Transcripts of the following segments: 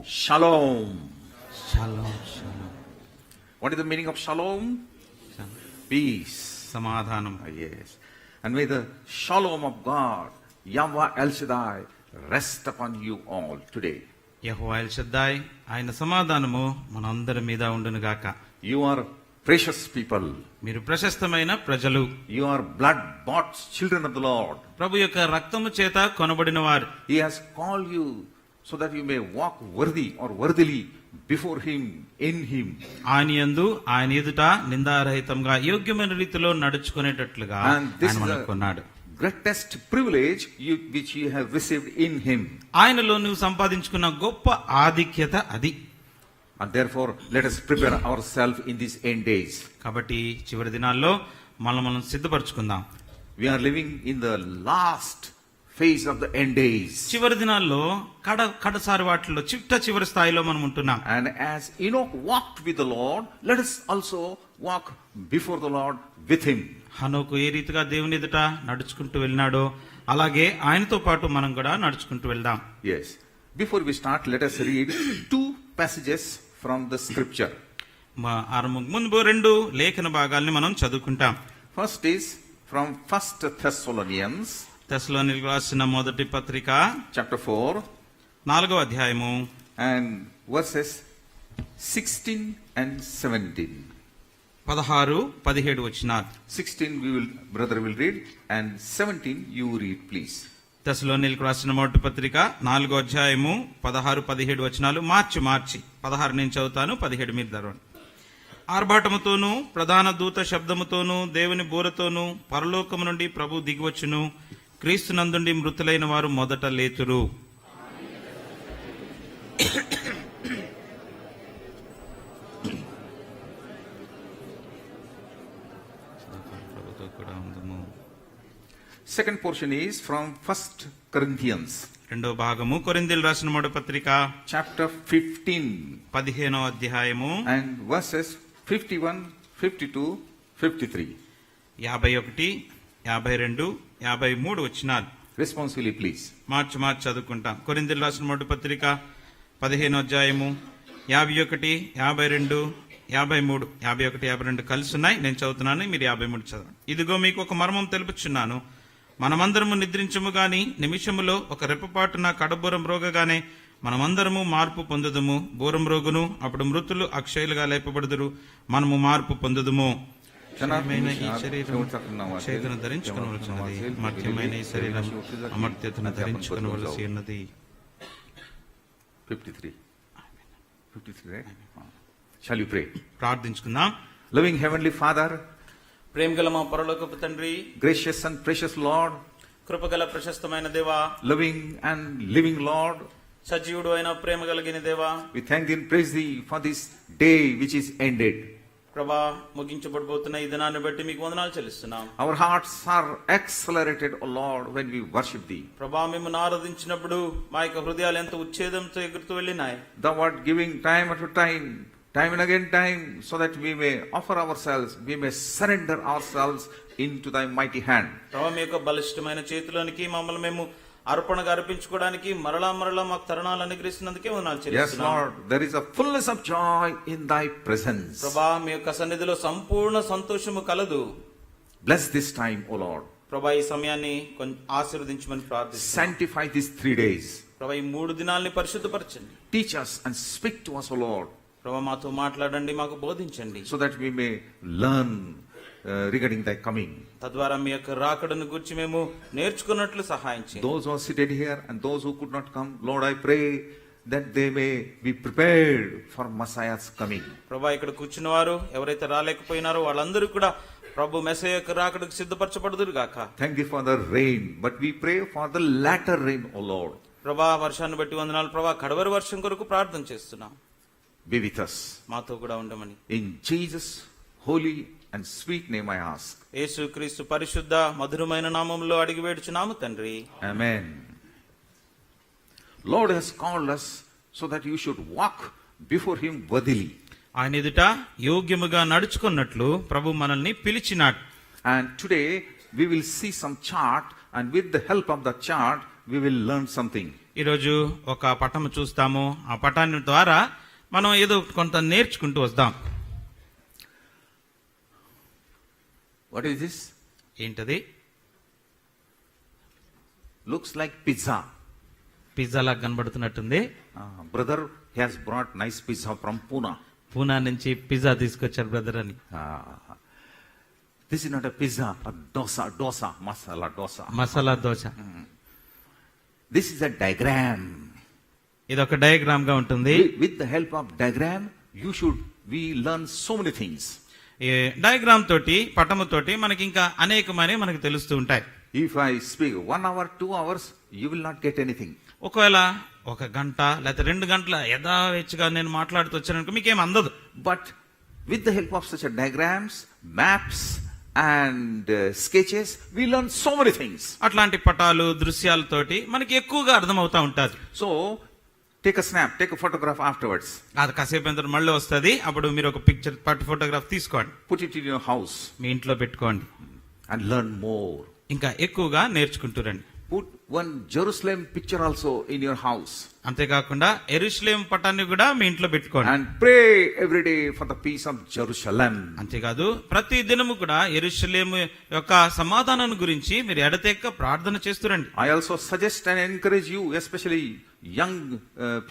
Shalom. Shalom, shalom. What is the meaning of shalom? Shalom. Peace. సమాధానం. Yes. And may the shalom of God, Yahweh El Shaddai, rest upon you all today. Jehovah L షద్దాయ్ ఆయన సమాధానము మనందరి మీద ఉండును గాక. You are precious people. మీరు ప్రశస్తమైన ప్రజలు. You are blood-bought children of the Lord. ప్రభు యొక్క రక్తము చేత కొనబడిన వారు. He has called you so that you may walk worthy or worthily before Him, in Him. ఆయన యందు ఆయన ఎదుట నిందారహితంగా యోగ్యమైన రీతిలో నడుచుకునేటట్లుగా ఆయన మనకు కొన్నాడు. Greatest privilege which you have received in Him. ఆయనలో నువ్వు సంపాదించుకున్న గొప్ప ఆధిక్యత అది. And therefore, let us prepare ourselves in these end days. కాబట్టి చివరి దినాల్లో మనం సిద్ధపరచుకుందాం. We are living in the last phase of the end days. చివరి దినాల్లో కడసారి వాటిలో చివరి స్థాయిలో మనం ఉంటున్నాం. And as Enoch walked with the Lord, let us also walk before the Lord with Him. హనోకు ఏ రీతిగా దేవుని ఎదుట నడుచుకుంటూ వెళ్ళినాడో అలాగే ఆయనతో పాటు మనం కూడా నడుచుకుంటూ వెళ్దాం. Yes. Before we start, let us read two passages from the scripture. ముందు రెండు లేఖన భాగాల్ని మనం చదువుకుంటాం. First is from 1 Thessalonians తెస్సలోనికీయులకు రాసిన మొదటి పత్రిక chapter 4 4వ అధ్యాయము and verses 16 and 17. 16-17 వచనాలు. 16 brother will read and 17 you read please. తెస్సలోనికీయులకు రాసిన మొదటి పత్రిక 4వ అధ్యాయము 16-17 వచనాలు మార్చి 16 నేను చదువుతాను, 17 మీరు చదవండి. ఆర్భాటముతోనూ ప్రధాన దూత శబ్దముతోనూ దేవుని బూరతోనూ పరలోకము నుండి ప్రభు దిగివచ్చును, క్రీస్తునందుండి మృతులైన వారు మొదట లేతురు. Second portion is from 1 Corinthians రెండో భాగము కొరింథీయులు రాసిన మొదటి పత్రిక chapter 15 15వ అధ్యాయము and verses 51, 52, 53. 51, 52, 53 వచనాలు. Responsibly please. మార్చి చదువుకుంటాం. కొరింథీయులు రాసిన మొదటి పత్రిక 15వ అధ్యాయము 51, 52, 53, 51, 52 కలిసి ఉన్నాయి. నేను చదువుతున్నాను, మీరు 53 చదవండి. ఇదిగో మీకు ఒక మర్మం తెలుపుచున్నాను. మనమందరము నిద్రించము గాని నిమిషములో ఒక రెప్పపాటున కడబూరం రోగగానే మనమందరము మార్పు పొందుదుము. బూరం రోగును, అప్పుడు మృతులు అక్షయులుగా లేపబడుదురు. మనము మార్పు పొందుదుము. ఈ శరీరం చేతును ధరించుకునవలసినది, మర్త్యమైన ఈ శరీరం అమర్త్యతను ధరించుకునవలసి ఉన్నది. 53, right? Shall you pray? ప్రార్థించుకుందాం. Loving Heavenly Father, ప్రేమగల మా పరలోకపు తండ్రి, gracious and precious Lord, కృపగల ప్రశస్తమైన దేవా, loving and living Lord, సజీవుడు అయిన ప్రేమ కలిగిన దేవా, we thank thee and praise thee for this day which is ended. ప్రభా, ముగించబడబోతున్న ఈ దినాన్ని బట్టి మీకు వందనాలు చెల్లిస్తున్నాం. Our hearts are accelerated, O Lord, when we worship thee. ప్రభా, మిమ్మల్ని ఆరాధించినప్పుడు మా యొక్క హృదయాలు ఎంత ఉచ్ఛేదంతో ఎగురుతూ వెళ్ళినాయి. Thou art giving time after time and again time, so that we may offer ourselves, we may surrender ourselves into thy mighty hand. ప్రభా, మీ యొక్క బలిష్టమైన చేతిలోనికి మమ్మల్ని మేము అర్పణగా అర్పించుకోవడానికి మరలా మాకు తరుణాలు అనుగ్రహిస్తున్నందుకే వందనాలు చెల్లిస్తున్నాం. Yes Lord, there is a fullness of joy in thy presence. ప్రభా, మీ యొక్క సన్నిధిలో సంపూర్ణ సంతోషము కలదు. Bless this time, O Lord. ప్రభా, ఈ సమయాన్ని ఆశీర్వదించమని ప్రార్థిస్తున్నాం. Sanctify these 3 days. ప్రభా, ఈ 3 దినాల్ని పరిశుద్ధపరచండి. Teach us and speak to us, O Lord. ప్రభా, మాతో మాట్లాడండి, మాకు బోధించండి. So that we may learn regarding thy coming. తద్వారా మీ యొక్క రాకడను గురించి మేము నేర్చుకున్నట్లు సహాయం చేయండి. Those who are seated here and those who could not come, Lord, I pray that they may be prepared for Messiah's coming. ప్రభా, ఇక్కడ కూర్చున్న వారు ఎవరైతే రాలేకపోయినారో వాళ్ళందరూ కూడా ప్రభు మెస్సయ్య యొక్క రాకడకు సిద్ధపరచబడుదురు గాక. Thank thee for the rain, but we pray for the latter rain, O Lord. ప్రభా, వర్షాన్ని బట్టి వందనాలు. ప్రభా, కడవరి వర్షం కొరకు ప్రార్థన చేస్తున్నాం. Be with us. మాతో కూడా ఉండమని In Jesus' holy and sweet name I ask. యేసుక్రీస్తు పరిశుద్ధ మధురమైన నామములో అడిగి వేడుచున్నాము తండ్రి. Amen. Lord has called us so that you should walk before him worthily. ఆయన ఎదుట యోగ్యముగా నడుచుకున్నట్లు ప్రభు మనల్ని పిలిచినాడు. And today we will see some chart, and with the help of the chart we will learn something. ఈరోజు ఒక పటము చూస్తాము. ఆ పటాన్ని ద్వారా మనం ఏదో కొంత నేర్చుకుంటూ వస్తాం. What is this? ఏంటది? Looks like pizza. పిజ్జా లాగా కనబడుతున్నట్టుంది. Brother has brought nice pizza from Pune. Poona నుంచి పిజ్జా తీసుకొచ్చారు బ్రదర్ అని. This is not a pizza, a dosa, masala dosa. Masala dosa. This is a diagram. ఇది ఒక డయాగ్రామ్ గా ఉంటుంది. With the help of diagram, we learn so many things. ఈ diagram తోటి, పటము తోటి మనకి ఇంకా అనేకమైనవి మనకు తెలుస్తూ ఉంటాయి. If I speak 1 hour, 2 hours, you will not get anything. ఒకవేళ 1 గంట లేదా 2 గంటల యథావేచ్ఛగా నేను మాట్లాడుతూ వచ్చాననుకో మీకేం అందదు. But with the help of such a diagrams, maps and sketches, we learn so many things. అట్లాంటి పటాలు, దృశ్యాలతోటి మనకి ఎక్కువగా అర్థమవుతా ఉంటుంది. So, take a snap, take a photograph afterwards. అది కాసేపు ఎంత మళ్ళీ వస్తుంది. అప్పుడు మీరు ఒక పిక్చర్ ఫోటోగ్రాఫ్ తీసుకోండి, Put it in your house మీ ఇంట్లో పెట్టుకోండి, and learn more. ఇంకా ఎక్కువగా నేర్చుకుంటూరండి. Put one Jerusalem picture also in your house. అంతేకాకుండా యెరూషలేము పటాన్ని కూడా మీ ఇంట్లో పెట్టుకోండి. And pray every day for the peace of Jerusalem. అంతేకాదు ప్రతి దినము కూడా యెరూషలేము యొక్క సమాధానం గురించి మీరు ఎడతెక్క ప్రార్థన చేస్తురండి. I also suggest and encourage you, especially young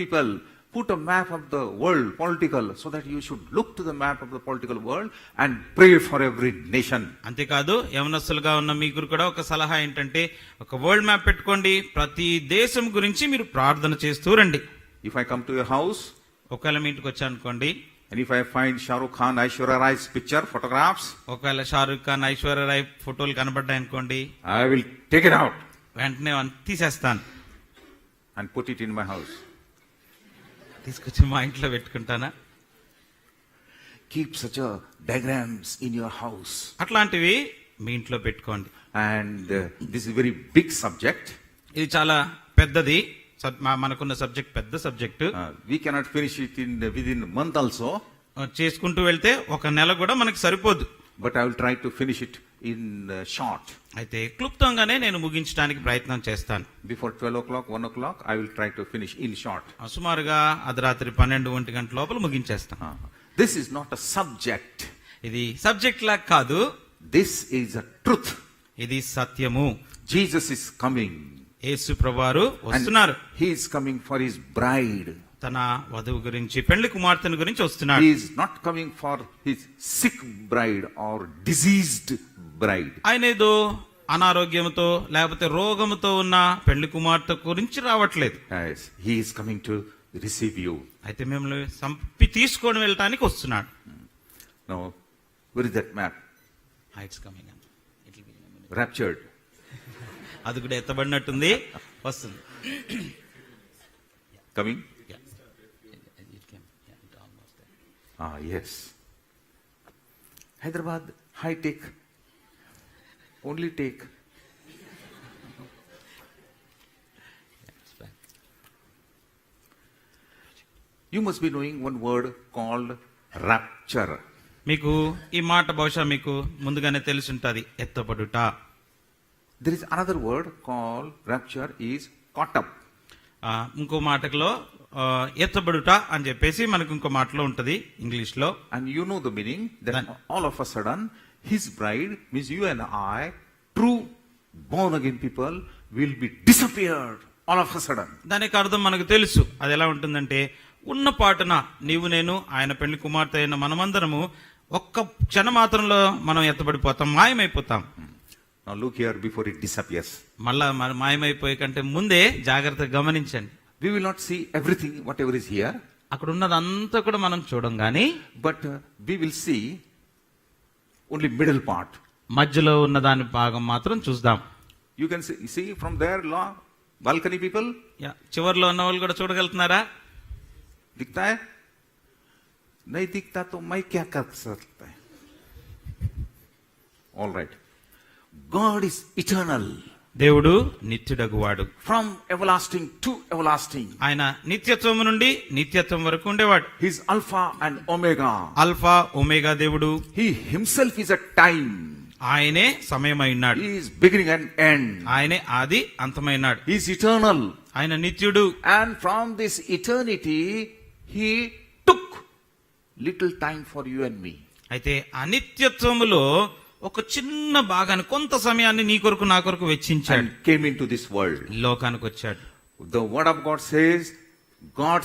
people, put a map of the world, political, so that you should look to the map of the political world and pray for every nation. అంతేకాదు యవనస్తులుగా ఉన్న మీకు కూడా ఒక సలహా ఏంటంటే ఒక world map పెట్టుకోండి, ప్రతి దేశం గురించి మీరు ప్రార్థన చేస్తూ రండి. If I come to your house, ఒకవేళ మీ ఇంటికి వచ్చానుకోండి, and if I find Shah Rukh Khan, Aishwarya Rai's picture, photographs, ఒకవేళ షారుఖ్ ఖాన్, ఐశ్వర్య రాయ్ ఫోటోలు కనబడ్డాయి అనుకోండి, I will take it out వెంటనే తీసేస్తాను, and put it in my house. తీసుకొచ్చి మా ఇంట్లో పెట్టుకుంటానా. Keep such a diagrams in your house. అట్లాంటివి మీ ఇంట్లో పెట్టుకోండి. And this is a very big subject. ఇది చాలా పెద్దది, మనకున్న సబ్జెక్ట్ పెద్ద subject. We cannot finish it within a month also. చేసుకుంటూ వెళ్తే 1 నెల కూడా మనకి సరిపోదు. But I will try to finish it in short. అయితే క్లుప్తంగానే నేను ముగించడానికి ప్రయత్నం చేస్తాను. Before 12 o'clock, 1 o'clock, I will try to finish in short. సుమారుగా అర్ధరాత్రి 12-1 గంటల లోపల ముగించేస్తాను. This is not a subject. ఇది సబ్జెక్ట్ లా కాదు, This is a truth. ఇది సత్యము. Jesus is coming. యేసు ప్రభువారు And వస్తున్నారు. he is coming for his bride. తన వధువు గురించి, పెళ్లి కుమార్తెను గురించి వస్తున్నాడు. He is not coming for his sick bride or diseased bride. ఆయన ఏదో అనారోగ్యంతో లేకపోతే రోగముతో ఉన్న పెళ్లి కుమార్తె గురించి రావట్లేదు. Yes, he is coming to receive you. అయితే మిమ్మల్ని తీసుకొని వెళ్ళటానికి వస్తున్నాడు. Now, where is that map? It's coming. Raptured. అది కూడా ఎత్తబడినట్టుంది, వస్తుంది. Coming? Yes. Hyderabad, high tech. Only take. You must be knowing one word called rapture. మీకు ఈ మాట బహుశా మీకు ముందుగానే తెలుసుంటది, ఎత్తబడుట. There is another word called rapture is caught up. ఇంకో మాటలో ఎత్తబడుట అని చెప్పేసి మనకు ఇంకో మాటలో ఉంటది ఇంగ్లీష్ లో. And you know the meaning that all of a sudden his bride, means you and I, true born again people, will be disappeared all of a sudden. దానికి అర్థం మనకు తెలుసు. అది ఎలా ఉంటుందంటే, ఉన్న పాటున నీవు నేను ఆయన పెళ్లి కుమార్తె అయిన మనమందరము ఒక్క క్షణ మాత్రంలో మనం ఎత్తబడిపోతాం, మాయమైపోతాం. Now look here before it disappears. మళ్ళా మాయమైపోయే కంటే ముందే జాగ్రత్తగా గమనించండి. We will not see everything, whatever is here. అక్కడ ఉన్నదంతా కూడా మనం చూడం గాని, But we will see only middle part. మధ్యలో ఉన్న దాని భాగం మాత్రం చూద్దాం. You can see from there, balcony people. చివర్లో ఉన్న వాళ్ళు కూడా చూడగలుగుతున్నారా? दिखता है? नहीं दिखता तो मैं क्या कर सकता है? All right. God is eternal. దేవుడు నిత్యుడగువాడు. From everlasting to everlasting. ఆయన నిత్యత్వం నుండి నిత్యత్వం వరకు ఉండేవాడు. He is Alpha and Omega. Alpha omega దేవుడు. He himself is a time. ఆయనే సమయమైనాడు, He is beginning and end. ఆయనే ఆది అంతమైనాడు, He is eternal. ఆయన నిత్యుడు. And from this eternity, He took little time for you and me. అయితే అనిత్యత్వములో ఒక చిన్న భాగాన్ని, కొంత సమయాన్ని నీ కొరకు నా కొరకు వెచ్చించాడు, And came into this world. లోకానికి వచ్చాడు. The word of God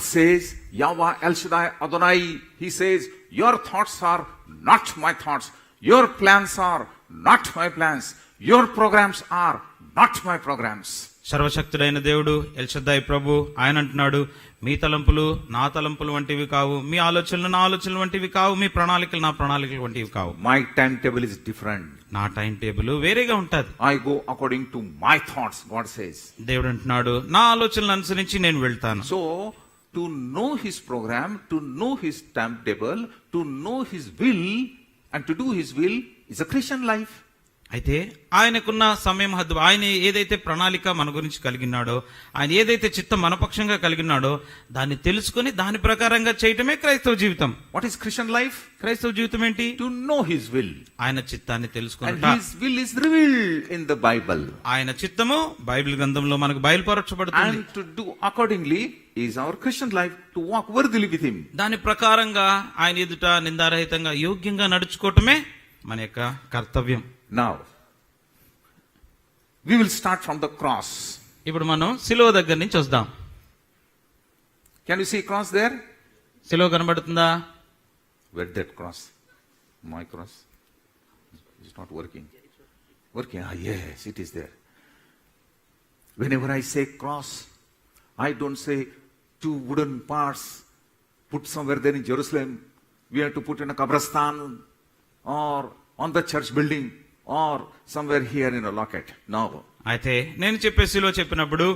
says, Yahweh El Shaddai Adonai, He says, your thoughts are not my thoughts. Your plans are not my plans. Your programs are not my programs. సర్వశక్తుడైన దేవుడు ఎల్షద్దాయి ప్రభు ఆయన అంటున్నాడు, మీ తలంపులు నా తలంపులు వంటివి కావు, మీ ఆలోచనలు నా ఆలోచనలు వంటివి కావు, మీ ప్రణాళికలు నా ప్రణాళికలు వంటివి కావు. My timetable is different. నా టైం టేబుల్ వేరేగా ఉంటది. I go according to my thoughts, God says. దేవుడు అంటున్నాడు, నా ఆలోచనలు అనుసరించి నేను వెళ్తాను. So, to know His program, to know His timetable, to know His will, and to do His will is a Christian life. అయితే ఆయనకున్న సమయం హద్దు, ఆయన ఏదైతే ప్రణాళిక మన గురించి కలిగినాడో, ఆయన ఏదైతే చిత్తం మనపక్షంగా కలిగినాడో దాన్ని తెలుసుకుని దాని ప్రకారంగా చేయటమే క్రైస్తవ జీవితం. What is Christian life? క్రైస్తవ జీవితం ఏంటి? To know His will. ఆయన చిత్తాన్ని And తెలుసుకున్నట. His will is revealed in the Bible. ఆయన చిత్తము బైబిల్ గ్రంథంలో మనకు బయలుపరచబడుతుంది. And to do accordingly is our Christian life, to walk worthily with Him. దాని ప్రకారంగా ఆయన ఎదుట నిందారహితంగా యోగ్యంగా నడుచుకోవటమే మన యొక్క కర్తవ్యం. Now, we will start from the cross. ఇప్పుడు మనం సిలువ దగ్గర నుంచి వద్దాం. Can you see cross there? సిలువ కనబడుతుందా? Where that cross? My cross. It's not working. Working? Ah, yes, it is there. Whenever I say cross, I don't say two wooden parts put somewhere there in Jerusalem. We have to put in a Kabristan or on the church building or somewhere here in a locket. No. అయితే నేను చెప్పే సిలువ చెప్పినప్పుడు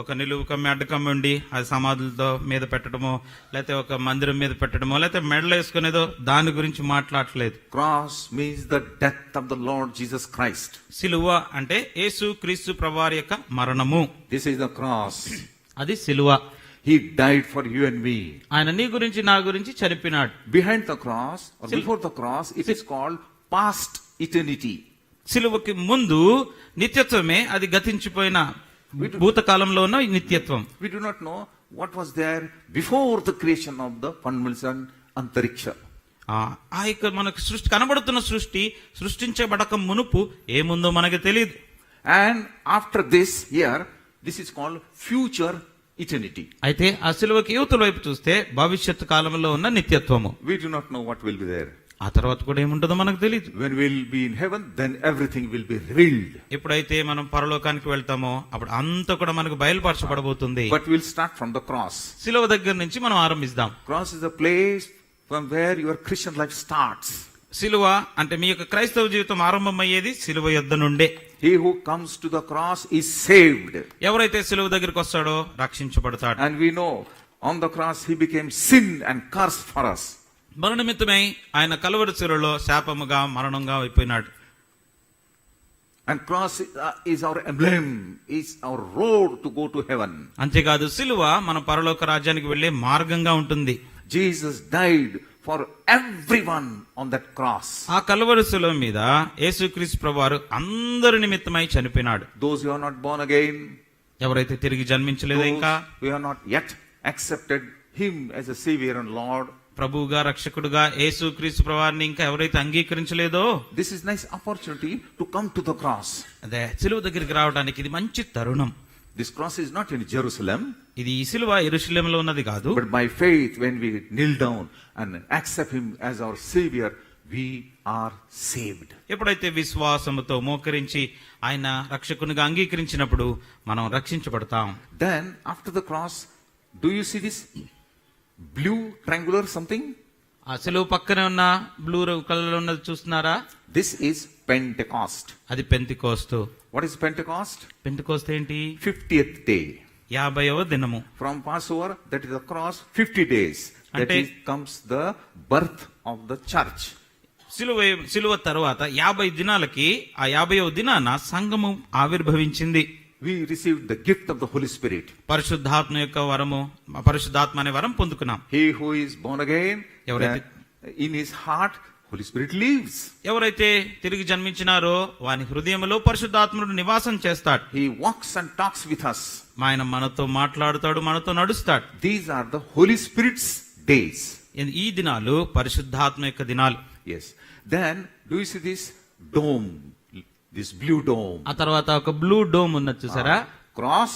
ఒక నిలువు కమ్మి అడ్డకమ్మి ఉండి అది సమాధులతో మీద పెట్టడమో, లేకపోతే ఒక మందిరం మీద పెట్టడమో, లేకపోతే మెడలు వేసుకునేదో దాని గురించి మాట్లాడలేదు. Cross means the death of the Lord Jesus Christ. సిలువ అంటే యేసు క్రీస్తు ప్రభువారి యొక్క మరణము. This is the cross. అది సిలువ. He died for you and me. ఆయన నీ గురించి నా గురించి చనిపోయినాడు. Behind the cross or before the cross, it is called past eternity. సిలువకి ముందు నిత్యత్వమే, అది గతించిపోయిన భూతకాలంలో ఉన్న నిత్యత్వం. We do not know what was there before the creation of the fundamental antariksha. ఆ యొక్క మనకు సృష్టి కనబడుతున్న సృష్టించబడక మునుపు ఏముందో మనకు తెలియదు. And after this here, this is called future eternity. అయితే ఆ సిలువకి యువతల వైపు చూస్తే భవిష్యత్తు కాలంలో ఉన్న నిత్యత్వము. We do not know what will be there. ఆ తర్వాత కూడా ఏముంటుందో మనకు తెలియదు. When we will be in heaven, then everything will be revealed. ఎప్పుడైతే మనం పరలోకానికి వెళ్తామో అప్పుడు అంతా కూడా మనకు బయలుపరచబడబోతుంది. But we'll start from the cross. సిలువ దగ్గర నుంచి మనం ఆరంభిస్తాం. Cross is a place from where your Christian life starts. సిలువ అంటే మీ యొక్క క్రైస్తవ జీవితం ఆరంభమయ్యేది సిలువ యొద్ద నుండే. He who comes to the cross is saved. ఎవరైతే సిలువ దగ్గరికి వస్తాడో రక్షించబడతాడు. And we know on the cross he became sin and curse for us. మన నిమిత్తమై ఆయన కలువరి శిలువలో శాపముగా మరణంగా అయిపోయినాడు. And cross is our emblem, is our road to go to heaven. అంతేకాదు సిలువ మన పరలోక రాజ్యానికి వెళ్లే మార్గంగా ఉంటుంది. Jesus died for everyone on that cross. ఆ కలువరి శిలువ మీద యేసుక్రీస్తు ప్రభువారు అందరి నిమిత్తమై చనిపోయినాడు. Those who are not born again, ఎవరైతే తిరిగి జన్మించలేదో, ఇంకా who have not yet accepted him as a savior and lord, ప్రభువుగా రక్షకుడుగా యేసుక్రీస్తు ప్రభువారిని ఇంకా ఎవరైతే అంగీకరించలేదో, this is nice opportunity to come to the cross. అదే సిలువ దగ్గరికి రావడానికి ఇది మంచి తరుణం. This cross is not in Jerusalem, ఇది ఈ సిలువ యెరూషలేములో ఉన్నది కాదు. but by faith when we kneel down and accept him as our savior, we are saved. ఎప్పుడైతే విశ్వాసముతో మోకరించి ఆయన రక్షకునిగా అంగీకరించినప్పుడు మనం రక్షించబడతాం. Then after the cross, do you see this blue triangular something? ఆ సిలువ పక్కనే ఉన్న బ్లూ కలర్ ఉన్నది చూస్తున్నారా? This is Pentecost. అది Pentecost. What is Pentecost? Pentecost ఏంటి? 50th day. 50వ దినము. From Passover, that is the cross, 50 days. That is, comes the birth of the church. సిలువ తరువాత 50 దినాలకి ఆ 50వ దినాన సంఘము ఆవిర్భవించింది. We received the gift of the Holy Spirit. పరిశుద్ధాత్మ యొక్క వరము, పరిశుద్ధాత్మ అనే వరం పొందుకున్నాం. He who is born again, ఎవరైతే in his heart, Holy Spirit lives. ఎవరైతే తిరిగి జన్మించినారో వాని హృదయంలో పరిశుద్ధాత్ముడు నివాసం చేస్తాడు. He walks and talks with us. ఆయన మనతో మాట్లాడుతాడు, మనతో నడుస్తాడు. These are the Holy Spirit's days. ఈ దినాలు పరిశుద్ధాత్మ యొక్క దినాలు. Yes. Then, do you see this dome? This blue dome. ఆ తర్వాత ఒక బ్లూ డోమ్ ఉన్నది చూసారా? Cross.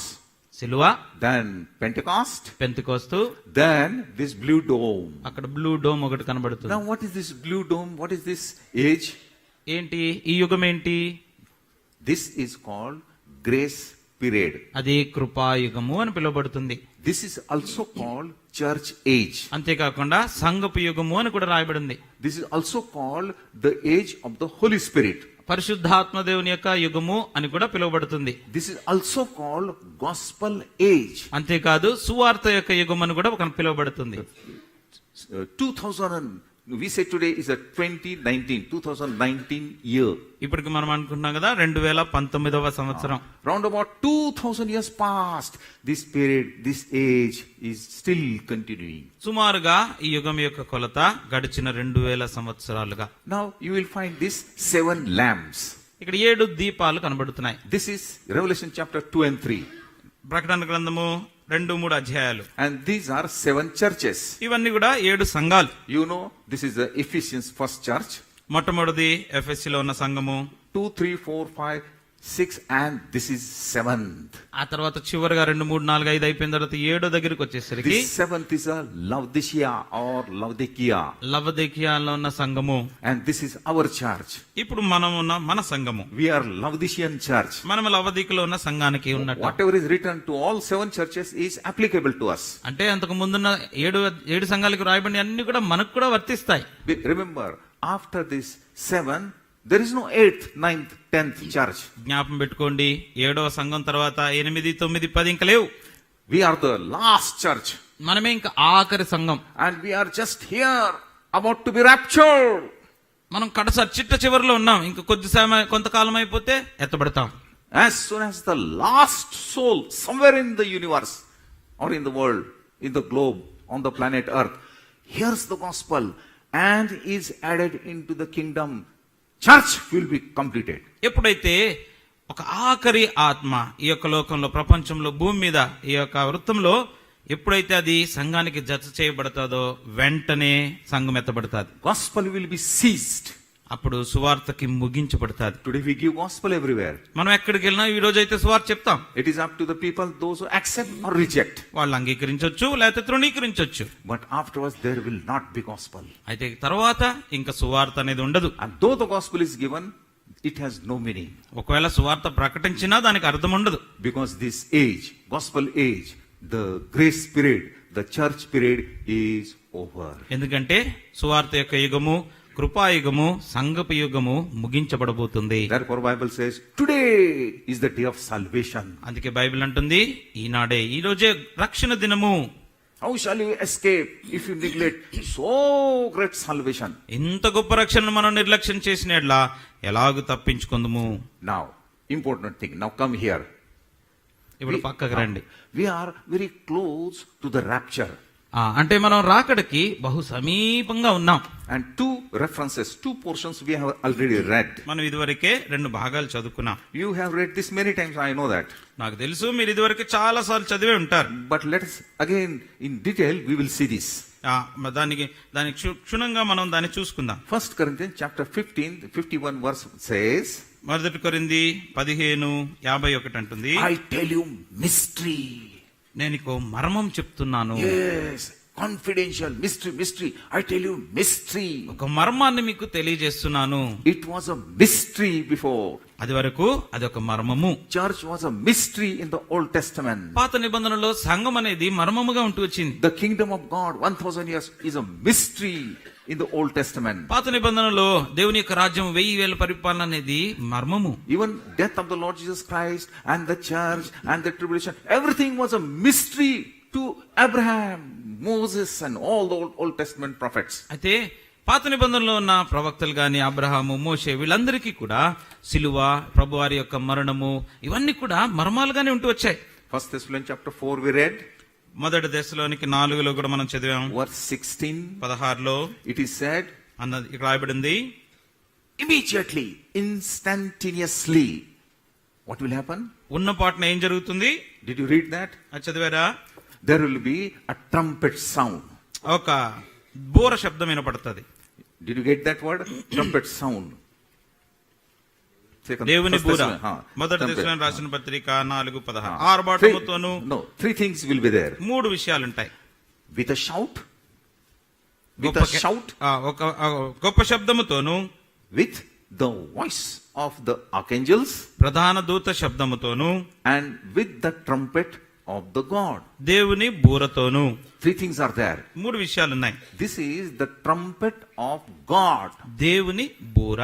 సిలువ, Then Pentecost. Pentecost, Then this blue dome. అక్కడ బ్లూ డోమ్ ఒకటి కనబడుతుంది. Now, what is this blue dome? What is this age? ఏంటి ఈ యుగం ఏంటి? This is called grace period. అది కృపాయుగము అని పిలువబడుతుంది. This is also called church age. అంతేకాకుండా సంఘపు యుగము అని కూడా రాయబడింది. This is also called the age of the Holy Spirit. పరిశుద్ధాత్మ దేవుని యొక్క యుగము అని కూడా పిలువబడుతుంది. This is also called gospel age. అంతేకాదు సువార్త యొక్క యుగం అని కూడా ఒక పిలువబడుతుంది. 2000, we say today is a 2019 year. ఇప్పటికి మనం అనుకుంటున్నాం కదా 2019వ సంవత్సరం. Round about 2000 years past, this period, this age is still continuing. సుమారుగా ఈ యుగం యొక్క కొలత గడిచిన 2000 సంవత్సరాలుగా. Now you will find these 7 lamps. ఇక్కడ 7 దీపాలు కనబడుతున్నాయి. This is Revelation chapter 2 and 3. ప్రకటన గ్రంథము 2-3 అధ్యాయాలు. And these are 7 churches. ఇవన్నీ కూడా 7 సంఘాలు. You know, this is the Ephesians first church. మొట్టమొదటిది ఎఫెసీలో ఉన్న సంఘము. 2, 3, 4, 5, 6 and this is 7th. ఆ తర్వాత చివరిగా 2, 3, 4, 5 అయిపోయిన తర్వాత 7 దగ్గరికి వచ్చేసరికి This 7th is a Laodicea or Laodicea. లవదీకియాలో ఉన్న సంఘము. And this is our church. ఇప్పుడు మనం ఉన్న మన సంఘము. We are Laodicean church. మనం లవదీకిలో ఉన్న సంఘానికి ఉన్నట్టు. Whatever is written to all 7 churches is applicable to us. అంటే అంతకు ముందున్న 7 సంఘాలకు రాయబడిన అన్ని కూడా మనకు కూడా వర్తిస్తాయి. Remember, after this 7, there is no 8th, 9th, 10th church. జ్ఞాపం పెట్టుకోండి, 7వ సంఘం తర్వాత 8, 9, 10 ఇంకా లేవు. We are the last church. మనమే ఇంకా ఆఖరి సంఘం. And we are just here about to be raptured. మనం చిట్ట చివరిలో ఉన్నాం. ఇంకా కొంతకాలం అయిపోతే ఎత్తబడతాం. As soon as the last soul somewhere in the universe or in the world, in the globe, on the planet Earth, hears the gospel and is added into the kingdom, church will be completed. ఎప్పుడైతే ఒక ఆఖరి ఆత్మ ఈ యొక్క లోకంలో, ప్రపంచంలో, భూమి మీద, ఈ యొక్క వృత్తంలో ఎప్పుడైతే అది సంఘానికి జత చేయబడతాదో వెంటనే సంఘం ఎత్తబడతాది. Gospel will be ceased. అప్పుడు సువార్తకి ముగించబడతాది. Today we give gospel everywhere. మనం ఎక్కడికి వెళ్ళినా ఈ రోజు అయితే సువార్త చెప్తాం. It is up to the people, those who accept or reject. వాళ్ళు అంగీకరించొచ్చు లేకపోతే తృణీకరించొచ్చు. But afterwards there will not be gospel. అయితే తర్వాత ఇంకా సువార్త అనేది ఉండదు. And though the gospel is given, it has no meaning. ఒకవేళ సువార్త ప్రకటించినా దానికి అర్థం ఉండదు. Because this age, gospel age, the grace period, the church period is over. ఎందుకంటే సువార్త యొక్క యుగము, కృపాయుగము, సంఘపు యుగము ముగించబడబోతుంది. Therefore Bible says, today is the day of salvation. అందుకే బైబిల్ అంటుంది ఈనాడే, ఈ రోజే రక్షణ దినము. How shall you escape if you neglect so great salvation? ఇంత గొప్ప రక్షణను మనం నిర్లక్ష్యం చేసినట్లా ఎలాగూ తప్పించుకుందుము. Now, important thing. Now come here. ఇప్పుడు పక్కకు రండి. We are very close to the rapture. అంటే మనం రాకడకి బహు సమీపంగా ఉన్నాం. And 2 references, 2 portions we have already read. మనం ఇదివరకే 2 భాగాలు చదువుకున్నాం. You have read this many times, I know that. నాకు తెలుసు మీరు ఇదివరకు చాలా సార్లు చదివే ఉంటారు. But let us again in detail we will see this. దానికి క్షుణ్ణంగా మనం దాన్ని చూసుకుందాం. 1 Corinthians chapter 15, 51 verse says, మొదటి కొరింథీ 15:51 అంటుంది, I tell you mystery. నేను నీకు మర్మం చెప్తున్నాను. Yes, confidential, mystery. I tell you mystery. ఒక మర్మాన్ని మీకు తెలియజేస్తున్నాను. It was a mystery before. అది వరకు అదొక మర్మము. Church was a mystery in the Old Testament. పాత నిబంధనలో సంఘం అనేది మర్మముగా ఉంటూ వచ్చింది. The kingdom of God 1000 years is a mystery in the Old Testament. పాత నిబంధనలో దేవుని యొక్క రాజ్యం 1000 పరిపాలన అనేది మర్మము. Even death of the Lord Jesus Christ and the church and the tribulation, everything was a mystery to Abraham, Moses and all the Old Testament prophets. అయితే పాత నిబంధనలో ఉన్న ప్రవక్తలు గాని, అబ్రహాము, మోషే, వీళ్ళందరికీ కూడా సిలువ, ప్రభువారి యొక్క మరణము, ఇవన్నీ కూడా మర్మాలుగానే ఉంటూ వచ్చాయి. 1 Thessalonians chapter 4 we read. మొదటి దశలోనికి 4లో కూడా మనం చదివాం. Verse 16. 16లో It is said, అన్నది ఇక్కడ రాయబడింది. Immediately, instantaneously, what will happen? ఉన్న పాటన ఏం జరుగుతుంది? Did you read that? అది చదివారా? There will be a trumpet sound. ఒక బూర శబ్దం వినపడుతుంది. Did you get that word? Trumpet sound. దేవుని బూర. మొదటి దశలోని రాసిన పత్రిక 4:16. ఆర్భాటముతోను. No, three things will be there. 3 విషయాలుంటాయి. With a shout. With a shout. ఒక గొప్ప శబ్దముతోను. With the voice of the archangels. ప్రధాన దూత శబ్దముతోను. And with the trumpet of the God. దేవుని బూరతోను. 3 things are there. 3 విషయాలున్నాయి. This is the trumpet of God. దేవుని బూర.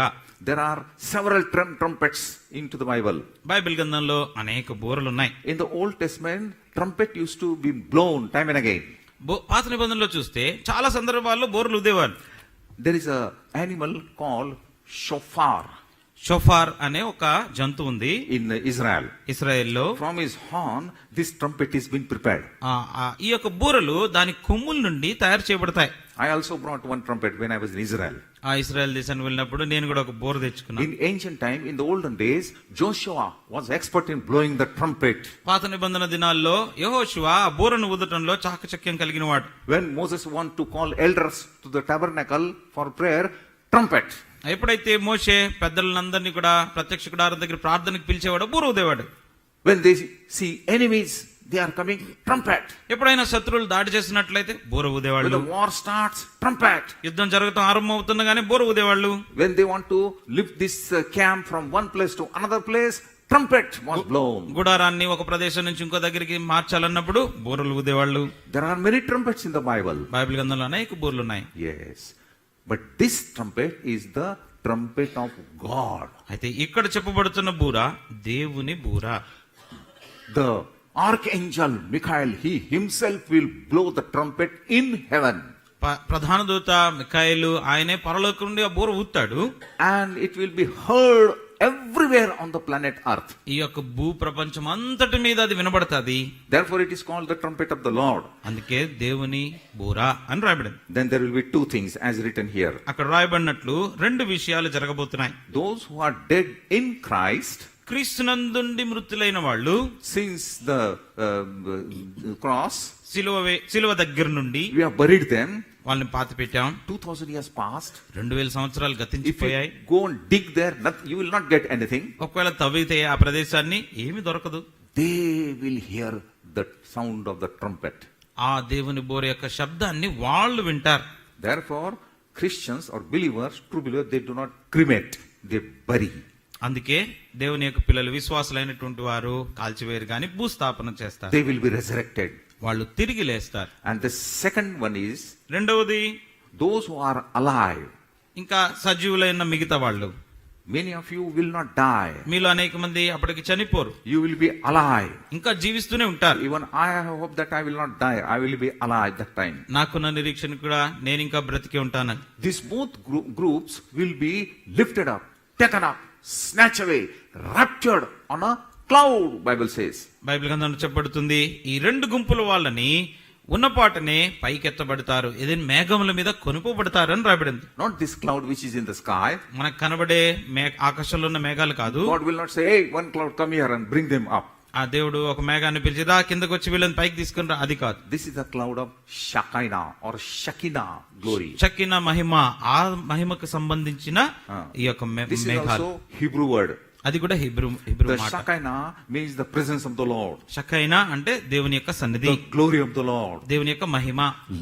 There are several trumpets into the Bible. Bible గ్రంథంలో అనేక బూరలు ఉన్నాయి. In the Old Testament, trumpet used to be blown time and again. పాత నిబంధనలో చూస్తే చాలా సందర్భాల్లో బూరలు ఊదేవాళ్ళు. There is a animal called shofar. Shofar అనే ఒక జంతువు ఉంది In Israel. ఇశ్రాయేల్లో. From his horn, this trumpet is being prepared. ఈ యొక్క బూరలు దాని కొమ్ముల నుండి తయారు చేయబడతాయి. I also brought one trumpet when I was in Israel. ఆ ఇశ్రాయేల్ దేశానికి వెళ్ళినప్పుడు నేను కూడా ఒక బూర తెచ్చుకున్నాను. In ancient time, in the olden days, Joshua was expert in blowing the trumpet. పాత నిబంధన దినాల్లో యెహోషువ ఆ బూరను ఊదటంలో చాకచక్యం కలిగిన వాడు. When Moses wanted to call elders to the tabernacle for prayer, trumpet. ఎప్పుడైతే మోషే పెద్దలందరినీ కూడా ప్రత్యక్ష గుడారం దగ్గర ప్రార్థనకు పిలిచేవాడు, బూర ఊదేవాడు. When they see enemies, they are coming, trumpet. ఎప్పుడైనా శత్రువులు దాడి చేసినట్లయితే బూర When ఊదేవాళ్ళు. the war starts, trumpet. యుద్ధం జరగటం ఆరంభం అవుతుండగానే బూర ఊదేవాళ్ళు. When they want to lift this camp from one place to another place, trumpet was blown. గుడారాన్ని ఒక ప్రదేశం నుంచి ఇంకో దగ్గరికి మార్చాలన్నప్పుడు బూరలు ఊదేవాళ్ళు. There are many trumpets in the Bible. Bible గ్రంథంలో అనేక బూరలు ఉన్నాయి. Yes. But this trumpet is the trumpet of God. అయితే ఇక్కడ చెప్పబడుతున్న బూర దేవుని బూర. The archangel Michael, he himself will blow the trumpet in heaven. ప్రధాన దూత మిఖాయేలు ఆయనే పరలోకం నుండి ఆ బూర ఊతాడు. And it will be heard everywhere on the planet Earth. ఈ యొక్క భూ ప్రపంచం అంతటి మీద అది వినబడతాది. Therefore it is called the trumpet of the Lord. అందుకే దేవుని బూర అని రాయబడింది. Then there will be 2 things as written here. అక్కడ రాయబడినట్లు 2 విషయాలు జరగబోతున్నాయి. Those who are dead in Christ, క్రీస్తునందుండి మృతులైన వాళ్ళు, since the cross, సిలువ దగ్గర నుండి we have buried them. వాళ్ళని పాతి పెట్టాం. 2000 years passed. 2000 సంవత్సరాలు If గతించిపోయాయి. you go and dig there, you will not get anything. ఒకవేళ తవ్వితే ఆ ప్రదేశాన్ని ఏమి దొరకదు. They will hear the sound of the trumpet. ఆ దేవుని బోర యొక్క శబ్దాన్ని వాళ్ళు వింటారు. Therefore, Christians or believers, true believers, they do not cremate, they bury. అందుకే దేవుని యొక్క పిల్లలు విశ్వాసులైనటువంటి వారు కాల్చివేరు గాని భూస్థాపన చేస్తారు. They will be resurrected. వాళ్ళు తిరిగి లేస్తారు. And the second one is, రెండవది, those who are alive. ఇంకా సజీవులైన మిగతా వాళ్ళు. Many of you will not die. మీలో అనేక మంది అప్పటికి చనిపోరు. You will be alive. ఇంకా జీవిస్తూనే ఉంటారు. Even I hope that I will not die. I will be alive that time. నాకున్న నిరీక్షణ కూడా నేను ఇంకా బ్రతికే ఉంటాను. These both groups will be lifted up, taken up, snatched away, raptured on a cloud, Bible says. Bible గ్రంథంలో చెప్పబడుతుంది ఈ 2 గుంపుల వాళ్ళని ఉన్నపాటనే పైకెత్తబడతారు, ఏదైనా మేఘముల మీద కొనుకోబడతారు అని రాబడింది. Not this cloud which is in the sky. మనకు కనబడే ఆకాశంలో ఉన్న మేఘాలు కాదు. God will not say, hey, one cloud come here and bring them up. ఆ దేవుడు ఒక మేఘాన్ని పిలిచి దా కిందకు వచ్చి వీళ్ళని పైకి తీసుకుని, అది కాదు. This is the cloud of Shekinah or Shekinah glory. షకినా మహిమ, ఆ మహిమకు సంబంధించిన ఈ యొక్క This is మేఘాలు. also Hebrew word. అది కూడా హిబ్రూ The మాట. Shekinah means the presence of the Lord. షకైనా అంటే దేవుని యొక్క సన్నిధి, The glory of the Lord. దేవుని యొక్క మహిమ,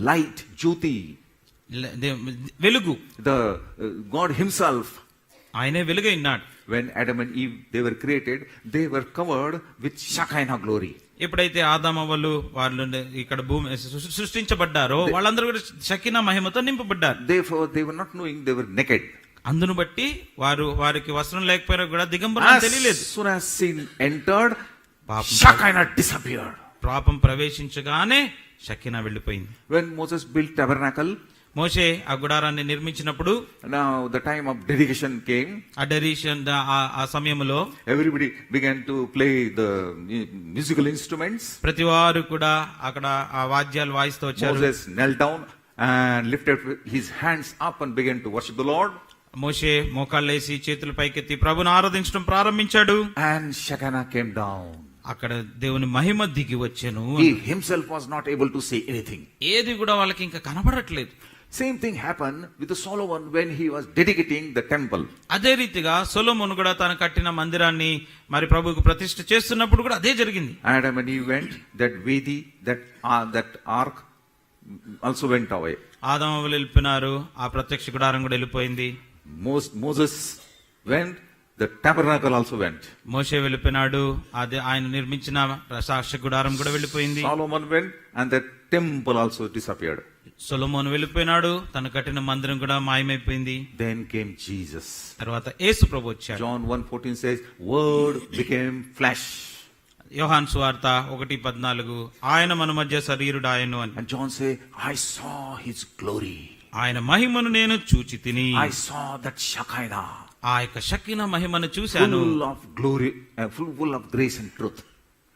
Light, Jyoti. వెలుగు. The God himself. ఆయనే వెలుగైనాడు. When Adam and Eve, they were created, they were covered with Shekinah glory. ఎప్పుడైతే ఆదామవ్వలు వాళ్ళు ఇక్కడ భూమి సృష్టించబడ్డారో వాళ్ళందరూ కూడా షకినా మహిమతో నింపబడ్డారు. Therefore, they were not knowing they were naked. అందును బట్టి వారికి వస్త్రం లేకపోయినా కూడా దిగంబరం తెలియలేదు. As soon as sin entered, పాపం Shekinah disappeared. పాపం ప్రవేశించగానే షకినా వెళ్ళిపోయింది. When Moses built tabernacle, మోషే ఆ గుడారాన్ని నిర్మించినప్పుడు, now the time of dedication came. ఆ డెరిషన్ ఆ సమయంలో Everybody began to play the musical instruments. ప్రతి వారు కూడా అక్కడ ఆ వాద్యాలు వాయిస్తూ వచ్చారు. Moses knelt down and lifted his hands up and began to worship the Lord. మోషే మోకాళ్ళేసి చేతులు పైకెత్తి ప్రభుని ఆరాధించడం ప్రారంభించాడు. And Shekinah came down. అక్కడ దేవుని మహిమ దిగి వచ్చెను. He himself was not able to see anything. ఏది కూడా వాళ్ళకి ఇంకా కనబడట్లేదు. Same thing happened with Solomon when he was dedicating the temple. అదే రీతిగా సొలొమోను కూడా తను కట్టిన మందిరాన్ని మరి ప్రభువుకు ప్రతిష్ఠ చేస్తున్నప్పుడు కూడా అదే జరిగింది. Adam and Eve went, that Vedi, that ark also went away. ఆదాము వెళ్ళిపోయినారు, ఆ ప్రత్యక్ష గుడారం కూడా వెళ్ళిపోయింది. Moses went, the tabernacle also went. మోషే వెళ్ళిపోయినాడు, అదే ఆయన నిర్మించిన సాక్ష్య గుడారం కూడా వెళ్ళిపోయింది. Solomon went, and the temple also disappeared. సొలొమోను వెళ్ళిపోయినాడు, తను కట్టిన మందిరం కూడా మాయమైపోయింది. Then came Jesus. తర్వాత యేసు ప్రభు వచ్చాడు. John 1:14 says, Word became flesh. యోహాను సువార్త 1:14 ఆయన మన మధ్య శరీరుడాయను అని. And John say, I saw his glory. ఆయన మహిమను నేను చూచి తిని. I saw that Shekinah. ఆ యొక్క షకీనా మహిమను చూశాను. Full of glory, full of grace and truth.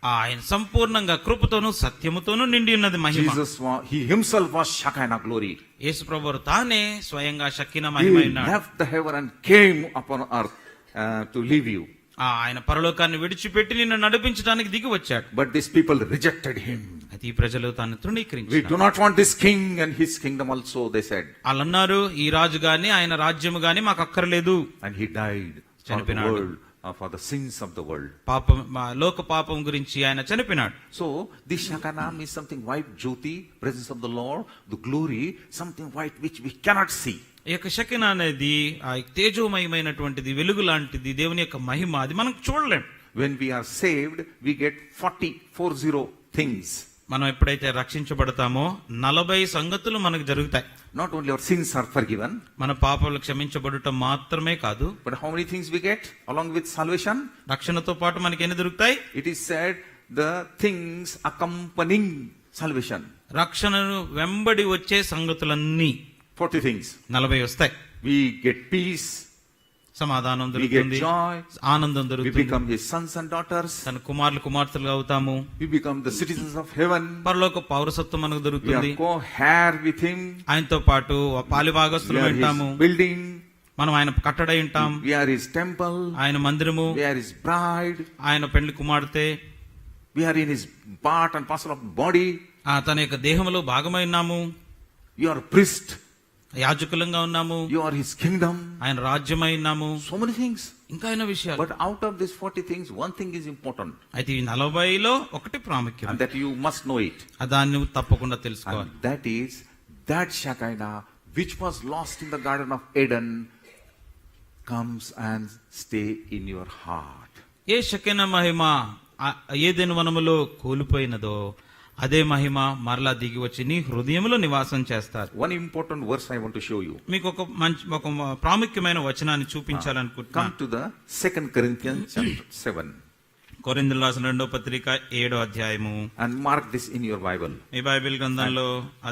ఆయన సంపూర్ణంగా కృపతోను సత్యముతోను నిండి ఉన్నది మహిమ. He himself was Shekinah glory. యేసు ప్రభువు తానే స్వయంగా షకీనా మహిమ He ఉన్నాడు. left the heaven and came upon earth to leave you. ఆయన పరలోకాన్ని విడిచిపెట్టి నిన్ను నడిపించడానికి దిగి వచ్చాడు. But these people rejected him. అది ప్రజలు తాను We తృణీకరించారు. do not want this king and his kingdom also, they said. వాళ్ళు అన్నారు, ఈ రాజు గాని ఆయన రాజ్యము గాని మాకు అక్కర్లేదు. And he died for the చనిపోయినాడు. world, for the sins of the world. పాపం లోక పాపం గురించి ఆయన చనిపోయినాడు. So this Shekinah means something white, Jyoti, presence of the Lord, the glory, something white which we cannot see. ఈ యొక్క షకీనా అనేది ఆ తేజోమయమైనటువంటిది, వెలుగు లాంటిది, దేవుని యొక్క మహిమ, అది మనం చూడలేం. When we are saved, we get 40 things. మనం ఎప్పుడైతే రక్షించబడతామో 40 సంగతులు మనకు జరుగుతాయి. Not only our sins are forgiven, మన పాపాలు క్షమించబడటం మాత్రమే కాదు, but how many things we get along with salvation? రక్షణతో పాటు మనకి ఎన్ని దొరుకుతాయి? It is said the things accompanying salvation. రక్షణను వెంబడి వచ్చే సంగతులన్నీ 40 things. 40 వస్తాయి. We get peace, సమాధానం we get దొరుకుతుంది, joy, ఆనందం we దొరుకుతుంది, become his sons and daughters, తన కుమారులు కుమార్తెలుగా అవుతాము, we become the citizens of heaven, పరలోక పౌరసత్వం మనకు we దొరుకుతుంది, are co-heir with him, ఆయనతో పాటు we పాలిభాగస్తులు are ఉంటాము, his building, మనం ఆయన కట్టడై ఉంటాం, we are his temple, ఆయన మందిరము, we are his bride, ఆయన పెండ్లి కుమార్తె, we are in his part and parcel of body, తన యొక్క దేహంలో భాగమై ఉన్నాము, you are priest, యాజకులంగా ఉన్నాము, you are his kingdom, ఆయన రాజ్యమై ఉన్నాము, so many things. ఇంకా అయిన విషయాలు. But out of these 40 things, one thing is important, అయితే ఈ 40లో ఒకటి ప్రాముఖ్యం, and that you must know it. దాన్ని నువ్వు తప్పకుండా తెలుసుకోవాలి. And that is that Shekinah which was lost in the Garden of Eden comes and stay in your heart. ఏ షకీనా మహిమ ఏదెను వనములో కోల్పోయినదో అదే మహిమ మరలా దిగి వచ్చి నీ హృదయంలో నివాసం చేస్తారు. One important verse I want to show you. మీకు ఒక ప్రాముఖ్యమైన వచనాన్ని చూపించాలనుకుంటున్నాను. Come to the 2 Corinthians chapter 7 కొరింథీయులకు రాసిన 2వ పత్రిక 7వ అధ్యాయము. and mark this in your Bible. Me Bible గ్రంథంలో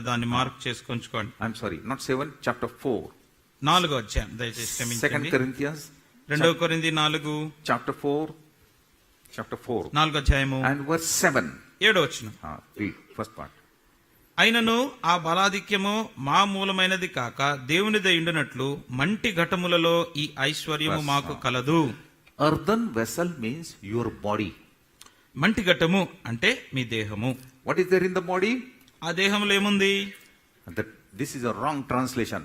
దాన్ని mark చేసుకొంచుకోండి. I'm sorry, not 7, chapter 4. 4వ అధ్యాయం, దయచేసి 2 క్షమించండి. Corinthians 2 కొరింథీ 4 chapter 4, 4వ అధ్యాయము and verse 7. 7వ వచనం. Read first part. అయినను ఆ బలాధిక్యము మా మూలమైనది కాక దేవునిదై ఉండునట్లు మంటి ఘటములలో ఈ ఐశ్వర్యము మాకు కలదు. Earthen vessel means your body. మంటి ఘట్టము అంటే మీ దేహము. What is there in the body? ఆ దేహంలో ఏముంది? This is a wrong translation.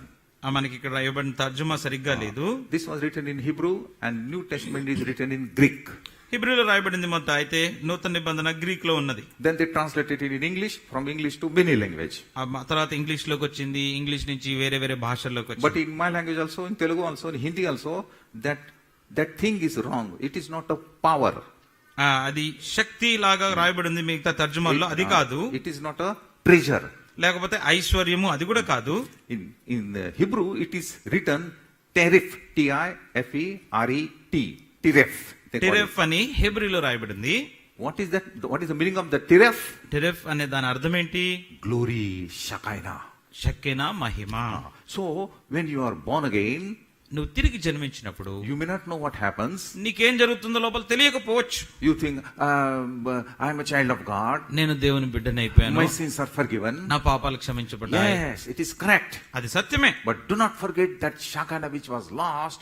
మనకి ఇక్కడ ఇవ్వబడిన తర్జుమా సరిగ్గా లేదు. This was written in Hebrew and New Testament is written in Greek. హిబ్రూలో రాయబడింది మొత్తం, అయితే నూతన నిబంధన గ్రీక్ లో ఉన్నది. Then they translated it in English, from English to many language. ఆ తర్వాత ఇంగ్లీష్ లోకి వచ్చింది, ఇంగ్లీష్ నుంచి వేరే వేరే భాషల్లోకి But వచ్చింది. in my language also, in Telugu also, in Hindi also, that thing is wrong. It is not a power. అది శక్తి లాగా రాయబడింది మిగతా తర్జుమాల్లో, అది కాదు. It is not a treasure. లేకపోతే ఐశ్వర్యము, అది కూడా కాదు. In Hebrew, it is written teref, T-I-F-E-R-E-T, teref. టెరెఫ్ అని హెబ్రీలో రాయబడింది. What is that? What is the meaning of the teref? టెరెఫ్ అనే దాని అర్థం ఏంటి? Glory, Shekinah. Shekinah Mahima. So when you are born again, నువ్వు తిరిగి జన్మించినప్పుడు You may not know what happens. నీకేం జరుగుతుందో లోపల తెలియకపోవచ్చు. You think, I am a child of God. నేను దేవుని బిడ్డనైపోయాను, My sins are forgiven. నా పాపాలు క్షమించబడ్డాయి. Yes, it is correct. అది సత్యమే. But do not forget that Shekinah which was lost,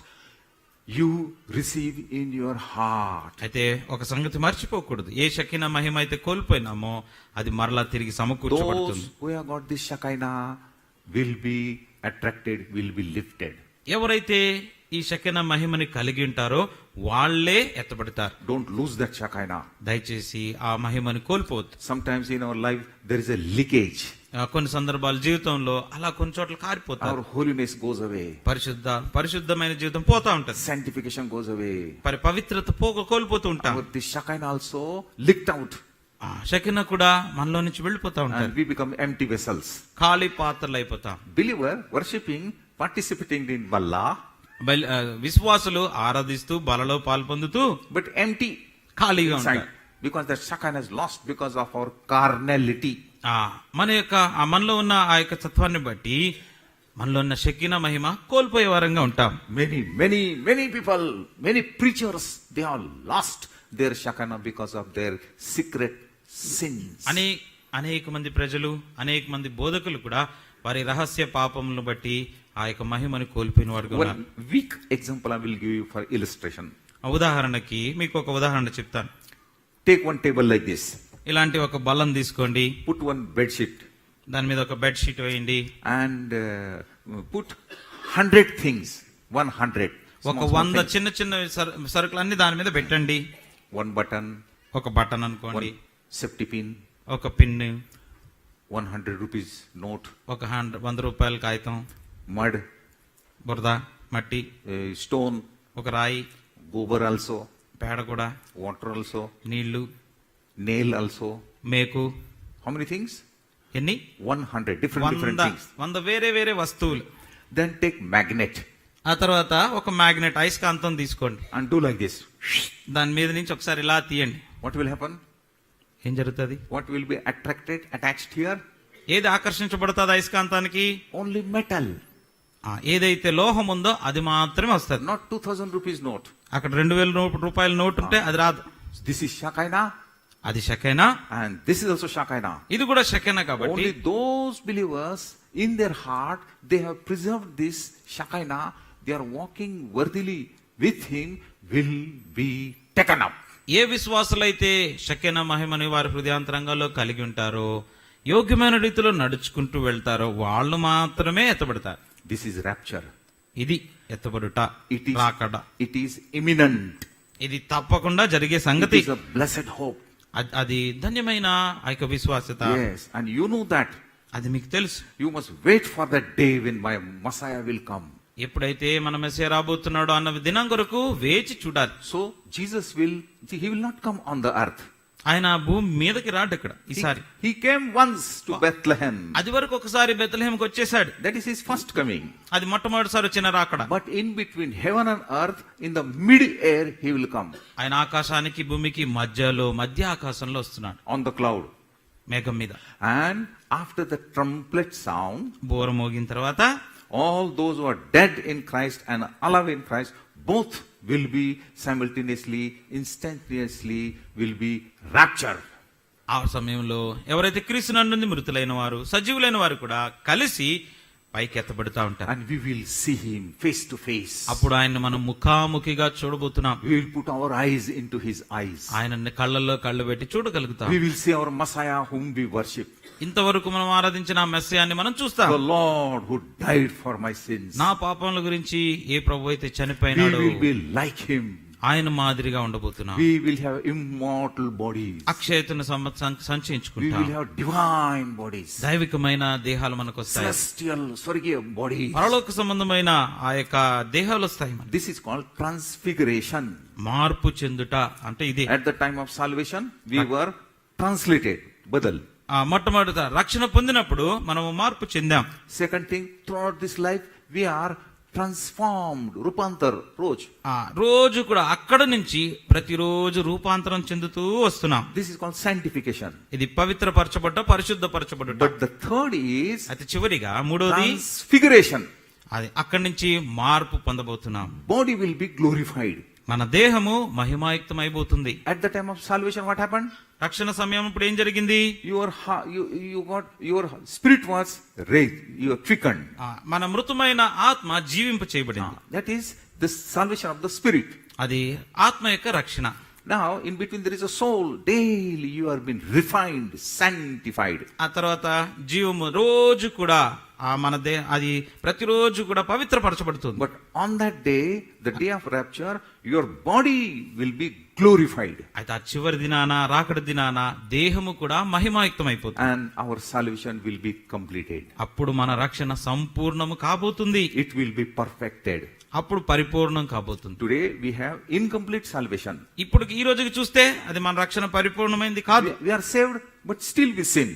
you receive in your heart. అయితే ఒక సంగతి మర్చిపోకూడదు. ఏ షకీనా మహిమ అయితే కోల్పోయినామో అది మరలా తిరిగి సమకూర్చబడుతుంది. Those who have got this Shekinah will be attracted, will be lifted. ఎవరైతే ఈ షకీనా మహిమని కలిగి ఉంటారో వాళ్లే ఎత్తబడతారు. Don't lose that Shekinah. దయచేసి ఆ మహిమని కోల్పోవద్దు. Sometimes in our life there is a leakage. కొన్ని సందర్భాలు జీవితంలో అలా కొన్ని చోట్ల కారిపోతారు. Our holiness goes away. పరిశుద్ధమైన జీవితం పోతా ఉంటది. Sanctification goes away. పవిత్రత కోల్పోతూ ఉంటాం. Our this Shekinah also leaked out. ఆ షకీనా కూడా మనలో నుంచి వెళ్ళిపోతా And ఉంటారు. we become empty vessels. ఖాళీ పాత్రలు అయిపోతాం. Believer worshipping, participating in Balla, విశ్వాసులు ఆరాధిస్తూ బలలో పాల్పొందుతూ but empty ఖాళీగా inside. ఉంటారు. Because that Shekinah is lost because of our carnality. మన యొక్క మనలో ఉన్న ఆ యొక్క తత్వాన్ని బట్టి మనలో ఉన్న షకీనా మహిమ కోల్పోయే వారంగా ఉంటాం. Many people, many preachers, they are lost their Shekinah because of their secret sins. అనేక మంది ప్రజలు, అనేక మంది బోధకులు కూడా వారి రహస్య పాపములను బట్టి ఆ యొక్క మహిమని కోల్పోయిన వారుగా ఉన్నారు. One weak example I will give you for illustration. ఉదాహరణకి మీకు ఒక ఉదాహరణ చెప్తాను. Take one table like this. ఇలాంటి ఒక బల్లం తీసుకోండి, Put one bed sheet దాని మీద ఒక బెడ్ షీట్ వేయండి, and put 100 things. 100. ఒక 100 చిన్న చిన్న సరుకులన్నీ దాని మీద పెట్టండి. One button, ఒక బటన్ అనుకోండి, one safety pin, ఒక పిన్, 100 rupees note, ఒక 100 రూపాయల కాగితం, mud, బురద, మట్టి, stone, ఒక రాయి, gobar also, పేడ కూడా, water also, నీళ్లు, nail also. మేకు. How many things? ఎన్ని? 100 different things. 100 వేరే వేరే వస్తువులు. Then take magnet ఆ తర్వాత ఒక మ్యాగ్నెట్ అయస్కాంతం తీసుకోండి, and do like this. దాని మీద నుంచి ఒకసారి ఇలా తీయండి. What will happen? ఏం జరుగుతుంది? What will be attached here? ఏది ఆకర్షించబడుతుంది అయస్కాంతానికి? Only metal. ఏదైతే లోహం ఉందో అది మాత్రమే వస్తుంది. Not 2000 rupees note. అక్కడ 2000 రూపాయల నోట్ ఉంటే అది రాదు. This is Shekinah, అది Shekinah, and this is also Shekinah. ఇది కూడా షకీనా. కాబట్టి Only those believers in their heart, they have preserved this Shekinah, they are walking worthily with him, will be taken up. ఏ విశ్వాసులైతే షకీనా మహిమని వారి హృదయాంతరంగాల్లో కలిగి ఉంటారో, యోగ్యమైన రీతిలో నడుచుకుంటూ వెళ్తారో వాళ్ళు మాత్రమే ఎత్తబడతారు. This is rapture. ఇది ఎత్తబడుట, It is, రాకడ. it is imminent. ఇది తప్పకుండా జరిగే It సంగతి. is a blessed hope. అది ధన్యమైన ఆ యొక్క విశ్వాసత. Yes, and you know that. అది మీకు తెలుసు. You must wait for that day when my Messiah will come. ఎప్పుడైతే మన మెస్సియా రాబోతున్నాడో అన్న దినం కొరకు వేచి చూడాలి. So Jesus will, he will not come on the earth. ఆయన భూమి మీదకి రాడు ఇక్కడ ఈసారి. He came once to Bethlehem. అది వరకు ఒకసారి బెత్లెహేంకి వచ్చేసాడు. That is his first coming. అది మొట్టమొదటిసారి వచ్చిన రాకడ. But in between heaven and earth, in the mid-air, he will come. ఆయన ఆకాశానికి భూమికి మధ్య ఆకాశంలో వస్తున్నాడు, On the cloud. మేఘం మీద. And after the trumpet sound, బోర మోగిన తర్వాత all those who are dead in Christ and alive in Christ, both will be simultaneously, instantaneously, will be raptured. ఆ సమయంలో ఎవరైతే క్రీస్తునందు మృతులైన వారు, సజీవులైన వారు కూడా కలిసి పైకి ఎత్తబడుతూ ఉంటారు. And we will see him face to face. అప్పుడు ఆయన మనం ముఖాముఖిగా చూడబోతున్నాం. We will put our eyes into his eyes. ఆయన కళ్ళల్లో కళ్ళు పెట్టి చూడగలుగుతాం. We will see our Messiah whom we worship. ఇంతవరకు మనం ఆరాధించిన మెస్సియాని మనం చూస్తాం. The Lord who died for my sins. నా పాపముల గురించి ఏ ప్రభు అయితే We చనిపోయినాడో will be like him. ఆయన మాదిరిగా ఉండబోతున్నాం. We will have immortal bodies. అక్షయతను We సంచయించుకుంటాం. will have divine bodies. దైవికమైన దేహాలు మనకు వస్తాయి. Celestial, స్వర్గీయ bodies. పరలోక సంబంధమైన ఆ యొక్క దేహాలు వస్తాయి మనకి. This is called transfiguration. మార్పు చెందుట అంటే ఇదే. At the time of salvation, we were translated. Badal. మొట్టమొదట రక్షణ పొందినప్పుడు మనము మార్పు చెందాం. Second thing, throughout this life, we are transformed. Rupantar, roj. రోజు కూడా అక్కడ నుంచి ప్రతిరోజు రూపాంతరం చెందుతూ వస్తున్నాం. This is called sanctification. ఇది పవిత్రపరచబడ్డ, పరిశుద్ధపరచబడ్డ. But the third is అయితే చివరిగా మూడోది transfiguration. అది అక్కడి నుంచి మార్పు పొందబోతున్నాం. Body will be glorified. మన దేహము మహిమాయుక్తమైపోతుంది. At the time of salvation, what happened? రక్షణ సమయం ఇప్పుడు ఏం జరిగింది? Your spirit was raised, you were quickened. మన మృతమైన ఆత్మ జీవింప చేయబడింది. That is the salvation of the spirit. అది ఆత్మ యొక్క రక్షణ. Now, in between there is a soul. Daily you are being refined, sanctified. ఆ తర్వాత జీవము రోజు కూడా అది ప్రతిరోజు కూడా పవిత్రపరచబడుతుంది. But on that day, the day of rapture, your body will be glorified. అయితే ఆ చివరి దినాన, రాకడ దినాన దేహము కూడా మహిమాయుక్తం అయిపోతుంది. And our salvation will be completed. అప్పుడు మన రక్షణ సంపూర్ణము కాబోతుంది. It will be perfected. అప్పుడు పరిపూర్ణం కాబోతుంది. Today we have incomplete salvation. ఇప్పుడు ఈ రోజుకి చూస్తే అది మన రక్షణ పరిపూర్ణమైంది కాదు. We are saved, but still we sin.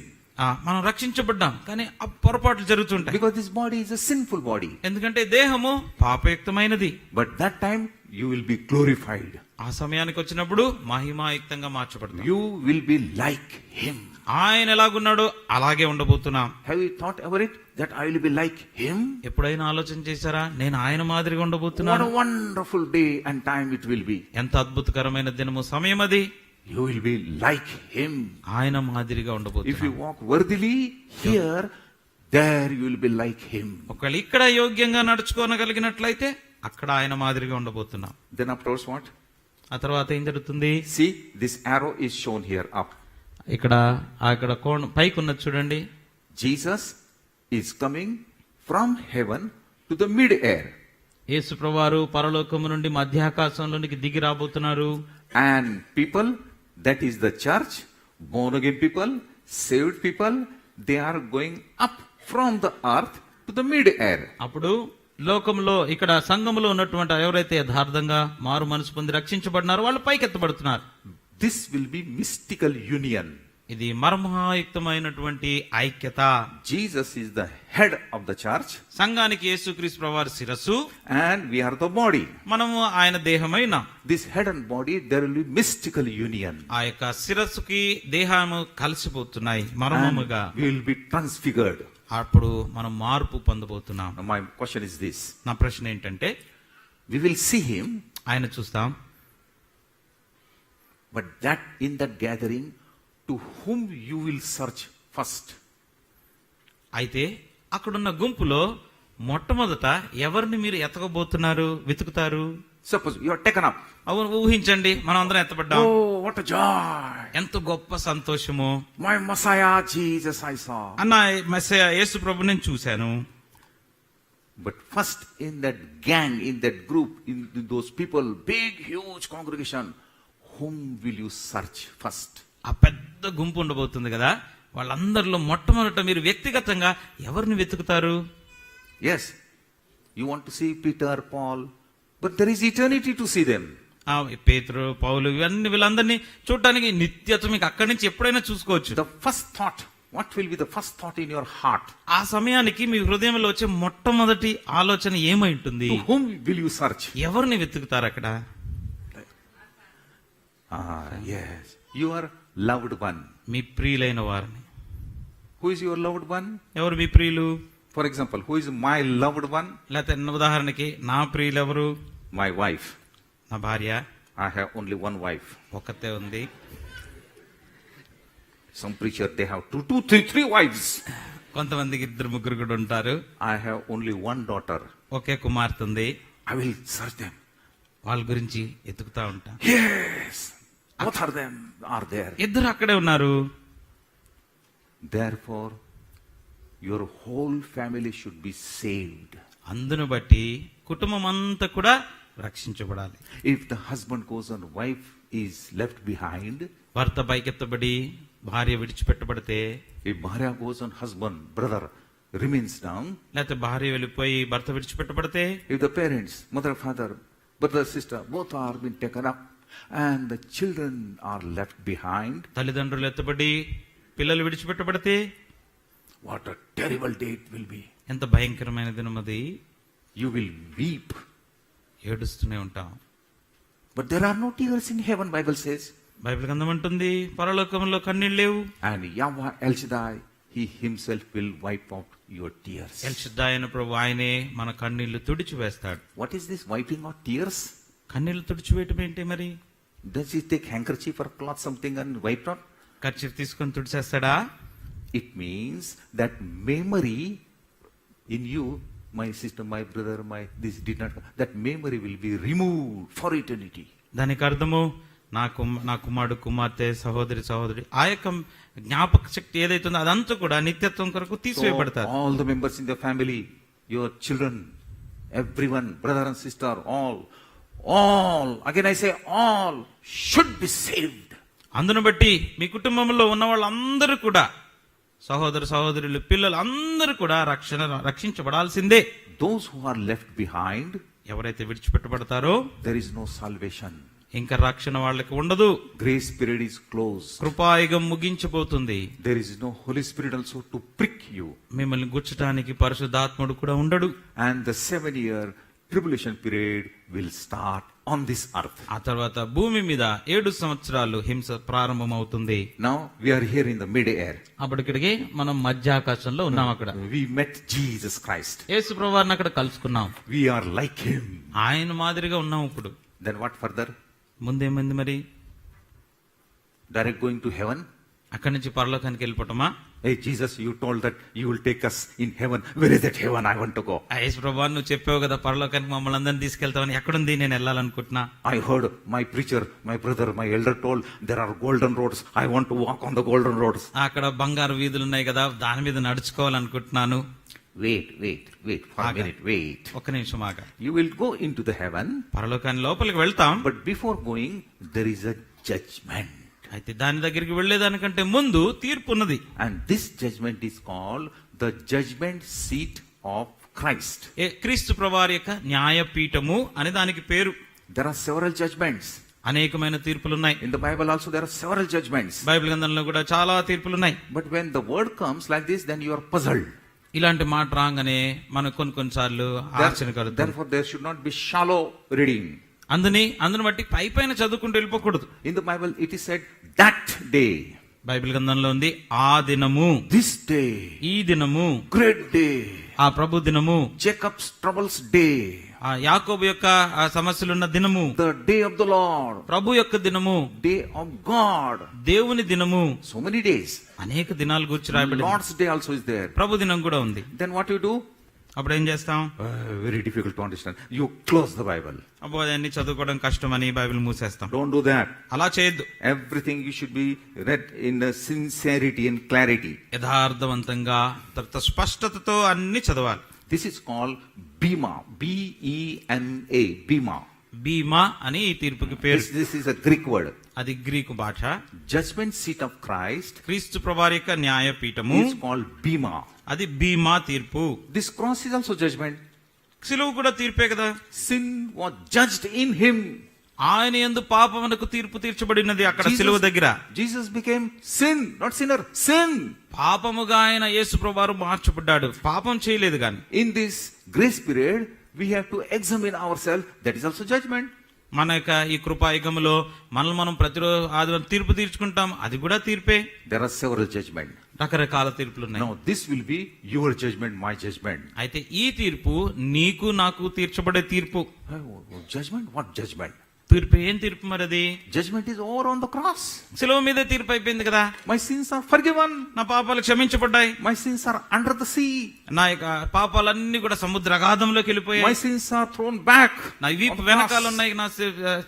మనం రక్షించబడ్డాం, కానీ ఆ పొరపాట్లు జరుగుతుంటాయి. Because this body is a sinful body. ఎందుకంటే దేహము పాపయుక్తమైనది. But that time you will be glorified. ఆ సమయానికి వచ్చినప్పుడు మహిమాయుక్తంగా మార్చబడతాం. You will be like him. ఆయన ఎలాగున్నాడో అలాగే ఉండబోతున్నాం. Have you thought about it? That I will be like him? ఎప్పుడైనా ఆలోచన చేశారా? నేను ఆయన మాదిరిగా What ఉండబోతున్నాను. a wonderful day and time it will be. ఎంత అద్భుతకరమైన దినము, సమయం అది. You will be like him. ఆయన మాదిరిగా If you ఉండబోతున్నాం. walk worthily here, there you will be like him. ఒకవేళ ఇక్కడ యోగ్యంగా నడుచుకోనగలిగినట్లయితే అక్కడ ఆయన మాదిరిగా ఉండబోతున్నాం. Then afterwards what? ఆ తర్వాత ఏం జరుగుతుంది? See, this arrow is shown here up. ఇక్కడ పైకి ఉన్నది చూడండి. Jesus is coming from heaven to the mid-air. యేసు ప్రభువారు పరలోకము నుండి మధ్యాకాశంలోనికి దిగి రాబోతున్నారు. And people, that is the church, born again people, saved people, they are going up from the earth to the mid-air. అప్పుడు లోకంలో ఇక్కడ సంఘములో ఉన్నటువంటి ఎవరైతే యథార్థంగా మారు మనసు పొంది రక్షించబడినారో వాళ్ళు పైకెత్తబడుతున్నారు. This will be mystical union. ఇది మర్మాయుక్తమైనటువంటి ఐక్యత. Jesus is the head of the church. సంఘానికి యేసుక్రీస్తు ప్రభువారు శిరస్సు, And we are the body. మనము ఆయన దేహమైన. This head and body, there will be mystical union. ఆ యొక్క శిరస్సుకి దేహము కలిసిపోతున్నాయి మర్మముగా. And we will be transfigured. అప్పుడు మనం మార్పు పొందబోతున్నాం. Now my question is this. నా ప్రశ్న ఏంటంటే, We will see him, ఆయన చూస్తాం. but that in that gathering, to whom you will search first? అయితే అక్కడున్న గుంపులో మొట్టమొదట ఎవరిని మీరు ఎతకబోతున్నారు, వెతుకుతారు? Suppose you are taken up. అవును, ఊహించండి, మనం అందరం ఎత్తబడ్డాం. Oh, what a joy! ఎంత గొప్ప సంతోషము. My Messiah Jesus I saw. అన్న మెస్సయ యేసు ప్రభు నేను చూశాను. But first in that gang, in that group, in those people, big, huge congregation, whom will you search first? ఆ పెద్ద గుంపు ఉండబోతుంది కదా, వాళ్ళందరిలో మొట్టమొదట మీరు వ్యక్తిగతంగా ఎవరిని వెతుకుతారు? Yes, you want to see Peter, Paul, but there is eternity to see them. పేతురు, పౌలు, ఇవన్నీ వీళ్ళందరినీ చూడటానికి నిత్యత మీకు అక్కడి నుంచి ఎప్పుడైనా చూసుకోవచ్చు. The first thought, what will be the first thought in your heart? ఆ సమయానికి మీ హృదయంలో వచ్చే మొట్టమొదటి ఆలోచన ఏమై ఉంటుంది? To whom will you search? ఎవరిని వెతుకుతారు అక్కడ? Yes, your loved one. మీ ప్రియులైన వారిని. Who is your loved one? ఎవరు మీ ప్రియులు? For example, who is my loved one? లేకపోతే ఉదాహరణకి నా ప్రియులు ఎవరు? My wife. నా భార్య. I have only one wife. ఒక్కతే ఉంది. Some preacher, they have two, three wives. కొంతమందికి ఇద్దరు ముగ్గురు కూడా ఉంటారు. I have only one daughter. ఒకే కుమార్తె ఉంది. I will search them. వాళ్ళ గురించి ఎతుకుతా ఉంటా. Yes, both of them are there. ఇద్దరు అక్కడే ఉన్నారు. Therefore, your whole family should be saved. అందును బట్టి కుటుంబం అంతా కూడా రక్షించబడాలి. If the husband goes and wife is left behind, భర్త పైకెత్తబడి భార్య విడిచిపెట్టబడితే, if Bharya goes and husband, brother remains down, లేకపోతే భార్య వెళ్ళిపోయి భర్త విడిచిపెట్టబడితే, if the parents, mother, father, brother, sister, both are being taken up and the children are left behind, తల్లిదండ్రులు ఎత్తబడి పిల్లలు విడిచిపెట్టబడితే, what a terrible day it will be. ఎంత భయంకరమైన దినం అది. You will weep. ఏడుస్తూనే ఉంటాం. But there are no tears in heaven, Bible says. Bible గ్రంథం అంటుంది పరలోకంలో కన్నీళ్ళు లేవు. And Yahweh El Shaddai He himself will wipe out your tears. ఎల్షుద్దాయన ప్రభు ఆయనే మన కన్నీళ్లు తుడిచివేస్తాడు. What is this wiping out tears? కన్నీళ్లు తుడిచివేయటం ఏంటి మరి? Does he take handkerchief or cloth something and wipe out? Kerchief తీసుకొని తుడిచేస్తాడా? It means that memory in you, my sister, my brother, this did not, that memory will be removed for eternity. దానికి అర్థము నా కుమారుడు కుమార్తె సహోదరి ఆ యొక్క జ్ఞాపక శక్తి ఏదైతుందో అదంతా కూడా నిత్యత్వం కొరకు తీసివేయబడతారు. So, all the members in the family, your children, everyone, brother and sister, all, again I say all should be saved. అందును బట్టి మీ కుటుంబంలో ఉన్న వాళ్ళందరూ కూడా సహోదరులు పిల్లలు అందరూ కూడా రక్షించబడాల్సిందే. Those who are left behind, ఎవరైతే విడిచిపెట్టబడతారో there is no salvation. ఇంకా రక్షణ వాళ్ళకి ఉండదు. Grace period is closed. కృపాయుగం ముగించబోతుంది. There is no Holy Spirit also to prick you. మిమ్మల్ని గుచ్చటానికి పరిశుద్ధాత్ముడు కూడా ఉండడు. And the 7-year tribulation period will start on this earth. ఆ తర్వాత భూమి మీద 7 సంవత్సరాలు హింస ప్రారంభమవుతుంది. Now we are here in the mid-air. అప్పటికి మనం మధ్యాకాశంలో ఉన్నాం. అక్కడ We met Jesus Christ. యేసు ప్రభువారిని అక్కడ కలుసుకున్నాం. We are like him. ఆయన మాదిరిగా ఉన్నాం. ఇప్పుడు Then what further? ముందేమైంది మరి? Direct going to heaven? అక్కడి నుంచి పరలోకానికి వెళ్ళిపోవటమా? Hey Jesus, you told that you will take us in heaven. Where is that heaven? I want to go. యేసు ప్రభువా నువ్వు చెప్పావు కదా పరలోకానికి మమ్మల్ని అందరినీ తీసుకెళ్తావని. ఎక్కడుంది? నేను వెళ్ళాలనుకుంటున్నా. I heard my preacher, my brother, my elder told there are golden roads. I want to walk on the golden roads. అక్కడ బంగారు వీధులు ఉన్నాయి కదా, దాని మీద నడుచుకోవాలనుకుంటున్నాను. Wait for a minute, wait. ఒక్క నిమిషం ఆగా. You will go into the heaven, పరలోకాన్ని లోపలికి వెళ్తాం. but before going there is a judgment. అయితే దాని దగ్గరికి వెళ్లేదానికంటే ముందు తీర్పు ఉన్నది. And this judgment is called the judgment seat of Christ. క్రీస్తు ప్రభువారి యొక్క న్యాయపీఠము అని దానికి పేరు. There are several judgments. అనేకమైన తీర్పులున్నాయి. In the Bible also there are several judgments. Bible గ్రంథంలో కూడా చాలా తీర్పులున్నాయి. But when the word comes like this, then you are puzzled. ఇలాంటి మాట రాగానే మనకు కొన్నిసార్లు ఆలోచన కలుగుతుంది. Therefore there should not be shallow reading. అందుని బట్టి పైపైన చదువుకుంటూ వెళ్ళిపోకూడదు. In the Bible it is said that day. Bible గ్రంథంలో ఉంది ఆ దినము, This day. ఈ దినము, Great day. ఆ ప్రభు దినము, Jacob's troubles day. ఆ యాకోబు యొక్క ఆ సమస్యలున్న దినము, The day of the Lord. ప్రభు యొక్క దినము, Day of God. దేవుని దినము. So many days. అనేక దినాల గురించి రాయబడింది. Lord's day also is there. ప్రభు దినం కూడా ఉంది. Then what you do? అప్పుడు ఏం చేస్తాం? Very difficult to understand. You close the Bible. అబ్బో అన్ని చదువుకోవడం కష్టమని బైబిల్ మూసేస్తాం. Don't do that. అలా చేయొద్దు. Everything you should be read in sincerity and clarity. యథార్థవంతంగా తర్వాత స్పష్టతతో అన్ని చదవాలి. This is called Bema. B-E-M-A. Bema. బీమా అని ఈ తీర్పుకి పేరు. This is a Greek word. అది గ్రీకు భాష. Judgment seat of Christ క్రీస్తు ప్రభువారి యొక్క న్యాయపీఠము is called Bema. అది బీమా తీర్పు. This cross is also judgment. సిలువ కూడా తీర్పే కదా. Sin was judged in him. ఆయన యందు పాపమునకు తీర్పు తీర్చబడినది అక్కడ సిలువ దగ్గర. Jesus became sin, not sinner. Sin. పాపముగా ఆయన యేసు ప్రభువారు మార్చబడ్డాడు. పాపం చేయలేదు గాని. In this grace period, we have to examine ourselves. That is also judgment. మన యొక్క ఈ కృపాయుగములో మనల్ని మనం ప్రతిరోజు ఆదివారం తీర్పు తీర్చుకుంటాం. అది కూడా తీర్పే. There are several judgments. రకరకాల తీర్పులు ఉన్నాయి. Now this will be your judgment, my judgment. అయితే ఈ తీర్పు నీకు నాకు తీర్చబడే తీర్పు. Judgment? What judgment? తీర్పు ఏం తీర్పు మరి అది? Judgment is over on the cross. సిలువ మీదే తీర్పు అయిపోయింది కదా. My sins are forgiven. నా పాపాలు క్షమించబడ్డాయి. My sins are under the sea. నా యొక్క పాపాలన్నీ కూడా సముద్ర అగాధంలోకి My వెళ్ళిపోయాయి. sins are thrown back. నా వీపు వెనకాల ఉన్నాయి నా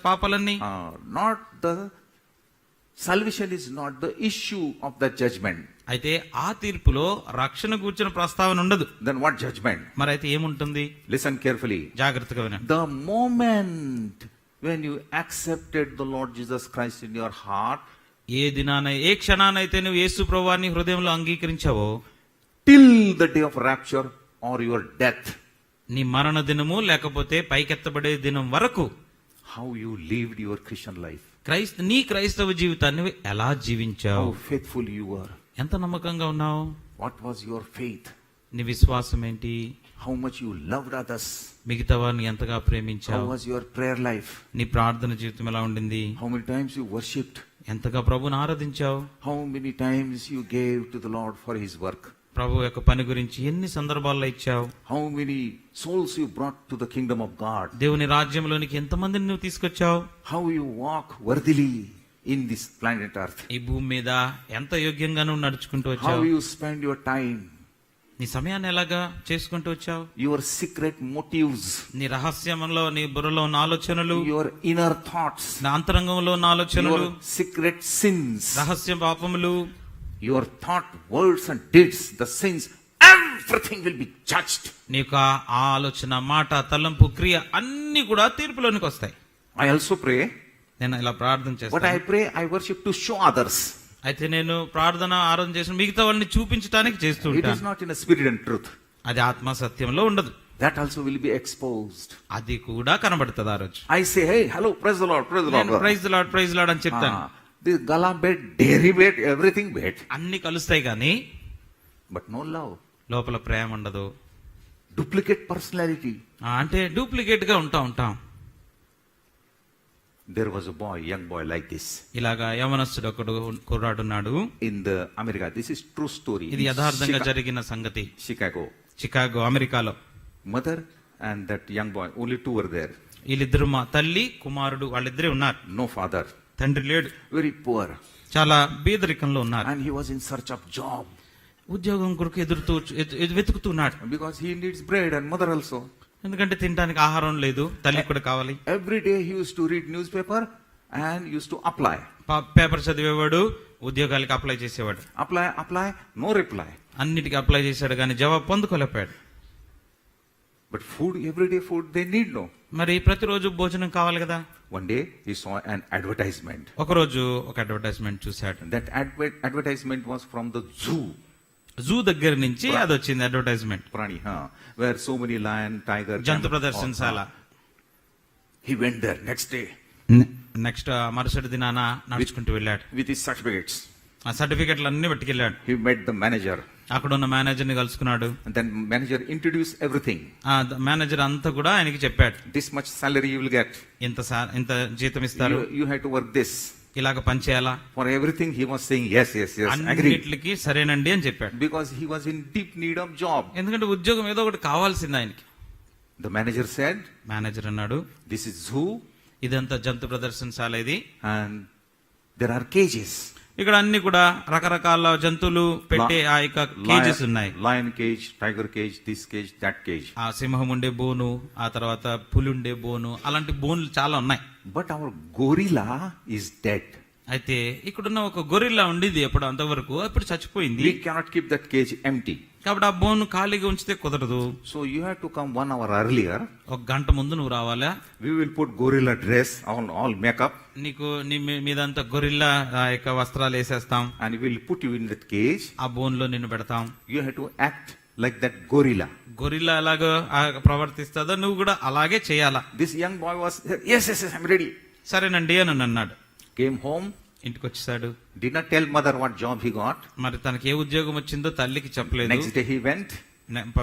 పాపాలన్నీ. Not the salvation is not the issue of the judgment. అయితే ఆ తీర్పులో రక్షణ కూర్చున్న ప్రస్తావన ఉండదు. Then what judgment? మరి అయితే ఏముంటుంది? Listen carefully. జాగ్రత్తగా వినండి. The moment when you accepted the Lord Jesus Christ in your heart, ఏ దినాన ఏ క్షణానైతే నువ్వు యేసు ప్రభువాన్ని హృదయంలో అంగీకరించావో, till the day of rapture or your death, నీ మరణ దినము లేకపోతే పైకెత్తబడే దినం వరకు how you lived your Christian life, నీ క్రైస్తవ జీవితాన్ని ఎలా జీవించావు, how faithful you were, ఎంత నమ్మకంగా ఉన్నావు, what was your faith, నీ విశ్వాసం ఏంటి, how much you loved others, మిగతా వారిని ఎంతగా how ప్రేమించావు, was your prayer life, నీ ప్రార్థన జీవితం ఎలా ఉండింది, how many times you worshipped ఎంతగా ప్రభుని ఆరాధించావు? How many times you gave to the Lord for His work? ప్రభు యొక్క పని గురించి ఎన్ని సందర్భాల్లో ఇచ్చావు? How many souls you brought to the kingdom of God? దేవుని రాజ్యంలోనికి ఎంతమందిని నువ్వు తీసుకొచ్చావు? How you walk worthily in this planet earth? ఈ భూమి మీద ఎంత యోగ్యంగా నువ్వు నడుచుకుంటూ How వచ్చావు? you spend your time? నీ సమయాన్ని ఎలాగా చేసుకుంటూ వచ్చావు? Your secret motives, నీ రహస్యంలో, నీ బుర్రలో ఉన్న ఆలోచనలు, your inner thoughts, నా అంతరంగంలో ఉన్న ఆలోచనలు, your secret sins, రహస్య పాపములు, your thought, words and deeds, the sins, everything will be judged. నీకు ఆ ఆలోచన, మాట, తలంపు, క్రియ అన్ని కూడా తీర్పులోనికి వస్తాయి. I also pray, నేను ఇలా ప్రార్థన but చేస్తాను. I pray, I worship to show others. అయితే నేను ప్రార్థన ఆరాధన చేసిన మిగతా వాళ్ళని చూపించడానికి చేస్తూ It is ఉంటాను. not in a spirit and truth. అది ఆత్మ సత్యంలో ఉండదు. That also will be exposed. అది కూడా కనబడుతుంది ఆ రోజు. I say, hey, hello, praise the Lord, praise the నేను Lord. ప్రైజ్ లాడ్ అని చెప్తాను. This gala bed, dairy bed, everything bed, అన్ని కలుస్తాయి కానీ but no love. లోపల ప్రేమ ఉండదు. Duplicate personality. అంటే డూప్లికేట్ గా ఉంటాం. There was a boy, young boy like this ఇలాగా యవనస్తుడు ఒకడు కుర్రాడున్నాడు. in the America. This is true story. ఇది In యథార్థంగా జరిగిన సంగతి. Chicago. చికాగో, అమెరికాలో. Mother and that young boy, only two were there. వీళ్ళిద్దరు, మా తల్లి కుమారుడు, వాళ్ళిద్దరే ఉన్నారు. No father. తండ్రి లేడు. Very poor. చాలా బీదరికంలో ఉన్నారు. And he was in search of job. ఉద్యోగం కొరకు వెతుకుతున్నాడు. Because he needs bread and mother also. ఎందుకంటే తినడానికి ఆహారం లేదు, తల్లికి కూడా కావాలి. Every day he used to read newspaper and used to apply. Paper చదివేవాడు, ఉద్యోగాలకి అప్లై చేసేవాడు. Apply, no reply. అన్నిటికీ అప్లై చేశాడు కానీ జవాబు పొందుకోలేకపోయాడు. But food, everyday food, they need no. మరి ప్రతిరోజు భోజనం కావాలి కదా. One day he saw an advertisement. ఒకరోజు ఒక అడ్వర్టైజ్మెంట్ చూశాడు. That advertisement was from the zoo. Zoo దగ్గర నుంచి అది వచ్చింది advertisement. Prani, where so many lion, tiger, జంతు camel, ప్రదర్శనశాల. He went there next day next మరుసటి దినాన నడుచుకుంటూ వెళ్ళాడు. with his certificates. ఆ సర్టిఫికెట్లు అన్ని పట్టుకెళ్ళాడు. He met the manager. అక్కడ ఉన్న మేనేజర్ ని కలుసుకున్నాడు. And then manager introduced everything. ఆ మేనేజర్ అంతా కూడా ఆయనకి చెప్పాడు. This much salary you will get. ఇంత జీతం ఇస్తారు, You have to work this. ఇలాగ పని చేయాలా. For everything he was saying yes, agree. అన్నిటికి సరేనండి అని చెప్పాడు. Because he was in deep need of job. ఎందుకంటే ఉద్యోగం ఏదో ఒకటి కావాల్సింది ఆయనకి. The manager said, మేనేజర్ అన్నాడు, this is zoo ఇదంతా జంతు ప్రదర్శనశాల ఇది, and there are cages. ఇక్కడ అన్ని కూడా రకరకాల జంతువులు పెట్టే ఆ యొక్క కేజెస్ ఉన్నాయి. Lion cage, tiger cage, this cage, that cage. ఆ సింహం ఉండే బోను, ఆ తర్వాత పులి ఉండే బోను, అలాంటి బోన్లు చాలా ఉన్నాయి. But our gorilla is dead. అయితే ఇక్కడున్న ఒక గొరిల్లా ఉండేది ఎప్పుడు అంతవరకు, ఇప్పుడు చచ్చిపోయింది. We cannot keep that cage empty. కాబట్టి ఆ బోన్ ఖాళీగా ఉంచితే కుదరదు. So you have to come 1 hour earlier. ఒక గంట ముందు నువ్వు రావాలా. We will put gorilla dress, all makeup. నీకు నీ మీదంతా గొరిల్లా ఆ యొక్క వస్త్రాలు వేసేస్తాం. And we will put you in that cage. ఆ బోన్ లో నిన్ను పెడతాం. You have to act like that gorilla. Gorilla ఎలాగో ప్రవర్తిస్తుందో నువ్వు కూడా అలాగే చేయాలా. This young boy was, yes, I'm ready. సరేనండి అని అన్నాడు. Came home. ఇంటికి వచ్చేసాడు. Did not tell mother what job he got. మరి తనకి ఏ ఉద్యోగం వచ్చిందో తల్లికి చెప్పలేదు. Next day he went.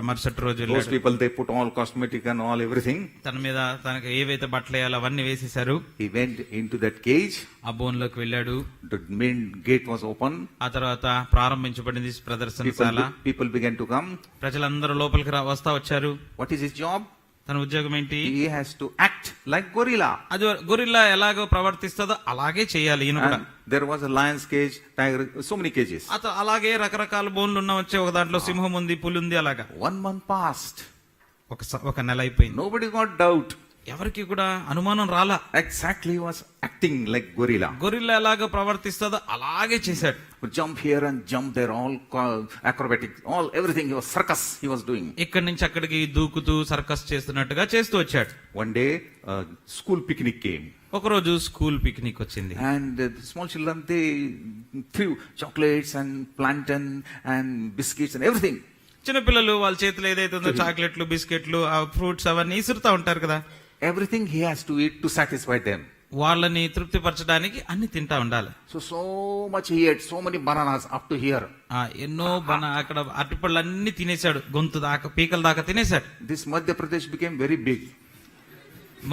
మరుసటి రోజు Those వెళ్ళాడు. people, they put all cosmetic and all everything. తన మీద తనకి ఏవైతే బట్టలు వేయాలో అవన్నీ వేసేశారు. He went into that cage. ఆ బోన్ లోకి వెళ్ళాడు. The main gate was open. ఆ తర్వాత ప్రారంభించబడింది ప్రదర్శనశాల. People began to come. ప్రజలందరూ లోపలికి వస్తా వచ్చారు. What is his job? తన ఉద్యోగం ఏంటి? He has to act like gorilla. అది గొరిల్లా ఎలాగో ప్రవర్తిస్తుందో అలాగే చేయాలి ఈయన కూడా. And there was a lion's cage, tiger, so many cages. అలాగే రకరకాల బోన్లు ఉన్న వచ్చే ఒక దాంట్లో సింహం ఉంది, పులి ఉంది, అలాగా. 1 month passed. ఒక నెల అయిపోయింది. Nobody got doubt. ఎవరికి కూడా అనుమానం రాలా. Exactly, he was acting like gorilla. Gorilla ఎలాగో ప్రవర్తిస్తుందో అలాగే చేశాడు. Jump here and jump there, all acrobatic, all everything. He was circus. He was doing. ఇక్కడి నుంచి అక్కడికి దూకుతూ సర్కస్ చేస్తున్నట్టుగా చేస్తూ వచ్చాడు. One day, school picnic came. ఒకరోజు స్కూల్ పిక్నిక్ వచ్చింది. And the small children, they threw chocolates and plantain and biscuits and everything. చిన్నపిల్లలు వాళ్ళ చేతిలో ఏదైతే ఉందో చాక్లెట్లు, బిస్కెట్లు, ఆ ఫ్రూట్స్ అవన్నీ ఇసురుతా ఉంటారు కదా. Everything he has to eat to satisfy them. వాళ్ళని తృప్తిపరచడానికి అన్ని తింటా ఉండాలి. So much he ate, so many bananas up to here. ఎన్నో అక్కడ అరటిపళ్ళు అన్ని తినేశాడు, గొంతు దాకా పీకల దాకా తినేశాడు. This Madhya Pradesh became very big.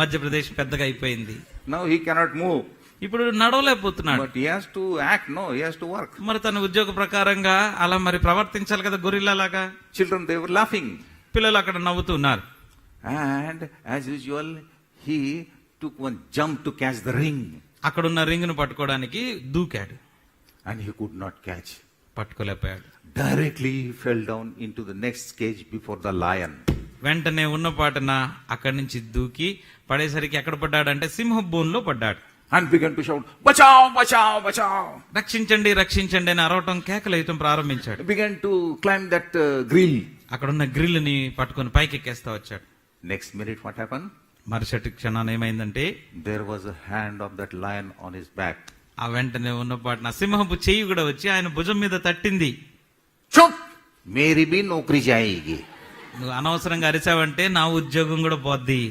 Madhya Pradesh పెద్దగా అయిపోయింది. Now he cannot move. ఇప్పుడు నడవలేకపోతున్నాడు. But he has to act, no, he has to work. మరి తన ఉద్యోగ ప్రకారంగా అలా మరి ప్రవర్తించాలి కదా గొరిల్లా లాగా. Children, they were laughing. పిల్లలు అక్కడ నవ్వుతున్నారు. And as usual, he took one jump to catch the ring. అక్కడున్న రింగ్ ను పట్టుకోవడానికి దూకాడు. And he could not catch. పట్టుకోలేకపోయాడు. Directly he fell down into the next cage before the lion. వెంటనే ఉన్న పాటన అక్కడి నుంచి దూకి పడేసరికి ఎక్కడ పడ్డాడంటే సింహ బోన్లో పడ్డాడు. And began to shout, "Bachao, bachao, bachao." రక్షించండి రక్షించండి అని అరవటం కేకలేయటం ప్రారంభించాడు. He began to climb that grill. అక్కడున్న గ్రిల్ ని పట్టుకొని పైకి ఎక్కేస్తా వచ్చాడు. Next minute, what happened? మరుసటి క్షణాన్ని ఏమైందంటే There was a hand of that lion on his back. ఆ వెంటనే ఉన్న పాటన సింహపు చెయ్యి కూడా వచ్చి ఆయన భుజం మీద తట్టింది. Chup! मेरी भी नौकरी जाएगी. నువ్వు అనవసరంగా అరిచావంటే నా ఉద్యోగం కూడా పోద్ది.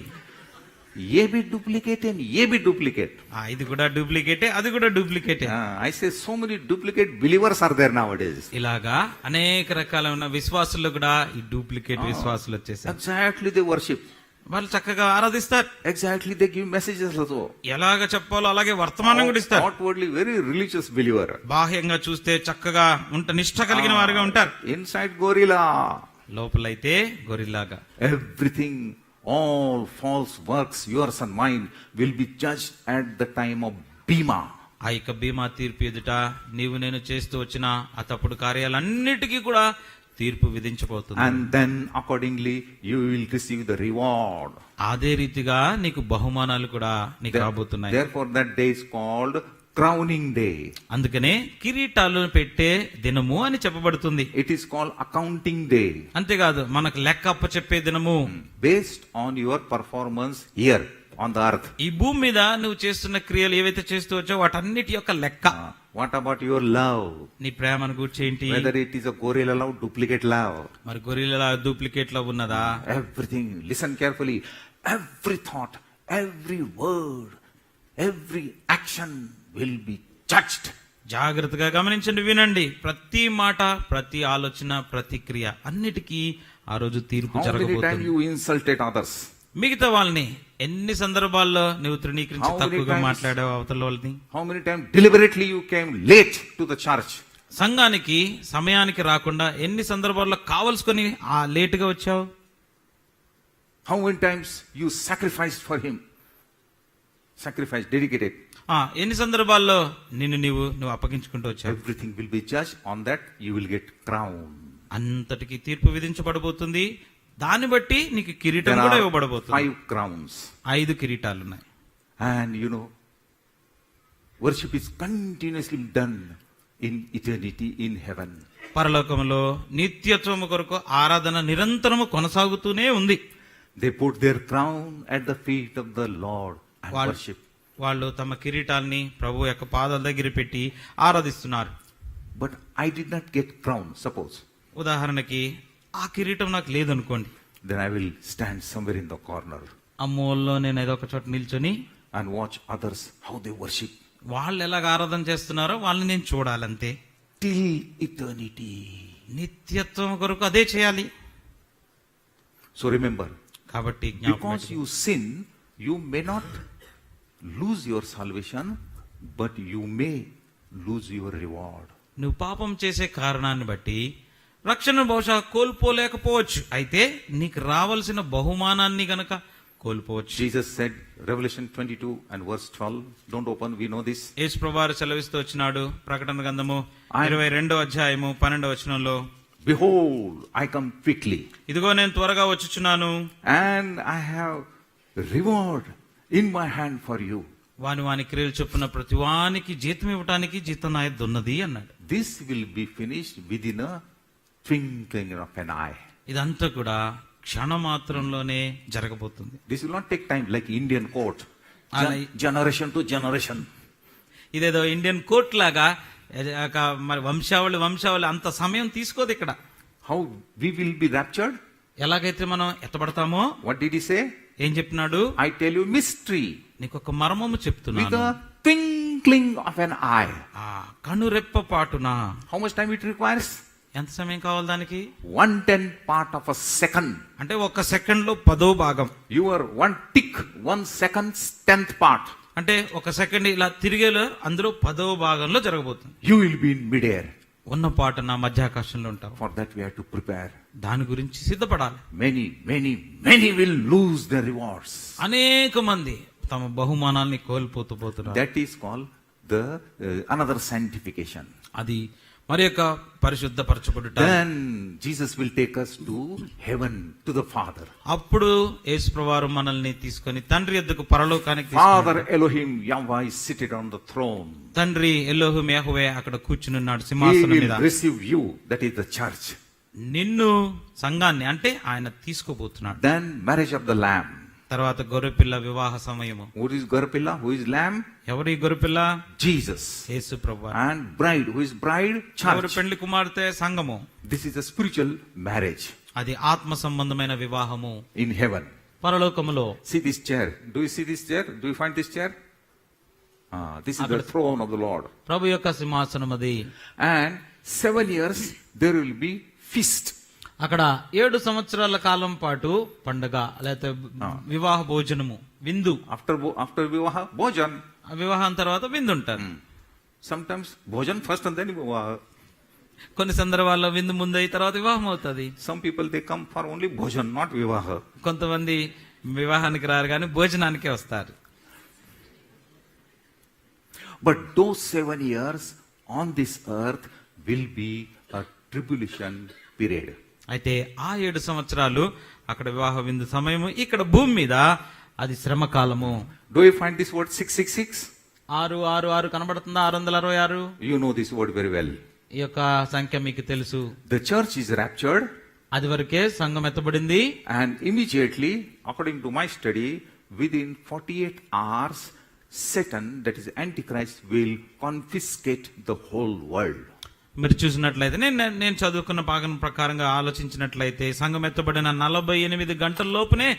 ये भी डुप्लीकेट है, ये भी डुप्लीकेट. ఇది కూడా డూప్లికేటే అది కూడా డూప్లికేటే. I say so many duplicate believers are there nowadays. ఇలాగా అనేక రకాలైన విశ్వాసులు కూడా ఈ డూప్లికేట్ విశ్వాసులు వచ్చేసారు. Exactly they worship. వాళ్ళు చక్కగా ఆరాధిస్తారు. Exactly they give messages also. ఎలాగ చెప్పాలో అలాగే వర్తమానం కూడా ఇస్తారు. Outwardly very religious believer. బాహ్యంగా చూస్తే చక్కగా నిష్ఠ కలిగిన వారుగా ఉంటారు. Inside gorilla. లోపలైతే గొరిల్లాగా. Everything, all false works, yours and mine, will be judged at the time of Bima. ఆ యొక్క బీమా తీర్పు ఎదుట నీవు నేను చేస్తూ వచ్చిన ఆ తప్పుడు కార్యాలన్నిటికీ కూడా తీర్పు విధించబోతుంది. And then accordingly you will receive the reward. అదే రీతిగా నీకు బహుమానాలు కూడా నీకు రాబోతున్నాయి. Therefore that day is called crowning day. అందుకనే కిరీటాలు పెట్టే దినము అని చెప్పబడుతుంది. It is called accounting day. అంతేకాదు మనకు లెక్క అప్పచెప్పే దినము. Based on your performance here on the earth. ఈ భూమి మీద నువ్వు చేస్తున్న క్రియలు ఏవైతే చేస్తూ వచ్చావో వాటన్నిటి యొక్క లెక్క. What about your love? నీ ప్రేమను గురించి ఏంటి? Whether it is a gorilla love, duplicate love. మరి గొరిల్లా డూప్లికేట్ లో ఉన్నదా? Everything, listen carefully. Every thought, every word, every action will be judged. జాగ్రత్తగా గమనించండి, వినండి. ప్రతి మాట, ప్రతి ఆలోచన, ప్రతి క్రియ అన్నిటికీ ఆ రోజు తీర్పు How many times జరగబోతుంది. you insulted others? మిగతా వాళ్ళని ఎన్ని సందర్భాల్లో నువ్వు తృణీకరించి How many తక్కువగా times? మాట్లాడావు అవతల వాళ్ళని? How many times deliberately you came late to the church? సంఘానికి సమయానికి రాకుండా ఎన్ని సందర్భాల్లో కావలసుకొని ఆ లేటుగా వచ్చావు? How many times you sacrificed for him? Sacrifice, dedicated. ఎన్ని సందర్భాల్లో నువ్వు అప్పగించుకుంటూ వచ్చావు? Everything will be judged. On that you will get crown. అంతటికి తీర్పు విధించబడబోతుంది. దాన్ని బట్టి నీకు కిరీటం There కూడా are ఇవ్వబడబోతుంది. 5 crowns. 5 కిరీటాలు ఉన్నాయి. And you know, worship is continuously done in eternity in heaven. పరలోకంలో నిత్యత్వము కొరకు ఆరాధన నిరంతరము కొనసాగుతూనే ఉంది. They put their crown at the feet of the Lord and worship. వాళ్ళు తమ కిరీటాల్ని ప్రభు యొక్క పాదాల దగ్గర పెట్టి ఆరాధిస్తున్నారు. But I did not get crown, suppose. ఉదాహరణకి ఆ కిరీటం నాకు లేదనుకోండి. Then I will stand somewhere in the corner ఆ మూలలో నేను ఏదో ఒక చోట నిల్చొని and watch others how they worship. వాళ్ళు ఎలాగ ఆరాధన చేస్తున్నారో వాళ్ళని నేను చూడాలంతే. Till eternity. నిత్యత్వం కొరకు అదే చేయాలి. So remember, కాబట్టి because you sin, you may not lose your salvation, but you may lose your reward. నువ్వు పాపం చేసే కారణాన్ని బట్టి రక్షణ బహుశా కోల్పోలేకపోవచ్చు. అయితే నీకు రావాల్సిన బహుమానాన్ని గనక కోల్పోవచ్చు. Jesus said, Revelation 22 and verse 12. Don't open, we know this. యేసు ప్రభువారు సెలవిస్తూ వచ్చినాడు ప్రకటన గ్రంథము 22వ అధ్యాయము 12వ వచనంలో, Behold, I come quickly, ఇదిగో నేను త్వరగా వచ్చుచున్నాను, and I have reward in my hand for you. వాని క్రియలు చొప్పున ప్రతి వానికి జీతం ఇవ్వటానికి జీతం నా యొద్ద ఉన్నది అన్నాడు. This will be finished within a twinkling of an eye. ఇదంతా కూడా క్షణమాత్రంలోనే జరగబోతుంది. This will not take time like Indian court. Alai- Generation to generation. ఇదేదో ఇండియన్ కోర్ట్ లాగా మరి వంశావళి అంత సమయం తీసుకోదు ఇక్కడ. How we will be raptured? ఎలాగైతే మనం ఎత్తబడతామో, What did he say? ఏం చెప్పినాడు? I tell you mystery. నీకు ఒక మర్మము With చెప్తున్నాను. a twinkling of an eye. ఆ కనురెప్ప పాటున. How much time it requires? ఎంత సమయం కావాలి దానికి? 1/10 part of a second. అంటే 1 సెకండ్ లో 10వ భాగం. Your one tick, 1 second's 10th part. అంటే ఒక సెకండ్ ఇలా తిరిగేలో అందులో 10వ భాగంలో జరగబోతుంది. You will be in midair. ఉన్న పాట నా మధ్యాకాశంలో ఉంటావు. For that we have to prepare. దాని గురించి సిద్ధపడాలి. Many will lose their rewards. అనేక మంది తమ బహుమానాల్ని కోల్పోతూ పోతున్నారు. That is called the another sanctification. అది మరి యొక్క పరిశుద్ధపరచబడుట. Then Jesus will take us to heaven, to the Father. అప్పుడు యేసుప్రభువారు మనల్ని తీసుకొని తండ్రి యొద్దకు పరలోకానికి Father Elohim Yahweh is seated on the throne. తండ్రి ఎలోహిం యెహోవా అక్కడ కూర్చునున్నాడు He సింహాసనం will మీద. receive you, that is the church. నిన్ను సంఘాన్ని అంటే ఆయన తీసుకోబోతున్నాడు. Then marriage of the Lamb. తర్వాత గొర్రెపిల్ల వివాహ సమయము. Who is Gorapilla? Who is Lamb? ఎవరి గొర్రెపిల్ల? Jesus. యేసు ప్రభువు. And bride. Who is bride? ఎవరి Church. పెండ్లి కుమార్తె? సంఘము. This is a spiritual marriage అది ఆత్మ సంబంధమైన వివాహము in heaven. పరలోకములో. See this chair. Do you see this chair? Do you find this chair? This is the throne of the Lord. ప్రభు యొక్క సింహాసనం అది. And 7 years there will be feast. అక్కడ 7 సంవత్సరాల కాలం పాటు పండగ లేకపోతే వివాహ భోజనము, విందు. After vivaha, bhojan. వివాహం తర్వాత విందు ఉంటారు. Sometimes bhojan first and then vivaha. కొన్ని సందర్భాల్లో విందు ముందై తర్వాత వివాహం అవుతుంది. Some people they come for only bhojan, not vivaha. కొంతమంది వివాహానికి రారు కానీ భోజనానికే వస్తారు. But those 7 years on this earth will be a tribulation period. అయితే ఆ 7 సంవత్సరాలు అక్కడ వివాహ విందు సమయము, ఇక్కడ భూమి మీద అది శ్రమ కాలము. Do you find this word 666? 666 కనబడుతుందా? 666. You know this word very well. ఈ యొక్క సంఖ్య మీకు తెలుసు. The church is raptured, అది వరకే సంఘం ఎత్తబడింది. and immediately, according to my study, within 48 hours, Satan, that is Antichrist, will confiscate the whole world. మీరు చూసినట్లయితే నేను చదువుకున్న భాగం ప్రకారంగా ఆలోచించినట్లయితే సంఘం ఎత్తబడిన 48 గంటల లోపునే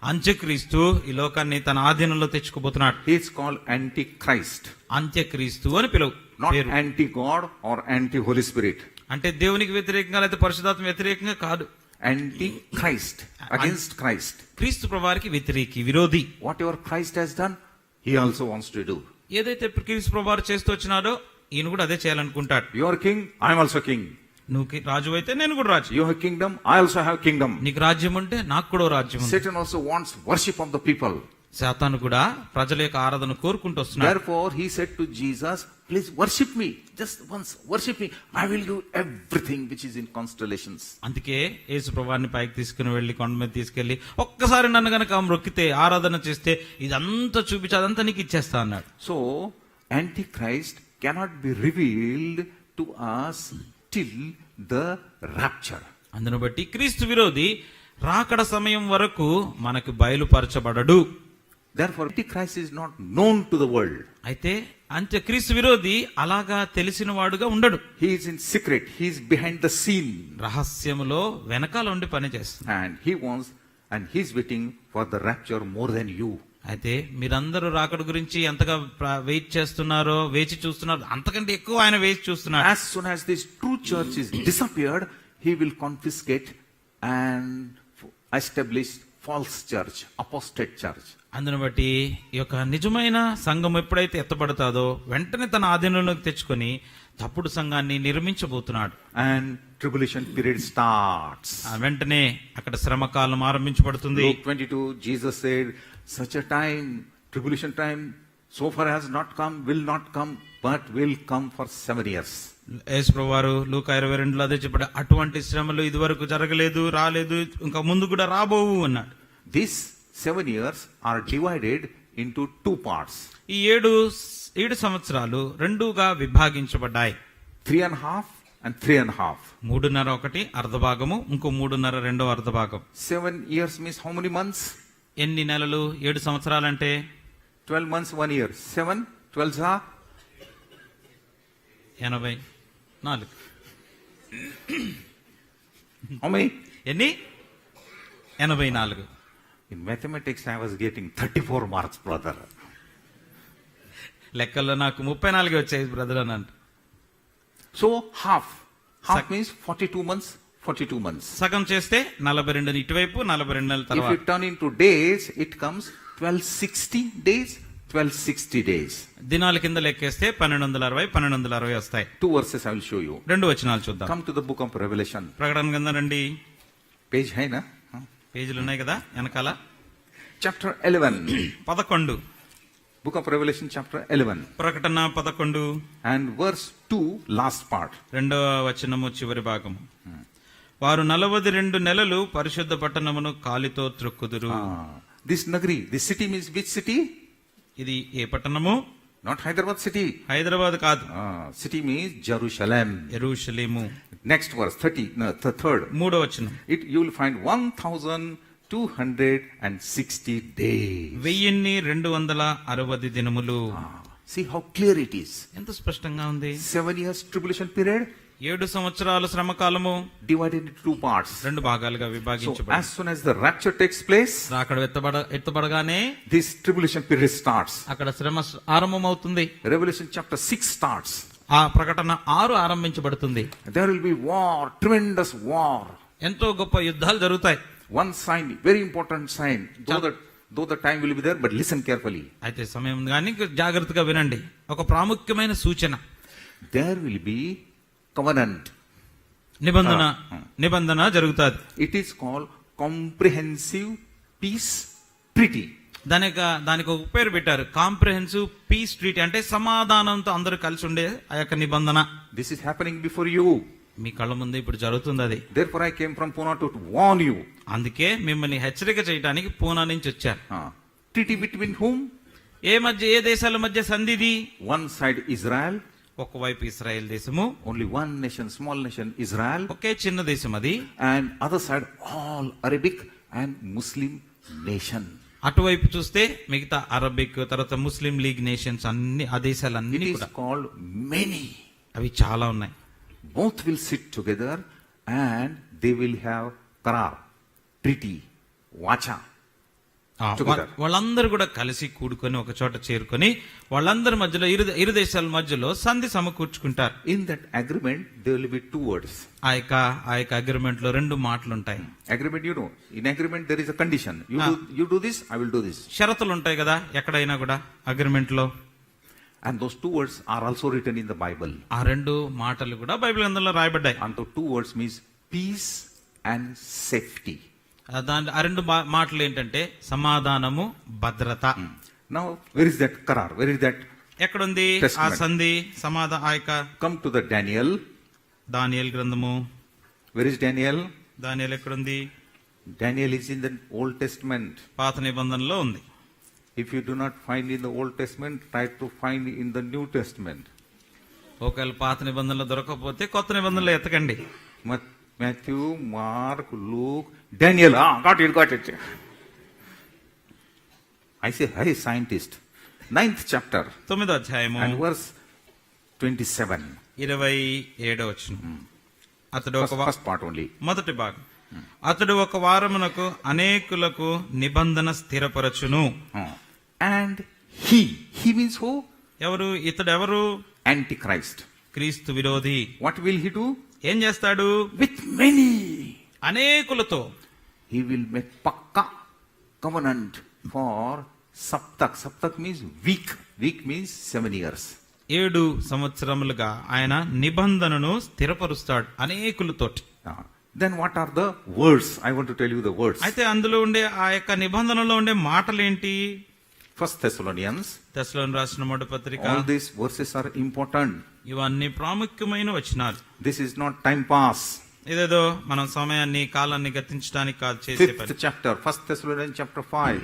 అంత్యక్రీస్తు ఈ లోకాన్ని తన ఆధీనంలో తెచ్చుకోబోతున్నాడు. He is called Antichrist, అంత్యక్రీస్తు అని పిలువు. not anti-God or anti-Holy Spirit. అంటే దేవునికి వ్యతిరేకంగా లేదా పరిశుద్ధాత్మ వ్యతిరేకంగా కాదు. Antichrist, against Christ. క్రీస్తు ప్రభువారికి వ్యతిరేకి, విరోధి. Whatever Christ has done, he also wants to do. ఏదైతే క్రీస్తు ప్రభువారు చేస్తూ వచ్చినాడో ఈయన కూడా అదే చేయాలనుకుంటాడు. You are king, I am also king. నువ్వు రాజు అయితే నేను కూడా రాజు. You have kingdom, I also have kingdom. నీకు రాజ్యం ఉంటే నాకు కూడా రాజ్యం ఉంది. Satan also wants worship of the people. సాతాను కూడా ప్రజల యొక్క ఆరాధన కోరుకుంటూ వస్తున్నాడు. Therefore he said to Jesus, please worship me, just once worship me, I will do everything which is in constellations. అందుకే యేసు ప్రభువాన్ని పైకి తీసుకుని వెళ్లి కొండ మీద తీసుకెళ్లి ఒక్కసారి నన్ను గనక మొక్కితే ఆరాధన చేస్తే ఇదంతా చూపించి అదంతా నీకు ఇచ్చేస్తా అన్నాడు. So Antichrist cannot be revealed to us till the rapture. అందును బట్టి క్రీస్తు విరోధి రాకడ సమయం వరకు మనకు బయలుపరచబడడు. Therefore Antichrist is not known to the world. అయితే క్రీస్తు విరోధి అలాగా తెలిసిన వాడుగా ఉండడు. He is in secret, he is behind the scene. రహస్యములో వెనకాల ఉండి పని చేస్తాడు. And he wants, and he is waiting for the rapture more than you. అయితే మీరందరూ రాకడ గురించి ఎంతగా వెయిట్ చేస్తున్నారో, వేచి చూస్తున్నారో, అంతకంటే ఎక్కువ ఆయన వేచి చూస్తున్నాడు. As soon as this true church is disappeared, he will confiscate and establish false church, apostate church. అందును బట్టి ఈ యొక్క నిజమైన సంఘం ఎప్పుడైతే ఎత్తబడతాదో వెంటనే తన ఆధీనంలోకి తెచ్చుకొని తప్పుడు సంఘాన్ని నిర్మించబోతున్నాడు. And tribulation period starts. వెంటనే అక్కడ శ్రమ కాలం ఆరంభించబడుతుంది. Luke 22, Jesus said, such a time, tribulation time, so far has not come, will not come, but will come for 7 years. యేసు ప్రభువారు లూకా 22లో అదే చెప్పాడు. అటువంటి శ్రమలు ఇదివరకు జరగలేదు, రాలేదు, ఇంకా ముందు కూడా రాబోవు అన్నాడు. These 7 years are divided into 2 parts. ఈ 7 సంవత్సరాలు రెండుగా విభాగించబడ్డాయి. 3.5 and 3.5. 3.5 ఒకటి అర్ధ భాగము, ఇంకో 3.5 రెండో అర్ధ భాగం. 7 years means how many months? ఎన్ని నెలలు? 7 సంవత్సరాలంటే 12 months, 1 year. 7, 12 are 84. how many? ఎన్ని? 84. In mathematics I was getting 34 marks, brother. లెక్కల్లో నాకు 34 వచ్చాయి బ్రదర్ అని అంట. So half means 42 months, 42 months. సగం చేస్తే 42 ఇటువైపు, 42 నెలల If తర్వాత. you turn into days, it comes 1260 days 1260 days. దినాల కింద లెక్కేస్తే 1260 వస్తాయి. 2 verses I will show you. 2 వచనాలు చూద్దాం. Come to the book of Revelation. ప్రకటన కింద రండి. Page hai na? పేజీలు ఉన్నాయి కదా వెనకాల. Chapter 11. 11. Book of Revelation chapter 11. ప్రకటన 11 and verse 2, last part. 2వ వచనము చివరి భాగము. వారు 42 నెలలు పరిశుద్ధ పట్టణమును కాలితో త్రొక్కుదురు. This Nagari, this city means which city? ఇది ఏ పట్టణము? Not Hyderabad city. హైదరాబాద్ కాదు. City means Jerusalem. యెరూషలేము. Next verse, 3rd. 3వ వచనం. You will find 1260 days. 1260 దినములు. See how clear it is. ఎంత స్పష్టంగా ఉంది. 7 years tribulation period. 7 సంవత్సరాల శ్రమ కాలము divided into 2 parts. 2 భాగాలుగా So విభాగించబడింది. as soon as the rapture takes place, అక్కడ ఎత్తబడగానే this tribulation period starts. అక్కడ శ్రమ ఆరంభమవుతుంది. Revelation chapter 6 starts. ఆ ప్రకటన 6 ఆరంభించబడుతుంది. There will be war, tremendous war. ఎంతో గొప్ప యుద్ధాలు జరుగుతాయి. One sign, very important sign, though the time will be there, but listen carefully. అయితే సమయం కానీ జాగ్రత్తగా వినండి. ఒక ప్రాముఖ్యమైన సూచన. There will be covenant. నిబంధన జరుగుతుంది. It is called comprehensive peace treaty. దానికి ఒక పేరు పెట్టారు, కాంప్రహెన్సివ్ పీస్ ట్రీటీ. అంటే సమాధానంతో అందరూ కలిసి ఉండే ఆ యొక్క నిబంధన. This is happening before you. మీ కళ్ళ ముందు ఇప్పుడు జరుగుతుంది అది. Therefore I came from Pune to warn you. అందుకే మిమ్మల్ని హెచ్చరిక చేయడానికి పూనా నుంచి వచ్చారు. Treaty between whom? ఏ దేశాల మధ్య సంధిది? One side Israel. ఒకవైపు ఇశ్రాయేల్ దేశము. Only one nation, small nation, Israel. ఒకే చిన్న దేశం అది. And other side all Arabic and Muslim nation. అటువైపు చూస్తే మిగతా అరబిక్, తర్వాత ముస్లిం లీగ్ నేషన్స్ అన్ని ఆ దేశాలన్నీ It is కూడా. called many. అవి చాలా ఉన్నాయి. Both will sit together and they will have qarar, treaty, vacha. Together. వాళ్ళందరూ కూడా కలిసి కూడుకొని ఒక చోట చేరుకొని వాళ్ళందరి మధ్యలో ఇరు దేశాల మధ్యలో సంధి సమకూర్చుకుంటారు. In that agreement there will be 2 words. ఆ యొక్క అగ్రిమెంట్ లో 2 మాటలు ఉంటాయి. Agreement, you know, in agreement there is a condition. You do this, I will do this. షరతులు ఉంటాయి కదా ఎక్కడైనా కూడా అగ్రిమెంట్ లో. And those 2 words are also written in the Bible. ఆ 2 మాటలు కూడా బైబిల్ గ్రంథంలో రాయబడ్డాయి. And the 2 words means peace and safety. దాని ఆ 2 మాటలు ఏంటంటే సమాధానము, భద్రత. Now where is that qarar? Where is that? ఎక్కడుంది ఆ Testament. సంధి ఆ యొక్క Come to the Daniel. దానియేలు గ్రంథము. Where is Daniel? దానియేలు ఎక్కడుంది? Daniel is in the Old Testament. పాత నిబంధనలో ఉంది. If you do not find in the Old Testament, try to find in the New Testament. ఒకవేళ పాత నిబంధనలు దొరకకపోతే కొత్త నిబంధనలు ఎత్తకండి. Matthew, Mark, Luke, Daniel. Got it. I say, hey, scientist. 9th chapter. 9వ అధ్యాయము And verse 27. 27వ వచనం. అతడు First part only. మొదటి భాగం. అతడు ఒక వారమునకు అనేకులకు నిబంధన స్థిరపరచును. And he means who? ఎవరు ఇతడు? ఎవరు? Antichrist. క్రీస్తు విరోధి. What will he do? ఏం చేస్తాడు? With many. అనేకులతో He will make pakka covenant for saptak. Saptak means week. Week means 7 years. 7 సంవత్సరములుగా ఆయన నిబంధనను స్థిరపరుస్తాడు అనేకులతోటి. Then what are the words? I want to tell you the words. అయితే అందులో ఉండే ఆ యొక్క నిబంధనలో ఉండే మాటలు ఏంటి? 1 Thessalonians. తెస్సలోని రాసిన మొదటి పత్రిక. All these verses are important. ఇవన్నీ ప్రాముఖ్యమైన వచనాలు. This is not time pass. ఇదేదో మనం సమయాన్ని కాలాన్ని గతించడానికి కాదు చేసే 5th పని. chapter, 1 Thessalonians chapter 5,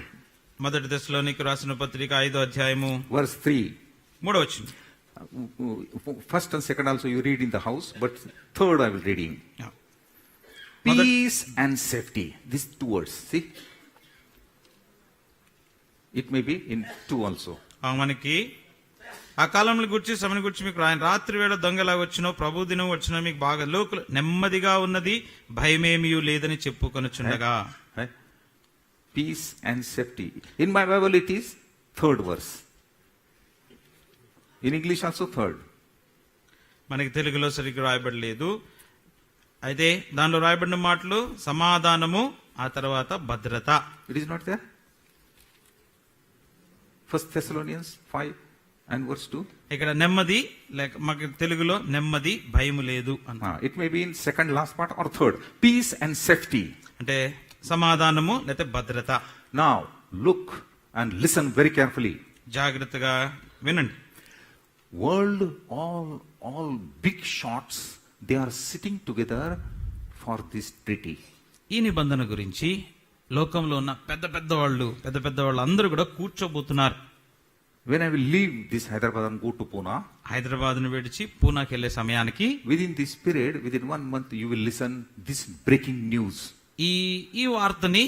మొదటి తెస్సలోనికి రాసిన పత్రిక 5వ అధ్యాయము verse 3. 3వ వచనం. First and second also you read in the house, but third I will reading. Yeah. Peace and safety. These 2 words. See? It may be in 2 also. మనకి ఆ కాలంలో గురించి సమయం గురించి మీకు ఆయన రాత్రి వేళ దొంగలా వచ్చినో ప్రభు దినం వచ్చినో మీకు బాగా లోకులు నెమ్మదిగా ఉన్నది, భయమేమీ లేదని చెప్పుకొనుచుండగా. Peace and safety. In my Bible it is 3rd verse. In English also 3rd. మనకి తెలుగులో సరిగ్గా రాయబడలేదు. అయితే దానిలో రాయబడిన మాటలు సమాధానము, ఆ తర్వాత భద్రత. It is not there? 1 Thessalonians 5 and verse 2. ఇక్కడ నెమ్మది లేక మాకు తెలుగులో నెమ్మది భయము లేదు అంట. It may be in second last part or third. Peace and safety. అంటే సమాధానము లేకపోతే భద్రత. Now, look and listen very carefully. జాగ్రత్తగా వినండి. World, all big shots, they are sitting together for this treaty. ఈ నిబంధన గురించి లోకంలో ఉన్న పెద్ద వాళ్ళు అందరూ కూడా కూర్చోబోతున్నారు. When I will leave this Hyderabad and go to Pune, Hyderabad ను విడిచి పూనాకి వెళ్లే సమయానికి within this period, within 1 month, you will listen this breaking news. ఈ వార్తని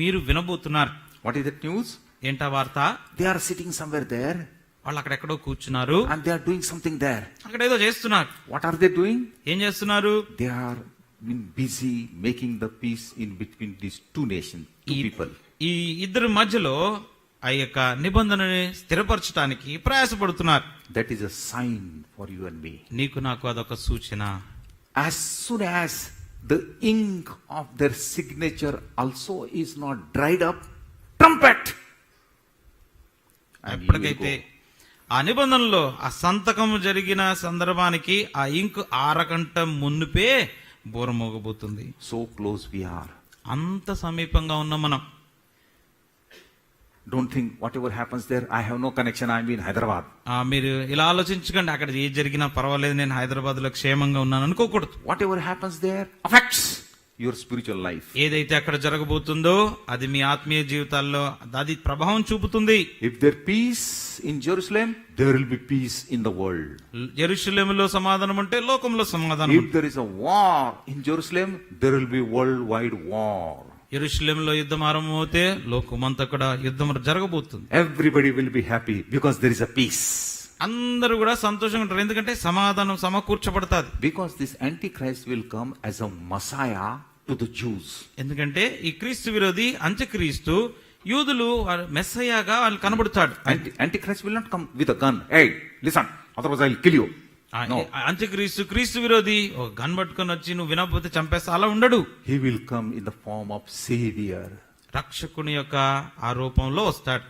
మీరు వినబోతున్నారు. What is that news? ఏంటా వార్త? They are sitting somewhere there వాళ్ళు అక్కడెక్కడో కూర్చున్నారు, and they are doing something there. అక్కడ ఏదో చేస్తున్నారు. What are they doing? ఏం చేస్తున్నారు? They are been busy making the peace in between these two nations, two people. ఈ ఇద్దరి మధ్యలో ఆ యొక్క నిబంధనని స్థిరపరచడానికి ప్రయాసపడుతున్నారు. That is a sign for you and me. నీకు నాకు అదొక సూచన. As soon as the ink of their signature also is not dried up, trumpet. And you will ఎప్పటికైతే go. ఆ నిబంధనలో ఆ సంతకం జరిగిన సందర్భానికి ఆ ఇంకు ఆరకంట మున్నుపే బోర మోగబోతుంది. So close we are. అంత సమీపంగా ఉన్న మనం. Don't think whatever happens there, I have no connection, I'm in Hyderabad. మీరు ఇలా ఆలోచించకండి, అక్కడ ఏ జరిగినా పర్వాలేదు, నేను హైదరాబాద్ లో క్షేమంగా ఉన్నాను అనుకోకూడదు. Whatever happens there affects your spiritual life. ఏదైతే అక్కడ జరగబోతుందో అది మీ ఆత్మీయ జీవితాల్లో అది ప్రభావం చూపుతుంది. If there peace in Jerusalem, there will be peace in the world. యెరూషలేములో సమాధానం ఉంటే లోకంలో సమాధానం If there is a war in Jerusalem, there will be worldwide war. యెరూషలేములో యుద్ధం ఆరంభమవుతే లోకమంతా కూడా యుద్ధం జరగబోతుంది. Everybody will be happy because there is a peace. అందరూ కూడా సంతోషంగా ఉంటారు, ఎందుకంటే సమాధానం సమకూర్చబడతాది. Because this Antichrist will come as a Messiah to the Jews. ఎందుకంటే ఈ క్రీస్తు విరోధి అంత్యక్రీస్తు యూదులు మెస్సయ్యగా వాళ్ళు కనబడతాడు. Antichrist will not come with a gun. Hey, listen, otherwise I will kill you. No. అంత్యక్రీస్తు క్రీస్తు విరోధి ఒక గన్ పట్టుకొని వచ్చి నువ్వు వినకపోతే చంపేస్తా అలా ఉండడు. He will come in the form of Savior. రక్షకుని యొక్క ఆ రూపంలో వస్తాడు.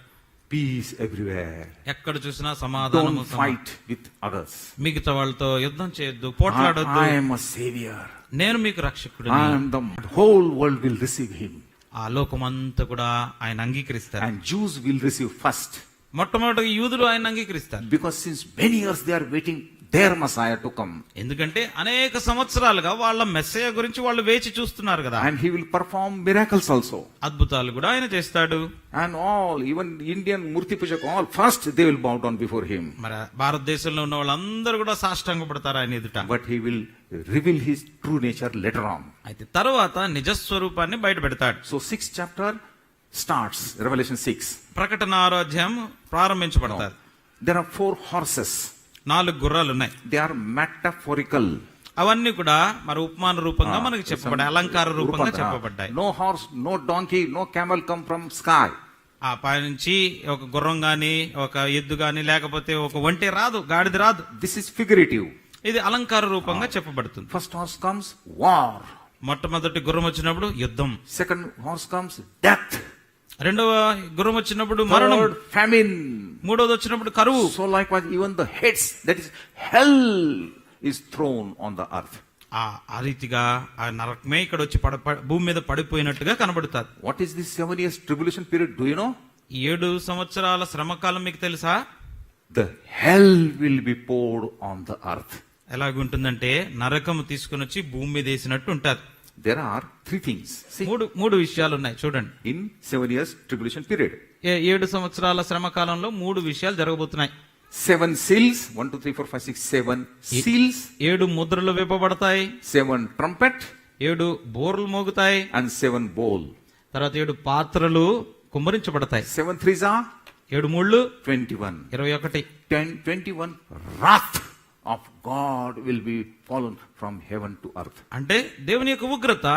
Peace everywhere. ఎక్కడ చూసినా సమాధానము. Don't fight with others. మిగతా వాళ్ళతో యుద్ధం చేయొద్దు, పోట్లాడొద్దు. I am a Savior. నేను మీకు రక్షకుడిని. The whole world will receive him. ఆ లోకమంతా కూడా ఆయన అంగీకరిస్తారు. And Jews will receive first. మొట్టమొదటి యూదులు ఆయన అంగీకరిస్తారు. Because since many years they are waiting their Messiah to come. ఎందుకంటే అనేక సంవత్సరాలుగా వాళ్ళ మెస్సయ్య గురించి వాళ్ళు వేచి చూస్తున్నారు కదా. And he will perform miracles also. అద్భుతాలు కూడా ఆయన చేస్తాడు. And all, even Indian Murti Pujak, all first they will bow down before him. మరి భారతదేశంలో ఉన్న వాళ్ళందరూ కూడా సాష్టాంగపడతారు ఆయన ఎదుట. But he will reveal his true nature later on. అయితే తర్వాత నిజస్వరూపాన్ని బయట పెడతాడు. So 6th chapter starts, Revelation 6. ప్రకటన 6వ అధ్యాయం ప్రారంభించబడతారు. There are 4 horses. 4 గుర్రాలు ఉన్నాయి. They are metaphorical. అవన్నీ కూడా మరి ఉపమాన రూపంగా మనకి చెప్పబడ్డాయి, అలంకార రూపంగా చెప్పబడ్డాయి. No horse, no donkey, no camel come from sky. ఆ పైనుంచి ఒక గుర్రం గాని ఒక ఎద్దు గాని లేకపోతే ఒక ఒంటె రాదు, గాడిద రాదు. This is figurative. ఇది అలంకార రూపంగా చెప్పబడుతుంది. First horse comes war. మొట్టమొదటి గుర్రం వచ్చినప్పుడు యుద్ధం. Second horse comes death. రెండవ గుర్రం వచ్చినప్పుడు మరణం. Third famine. మూడోది వచ్చినప్పుడు కరువు. So likewise even the heads, that is hell, is thrown on the earth. ఆ రీతిగా ఆ నరకమే ఇక్కడ వచ్చి భూమి మీద పడిపోయినట్టుగా కనబడుతుంది. What is this 7 years tribulation period? Do you know? 7 సంవత్సరాల శ్రమకాలం మీకు తెలుసా? The hell will be poured on the earth. ఎలాగుంటుందంటే నరకము తీసుకుని వచ్చి భూమి మీద వేసినట్టు ఉంటుంది. There are 3 things. See, మూడు విషయాలు ఉన్నాయి చూడండి. in 7 years tribulation period. 7 సంవత్సరాల శ్రమకాలంలో 3 విషయాలు జరగబోతున్నాయి. 7 seals, 1, 2, 3, 4, 5, 6, 7 seals. 7 ముద్రలు విప్పబడతాయి. 7 trumpet. 7 బోర్లు మోగుతాయి. And 7 bowl. తర్వాత 7 పాత్రలు కుమ్మరించబడతాయి. 7 threes are 7 మూళ్ళు 21. 21. 21 wrath of God will be fallen from heaven to earth. అంటే దేవుని యొక్క ఉగ్రత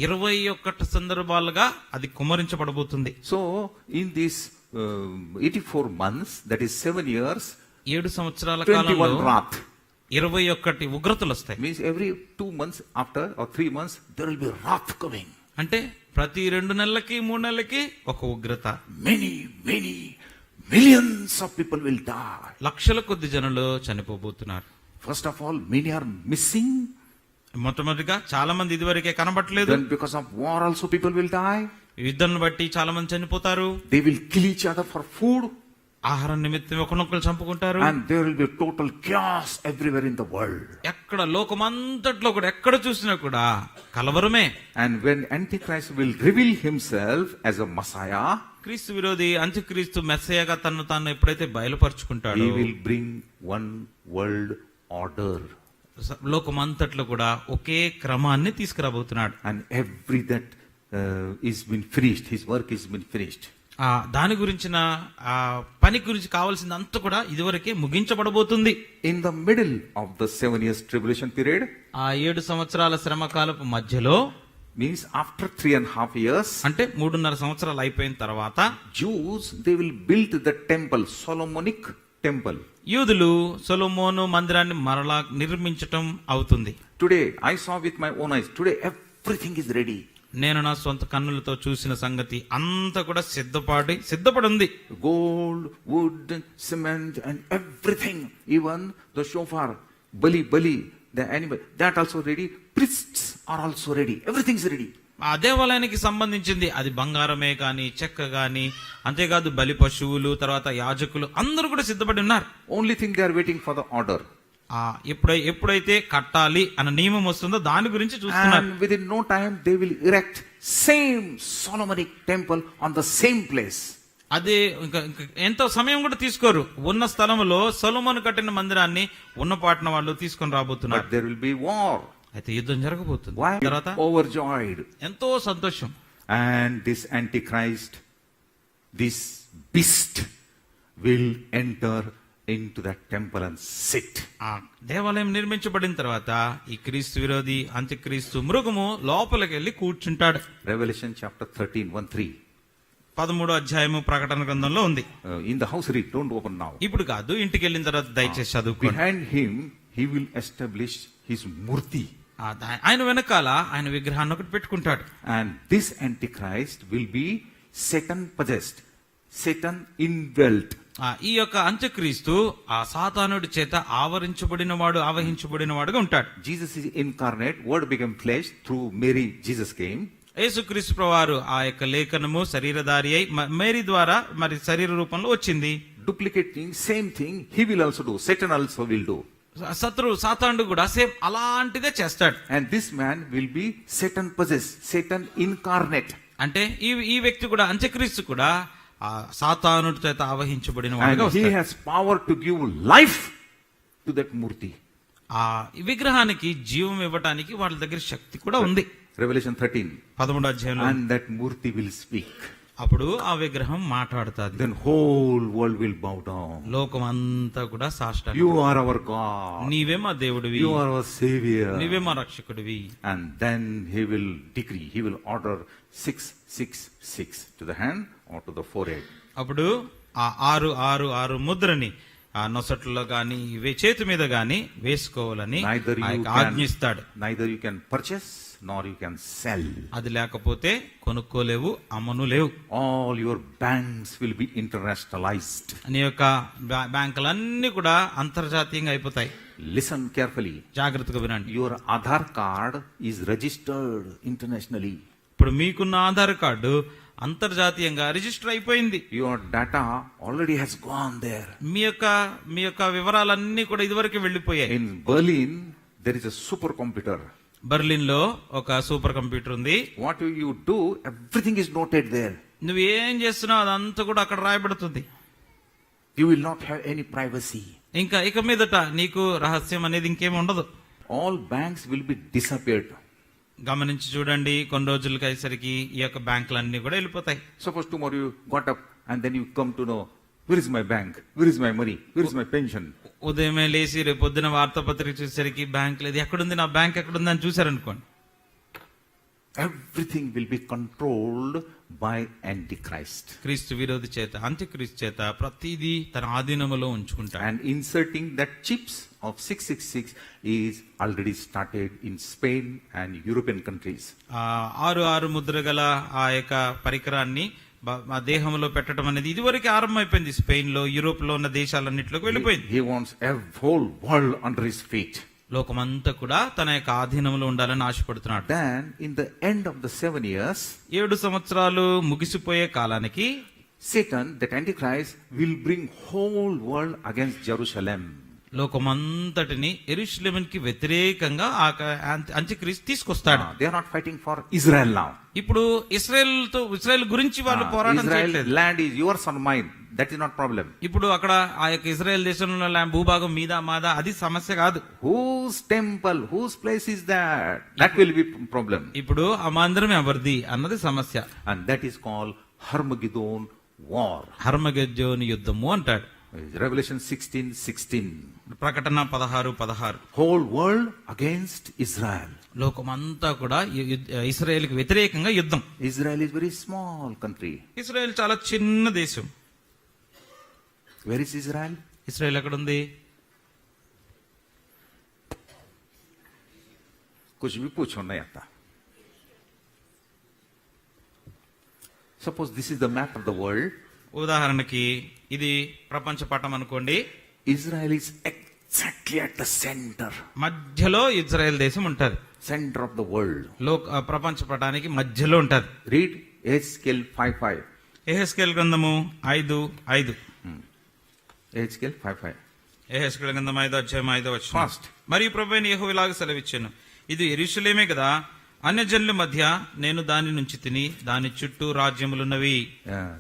21 సందర్భాలుగా అది కుమ్మరించబడబోతుంది. So in this 84 months, that is 7 years, 7 సంవత్సరాల 21 కాలంలో wrath. 21 ఉగ్రతలు వస్తాయి. Means every 2 months after or 3 months there will be wrath coming. అంటే ప్రతి 2 నెలలకి 3 నెలలకి ఒక ఉగ్రత. Many Millions of people will die. లక్షల కొద్ది జనులు చనిపోబోతున్నారు. First of all, many are missing. మొట్టమొదటిగా చాలా మంది ఇదివరకే కనబట్టలేదు. Then because of war also people will die. యుద్ధం బట్టి చాలా మంది చనిపోతారు. They will kill each other for food. ఆహారం నిమిత్తం ఒకరినొకరు చంపుకుంటారు. And there will be total chaos everywhere in the world. ఎక్కడ లోకమంతట్లో కూడా ఎక్కడ చూసినా కూడా కలవరమే. And when Antichrist will reveal himself as a Messiah, క్రీస్తు విరోధి అంత్యక్రీస్తు మెస్సయ్యగా తను తాను ఎప్పుడైతే బయలుపరుచుకుంటాడో he will bring one world order. లోకమంతట్లో కూడా ఒకే క్రమాన్ని తీసుకురాబోతున్నాడు. And every that is been finished, his work is been finished. దాని గురించిన పని గురించి కావాల్సింది అంతా కూడా ఇదివరకే ముగించబడబోతుంది. In the middle of the 7 years tribulation period, ఆ 7 సంవత్సరాల శ్రమకాలపు మధ్యలో, means after 3.5 years, అంటే 3.5 సంవత్సరాలు అయిపోయిన తర్వాత Jews, they will build the temple, Solomonic temple. యూదులు సొలొమోను మందిరాన్ని మరలా నిర్మించటం అవుతుంది. Today I saw with my own eyes, today everything is ready. నేను నా సొంత కన్నులతో చూసిన సంగతి అంతా కూడా సిద్ధపడి ఉంది. Gold, wood, cement and everything, even the shofar, bali, the animal, that also ready. Priests are also ready. Everything is ready. ఆ దేవాలయానికి సంబంధించింది అది బంగారమే గాని చెక్క గాని, అంతేకాదు బలి పశువులు, తర్వాత యాజకులు అందరూ కూడా సిద్ధపడి ఉన్నారు. Only thing they are waiting for the order. ఎప్పుడైతే కట్టాలి అన్న నియమం వస్తుందో దాని గురించి చూస్తున్నారు. And within no time they will erect same Solomonic temple on the same place. అదే ఇంకా ఎంతో సమయం కూడా తీసుకోరు. ఉన్న స్థలంలో సొలొమోను కట్టిన మందిరాన్ని ఉన్న పాటన వాళ్ళు తీసుకొని రాబోతున్నారు. But there will be war. అయితే యుద్ధం జరగబోతుంది. Why? తర్వాత Overjoyed. ఎంతో సంతోషం. And this Antichrist, this beast will enter into that temple and sit. ఆ దేవాలయం నిర్మించబడిన తర్వాత ఈ క్రీస్తు విరోధి అంత్యక్రీస్తు మృగము లోపలికి వెళ్ళి కూర్చుంటాడు. Revelation chapter 13:1-3. 13వ అధ్యాయము ప్రకటన గ్రంథంలో ఉంది. In the house read, don't open now. ఇప్పుడు కాదు, ఇంటికి వెళ్ళిన తర్వాత దయచేసి చదువుకోండి. Behind him he will establish his murti. ఆయన వెనకాల ఆయన విగ్రహాన్ని ఒకటి పెట్టుకుంటాడు. And this Antichrist will be Satan possessed, Satan indwelt. ఈ యొక్క అంత్యక్రీస్తు ఆ సాతానుడి చేత ఆవహించబడిన వాడుగా ఉంటాడు. Jesus is incarnate, word became flesh, through Mary Jesus came. యేసుక్రీస్తు ప్రభువారు ఆ యొక్క లేఖనము శరీరధారి అయి మేరీ ద్వారా మరి శరీర రూపంలో వచ్చింది. Duplicating same thing he will also do, Satan also will do. సాతానుడు కూడా సేమ్ అలాంటిదే చేస్తాడు. And this man will be Satan possessed, Satan incarnate. అంటే ఈ వ్యక్తి కూడా అంత్యక్రీస్తు కూడా ఆ సాతానుడి చేత ఆవహించబడిన వాడుగా And he వస్తాడు. has power to give life to that murti. ఆ విగ్రహానికి జీవం ఇవ్వటానికి వాళ్ళ దగ్గర శక్తి కూడా ఉంది. Revelation 13. 13వ అధ్యాయంలో And that murti will speak. అప్పుడు ఆ విగ్రహం మాట్లాడుతుంది. Then whole world will bow down. లోకం అంతా కూడా సాష్టాంగం. You are our God. నీవే మా దేవుడివి, You are our Savior. నీవే మా రక్షకుడివి. And then he will decree, he will order 666 to the hand or to the forehead. అప్పుడు ఆ 666 ముద్రని ఆ నొసట్లో గాని చేతి మీద గాని వేసుకోవాలని ఆజ్ఞిస్తాడు. Neither you can purchase nor you can sell. అది లేకపోతే కొనుక్కోలేవు, అమ్మను లేవు. All your banks will be internationalized. నీ యొక్క బ్యాంకులన్నీ కూడా అంతర్జాతీయంగా అయిపోతాయి. Listen carefully. జాగ్రత్తగా వినండి. Your Aadhaar card is registered internationally. ఇప్పుడు మీకున్న ఆధార్ కార్డు అంతర్జాతీయంగా రిజిస్టర్ అయిపోయింది. Your data already has gone there. మీ యొక్క వివరాలన్నీ కూడా ఇదివరకు వెళ్ళిపోయాయి. In Berlin there is a supercomputer. Berlin లో ఒక సూపర్ కంప్యూటర్ ఉంది. What you do, everything is noted there. నువ్వు ఏం చేస్తున్నావు అదంతా కూడా అక్కడ రాయబడుతుంది. You will not have any privacy. ఇంకా ఇక మీదట నీకు రహస్యం అనేది ఇంకేం ఉండదు. All banks will be disappeared. గమనించి చూడండి, కొన్ని రోజులకి అయ్యేసరికి ఈ యొక్క బ్యాంకులన్నీ కూడా వెళ్ళిపోతాయి. Suppose tomorrow you got up and then you come to know, where is my bank, where is my money, where is my pension? ఉదయమే లేచి రేపు పొద్దున వార్తాపత్రిక చూసేసరికి బ్యాంక్ లేదు, ఎక్కడుంది నా బ్యాంక్ ఎక్కడుంది అని చూసారనుకోండి. Everything will be controlled by Antichrist. క్రీస్తు విరోధి చేత, అంత్యక్రీస్తు చేత ప్రతిదీ తన ఆధీనములో ఉంచుకుంటాడు. And inserting that chips of 666 is already started in Spain and European countries. 666 Mudra గల ఆ యొక్క పరికరాన్ని మా దేహంలో పెట్టడం అనేది ఇదివరకు ఆరంభమైపోయింది. స్పెయిన్ లో, యూరోప్ లో ఉన్న దేశాలన్నింటిలోకి వెళ్ళిపోయింది. He wants a whole world under his feet. లోకమంతా కూడా తన యొక్క ఆధీనంలో ఉండాలని ఆశపడుతున్నాడు. Then in the end of the 7 years, 7 సంవత్సరాలు ముగిసిపోయే కాలానికి Satan, that Antichrist, will bring whole world against Jerusalem. లోకమంతటిని యెరూషలేముకి వ్యతిరేకంగా అంత్యక్రీస్తు తీసుకొస్తాడు. They are not fighting for Israel now. ఇప్పుడు ఇశ్రాయేల్ గురించి వాళ్ళు పోరాటం Israel చేయట్లేదు. land is yours or mine. That is not problem. ఇప్పుడు అక్కడ ఆ యొక్క ఇజ్రాయెల్ దేశంలో ఉన్న భూభాగం మీద మాదా అది సమస్య కాదు. Whose temple, whose place is that? That will be problem. ఇప్పుడు ఆ మందిరం ఎవరిది అన్నది సమస్య. And that is called Armageddon war. హర్మగెద్దోని యుద్ధము అంటాడు. Revelation 16:16. ప్రకటన 16:16. Whole world against Israel. లోకమంతా కూడా ఇశ్రాయేలుకి వ్యతిరేకంగా యుద్ధం. Israel is very small country. Israel చాలా చిన్న దేశం. Where is Israel? ఇశ్రాయేల్ ఎక్కడ ఉంది? कुछ भी पूछो नहीं आता. Suppose this is the map of the world. ఉదాహరణకి ఇది ప్రపంచ పటం అనుకోండి. Israel is exactly at the center. మధ్యలో ఇజ్రాయెల్ దేశం ఉంటది. Center of the world. ప్రపంచ పటానికి మధ్యలో ఉంటది. Read Ezekiel 5:5. యెహెజ్కేలు గ్రంథము 5:5. Ezekiel 5:5. యెహెజ్కేలు గ్రంథం 5:5. First. మరియు ప్రభువైన యెహోవా ఇలాగ సెలవిచ్చాను, ఇది యెరూషలేమే కదా, అన్యజనుల మధ్య నేను దాని నుంచి తిని దాని చుట్టూ రాజ్యములున్నవి.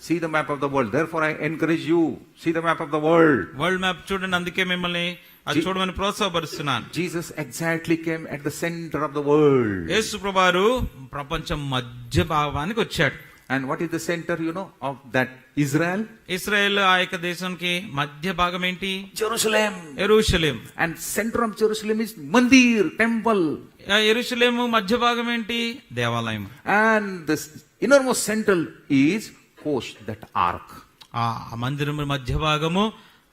See the map of the world. Therefore I encourage you. See the map of the world. World map చూడండి, అందుకే మిమ్మల్ని అది చూడమని ప్రోత్సాహపరుస్తున్నాను. Jesus exactly came at the center of the world. యేసు ప్రభువారు ప్రపంచం మధ్య భాగానికి వచ్చాడు. And what is the center, of that Israel? Israel ఆ యొక్క దేశానికి మధ్య భాగం ఏంటి? Jerusalem. యెరూషలేం. And center of Jerusalem is Mandir, temple. యెరూషలేము మధ్య భాగం ఏంటి? దేవాలయం. And the innermost central is Hosh, that ark. ఆ మందిరం మధ్య భాగము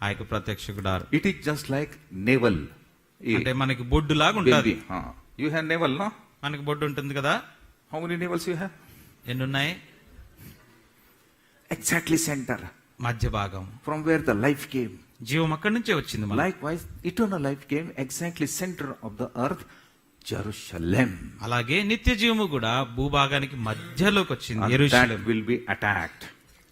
ఆ యొక్క ప్రత్యక్ష గుడారం. It is just like navel. అంటే మనకి బొడ్డు లాగా ఉంటుంది. You have navel, no? మనకి బొడ్డు ఉంటుంది కదా. How many navels you have? ఎన్ని ఉన్నాయి? Exactly center. మధ్య భాగం. From where the life came. జీవం అక్కడి నుంచే వచ్చింది. Likewise, eternal life came exactly center of the earth, Jerusalem. అలాగే నిత్య జీవము కూడా భూభాగానికి మధ్యలోకి వచ్చింది, And యెరూషలేం. that will be attacked.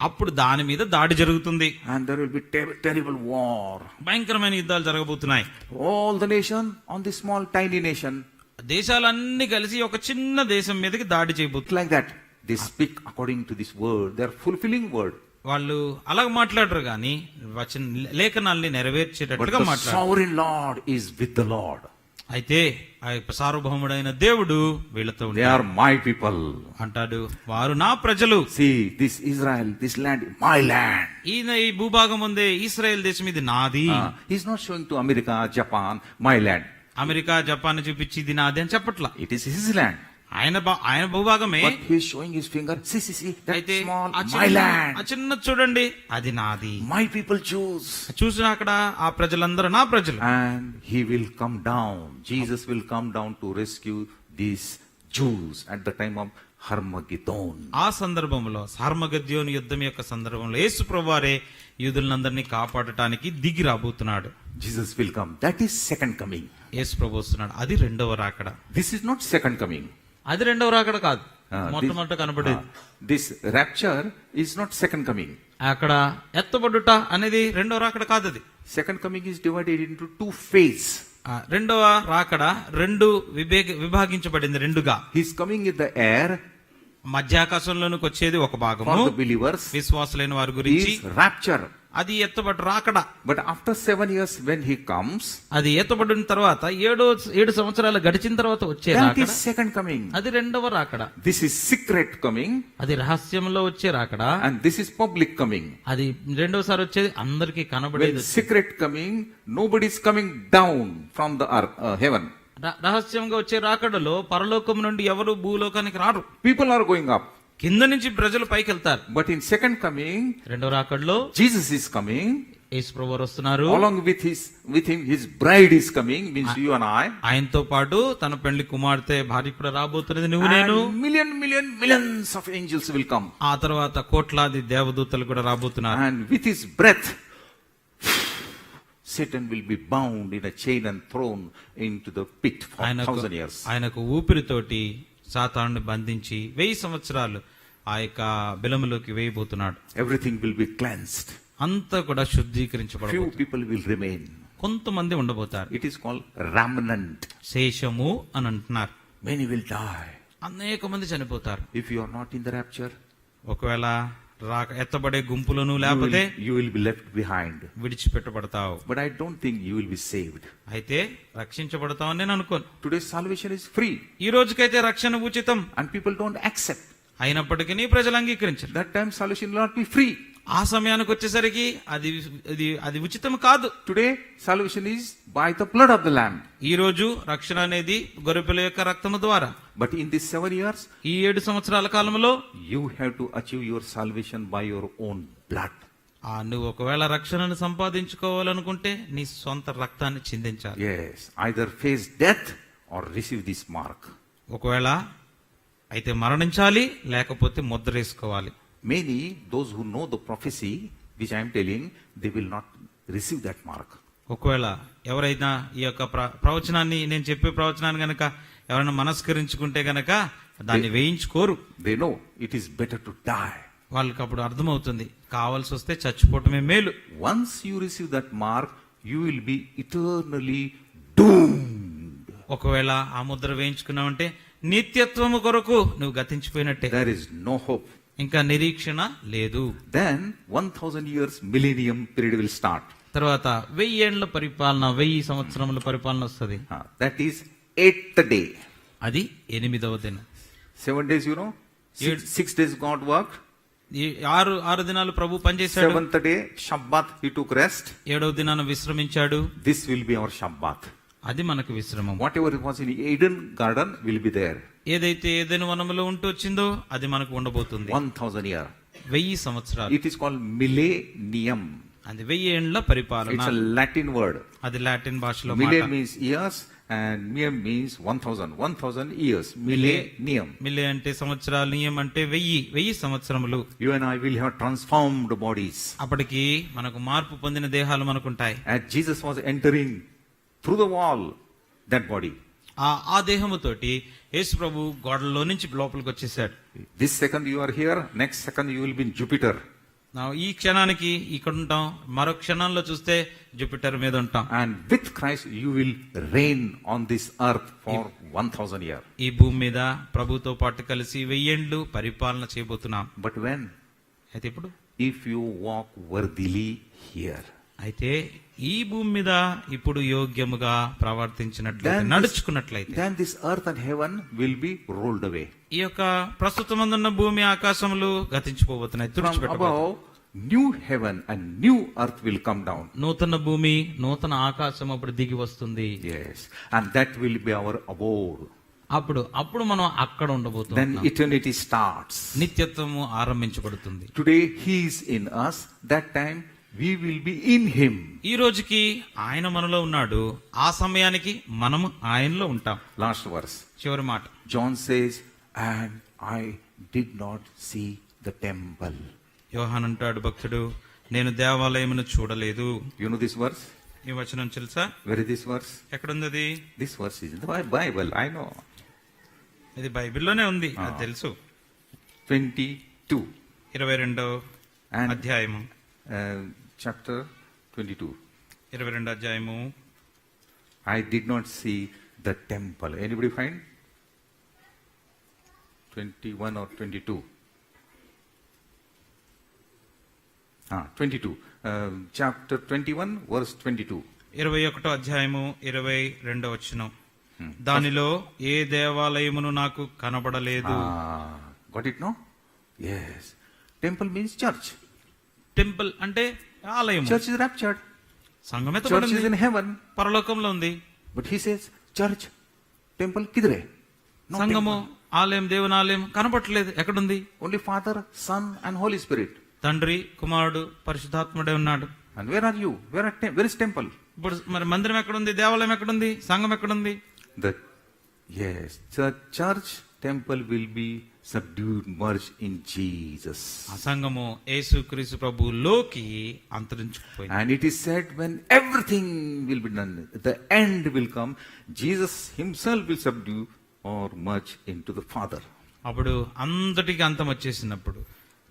అప్పుడు దాని మీద దాడి జరుగుతుంది. And there will be terrible war. భయంకరమైన యుద్ధాలు జరగబోతున్నాయి. All the nation on this small tiny nation. దేశాలన్నీ కలిసి ఒక చిన్న దేశం మీదకి దాడి చేయబోతుంది. Like that. They speak according to this word. They are fulfilling word. వాళ్ళు అలాగ మాట్లాడరు గాని లేఖనాల్ని But నెరవేర్చేటట్టుగా the మాట్లాడారు. sovereign Lord is with the Lord. అయితే ఆ యొక్క సార్వభౌముడైన దేవుడు వీళ్ళతో They are my people. అంటాడు, వారు నా ప్రజలు. See, this Israel, this land, my land. ఈ భూభాగం ఉందే ఇశ్రాయేల్ దేశం, ఇది నాది. He's not showing to America, Japan, my land. America, Japan చూపించి ఇది నాది అని చెప్పట్లా. It is his land. ఆయన భూభాగమే. But he's showing his finger. See, that అయితే small, ఆ my land. చిన్న చూడండి, అది నాది. My people choose. చూసిన అక్కడ ఆ ప్రజలందరూ నా ప్రజలు. And he will come down. Jesus will come down to rescue these Jews at the time of Armageddon. ఆ సందర్భంలో హర్మగెద్దోను యుద్ధం యొక్క సందర్భంలో యేసు ప్రభువారే యూదులందరినీ కాపాడటానికి దిగి రాబోతున్నాడు. Jesus will come. That is second coming. యేసు ప్రభు వస్తున్నాడు, అది రెండవ రాకడ. This is not second coming. అది రెండవ రాకడ కాదు, మొట్టమొదట కనబడేది. This rapture is not second coming. అక్కడ ఎత్తబడుట అనేది రెండవ రాకడ కాదు. అది Second coming is divided into two phases. రెండవ రాకడ రెండు విభాగించబడింది రెండుగా. He's coming in the air. మధ్యాకాశంలోనికి వచ్చేది ఒక భాగము For the believers. విశ్వాసులైన వారి గురించి. Is rapture. అది ఎత్తబడి రాకడ. But after 7 years when he comes, అది ఎత్తబడిన తర్వాత 7 సంవత్సరాలు గడిచిన తర్వాత వచ్చే that రాకడ, is second coming. అది రెండవ రాకడ. This is secret coming. అది రహస్యంలో వచ్చే రాకడ. And this is public coming. అది రెండోసారి వచ్చేది అందరికీ When కనబడేది. secret coming, nobody is coming down from the earth, heaven. రహస్యంగా వచ్చే రాకడలో పరలోకం నుండి ఎవరు భూలోకానికి రారు. People are going up. కింద నుంచి ప్రజలు పైకి వెళ్తారు. But in second coming, రెండో రాకడలో Jesus is coming. యేసు ప్రభువారు వస్తున్నారు. Along with him, his bride is coming, means you and I. ఆయనతో పాటు తన పెళ్లి కుమార్తె భార్య కూడా రాబోతున్నది, నువ్వు నేను. And millions of angels will come. ఆ తర్వాత కోట్లాది దేవదూతలు కూడా రాబోతున్నారు. And with his breath, Satan will be bound in a chain and thrown into the pit for 1,000 years. ఆయనకు ఊపిరితోటి సాతానుని బంధించి 1000 సంవత్సరాలు ఆ యొక్క బిలములోకి వేయబోతున్నాడు. Everything will be cleansed. అంతా కూడా శుద్ధీకరించబడబోతుంది. Few people will remain. కొంతమంది ఉండబోతారు. It is called remnant. శేషము అని అంటున్నారు. Many will die. అనేక మంది చనిపోతారు. If you are not in the rapture, ఒకవేళ ఎత్తబడే గుంపులను లేకపోతే you will be left behind. విడిచిపెట్టబడతావు. But I don't think you will be saved. అయితే రక్షించబడతావు అని నేను అనుకోను. Today's salvation is free. ఈ రోజుకైతే రక్షణ ఉచితం. And people don't accept. అయినప్పటికీ ప్రజలు అంగీకరించరు. That time salvation will not be free. ఆ సమయానికి వచ్చేసరికి అది ఉచితం కాదు. Today salvation is by the blood of the lamb. ఈ రోజు రక్షణ అనేది గొర్రెపిల్ల యొక్క రక్తము ద్వారా. But in these 7 years, ఈ 7 సంవత్సరాల కాలంలో you have to achieve your salvation by your own blood. నువ్వు ఒకవేళ రక్షణను సంపాదించుకోవాలనుకుంటే నీ సొంత రక్తాన్ని చిందించాలి. Yes, either face death or receive this mark. ఒకవేళ అయితే మరణించాలి, లేకపోతే ముద్ర వేసుకోవాలి. Many, those who know the prophecy which I am telling, they will not receive that mark. ఒకవేళ ఎవరైనా ఈ యొక్క ప్రవచనాన్ని, నేను చెప్పే ప్రవచనాన్ని గనక ఎవరైనా మనస్కరించుకుంటే గనక దాన్ని వేయించుకోరు. They know it is better to die. వాళ్ళకి అప్పుడు అర్థమవుతుంది, కావాల్సి వస్తే చచ్చిపోవటమే మేలు. Once you receive that mark, you will be eternally doomed. ఒకవేళ ఆ ముద్ర వేయించుకున్నావంటే నిత్యత్వము కొరకు నువ్వు గతించిపోయినట్టే. There is no hope. ఇంకా నిరీక్షణ లేదు. Then 1,000 years millennium period will start. తర్వాత 1000 ఏండ్ల పరిపాలన, 1000 సంవత్సరముల పరిపాలన వస్తుంది. That is 8th day. అది 8వ దినం. 7 days, you know. 6 days God worked. ఈ 6 దినాలు ప్రభు పనిచేశాడు. 7th day Shabbat he took rest. 7వ దినాన విశ్రమించాడు. This will be our Shabbat. అది మనకు విశ్రమం. Whatever was in Eden garden will be there. ఏదైతే ఏదైనా వనములో ఉంటూ వచ్చిందో అది మనకు ఉండబోతుంది. 1,000 year. 1000 సంవత్సరాలు. It is called millennium. అది 1000 ఏండ్ల పరిపాలన. It's a Latin word. అది లాటిన్ భాషలో Mille మాట. means years and nium means 1,000. 1,000 years. Millennium. Mille అంటే సంవత్సరాలు, నియం అంటే 1000 సంవత్సరములు. You and I will have transformed bodies. అప్పటికి మనకు మార్పు పొందిన దేహాలు మనకుంటాయి. As Jesus was entering through the wall, that body. ఆ దేహముతోటి యేసు ప్రభు గోడలో నుంచి లోపలికి వచ్చేసాడు. This second you are here, next second you will be in Jupiter. ఈ క్షణానికి ఇక్కడ ఉంటాం, మరో క్షణంలో చూస్తే జూపిటర్ మీద ఉంటాం. And with Christ you will reign on this earth for 1,000 years. ఈ భూమి మీద ప్రభుతో పాటు కలిసి 1000 ఏండ్లు పరిపాలన చేయబోతున్నాం. But when? అయితే ఇప్పుడు If you walk worthily here. అయితే ఈ భూమి మీద ఇప్పుడు యోగ్యముగా ప్రవర్తించినట్లయితే, నడుచుకున్నట్లయితే, then this earth and heaven will be rolled away. ఈ యొక్క ప్రస్తుతమందున్న భూమి ఆకాశములు గతించిపోబోతున్నాయి, From తుడిచిపెట్టబోతున్నాయి. above, new heaven and new earth will come down. నూతన భూమి, నూతన ఆకాశం అప్పుడు దిగి వస్తుంది. Yes, and that will be our abode. అప్పుడు మనం అక్కడ Then ఉండబోతున్నాం. eternity starts. నిత్యత్వము ఆరంభించబడుతుంది. Today he is in us, that time we will be in him. ఈ రోజుకి ఆయన మనలో ఉన్నాడు, ఆ సమయానికి మనము ఆయనలో ఉంటాం. Last verse. చివరి మాట. John says, and I did not see the temple. యోహాను అంటాడు భక్తుడు, నేను దేవాలయమును చూడలేదు. You know this verse? ఈ వచనం తెలుసా? Where is this verse? ఎక్కడుంది అది? This verse is in the Bible, I know. ఇది బైబిల్లోనే ఉంది, అది తెలుసు. 22. 22వ And అధ్యాయము. chapter 22. 22 అధ్యాయము. I did not see the temple. Anybody find? 21 or 22? 22. Chapter 21, verse 22. 21వ అధ్యాయము 22వ వచనం. దానిలో ఏ దేవాలయమును నాకు కనబడలేదు. Got it, no? Yes. Temple means church. Temple అంటే ఆలయం. Church is raptured. సంఘం Church is ఎత్తబడింది, in heaven. పరలోకంలో ఉంది. But he says, church, temple, kidre? No సంఘము, temple. ఆలయం, దేవుని ఆలయం కనపట్లేదు. ఎక్కడుంది? Only Father, Son, and Holy Spirit. తండ్రి, కుమారుడు, పరిశుద్ధాత్ముడే ఉన్నాడు. And where are you? Where is temple? ఇప్పుడు మరి మందిరం ఎక్కడుంది, దేవాలయం ఎక్కడుంది, సంఘం ఎక్కడుంది? The church temple will be subdued, merged in Jesus. ఆ సంఘము యేసుక్రీస్తు ప్రభువులోకి అంతరించుకుపోయింది. And it is said when everything will be done, the end will come, Jesus himself will subdue or merge into the Father. అప్పుడు అంతటికి అంతం వచ్చేసినప్పుడు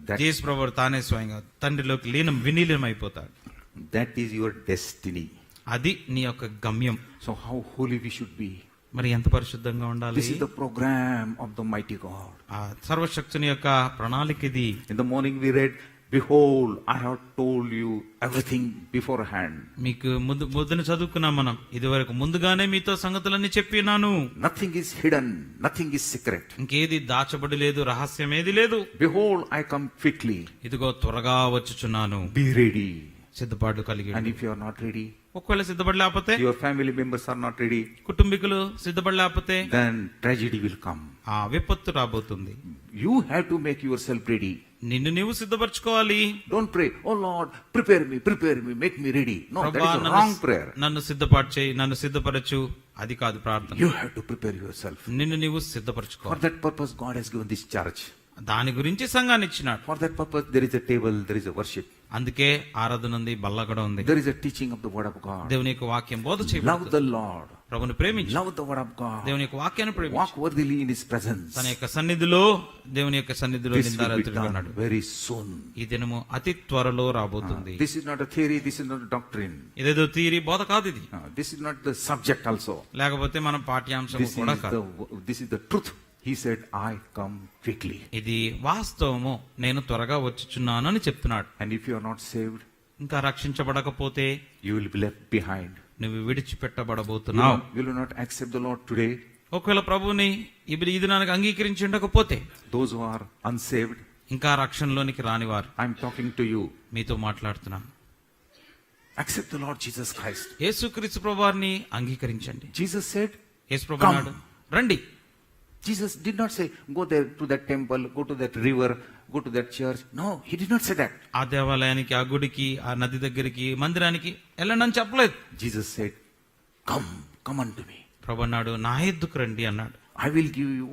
That- యేసు ప్రభువు తానే స్వయంగా తండ్రిలోకి విలీనం అయిపోతాడు. That is your destiny. అది నీ యొక్క గమ్యం. So how holy we should be. మరి ఎంత పరిశుద్ధంగా ఉండాలి? This is the program of the mighty God. ఆ సర్వశక్తుని యొక్క ప్రణాళిక ఇది. In the morning we read, behold, I have told you everything beforehand. మీకు ముద్దును చదువుకున్నాం మనం. ఇదివరకు ముందుగానే మీతో సంగతులన్నీ చెప్పినాను. Nothing is hidden, nothing is secret. ఇంకేది దాచబడి లేదు, రహస్యం ఏది లేదు. Behold, I come quickly. ఇదిగో త్వరగా వచ్చుచున్నాను. Be ready. సిద్ధపాటు కలిగి And if you are not ready, ఒకవేళ సిద్ధపడి లేకపోతే, your family members are not ready, కుటుంబీకులు సిద్ధపడి లేకపోతే, then tragedy will come. ఆ విపత్తు రాబోతుంది. You have to make yourself ready. నిన్ను నీవు సిద్ధపరచుకోవాలి. Don't pray, oh Lord, prepare me, make me ready. No, that ప్రభువా, is a wrong prayer. నన్ను సిద్ధపాటు చేయి, నన్ను సిద్ధపరచు, అది కాదు ప్రార్థన. You have to prepare yourself. నిన్ను నీవు For సిద్ధపరచుకోవాలి. that purpose, God has given this church. దాని గురించి సంఘాన్ని ఇచ్చినాడు. For that purpose, there is a table, there is a worship. అందుకే ఆరాధన ఉంది, బల్ల కూడా ఉంది. There is a teaching of the word of God. దేవుని యొక్క వాక్యం బోధ Love చేయబడుతుంది. the Lord. ప్రభుని ప్రేమించు. Love the word of God. దేవుని యొక్క వాక్యాన్ని ప్రేమించు. Walk worthily in His presence. తన యొక్క సన్నిధిలో, దేవుని యొక్క సన్నిధిలో This will be నిందారహితుడిగా done ఉన్నాడు. very soon. ఈ దినము అతి త్వరలో రాబోతుంది. This is not a theory, this is not a doctrine. ఇదేదో తీరి బోధ కాదు ఇది. This is not the subject also. లేకపోతే మన పాఠ్యాంశం కూడా కాదు. This is the truth. He said, I come quickly. ఇది వాస్తవము, నేను త్వరగా వచ్చుచున్నాను అని చెప్తున్నాడు. And if you are not saved, ఇంకా రక్షించబడకపోతే you will be left behind. నువ్వు విడిచిపెట్టబడబోతున్నావు. Will you not accept the Lord today? ఒకవేళ ప్రభువుని ఈ దినానికి అంగీకరించి ఉండకపోతే, Those who are unsaved, ఇంకా రక్షణలోనికి రానివారు, I am talking to you. మీతో మాట్లాడుతున్నాను. Accept the Lord Jesus Christ. యేసుక్రీస్తు ప్రభువారిని అంగీకరించండి. Jesus said, యేసు ప్రభు అన్నాడు, రండి. Jesus did not say, go there to that temple, go to that river, go to that church. No, He did not say that. ఆ దేవాలయానికి, ఆ గుడికి, ఆ నది దగ్గరికి, మందిరానికి వెళ్ళండి అని చెప్పలేదు. Jesus said, come unto me. ప్రభు అన్నాడు, నా ఎద్దుకు రండి అన్నాడు. I will give you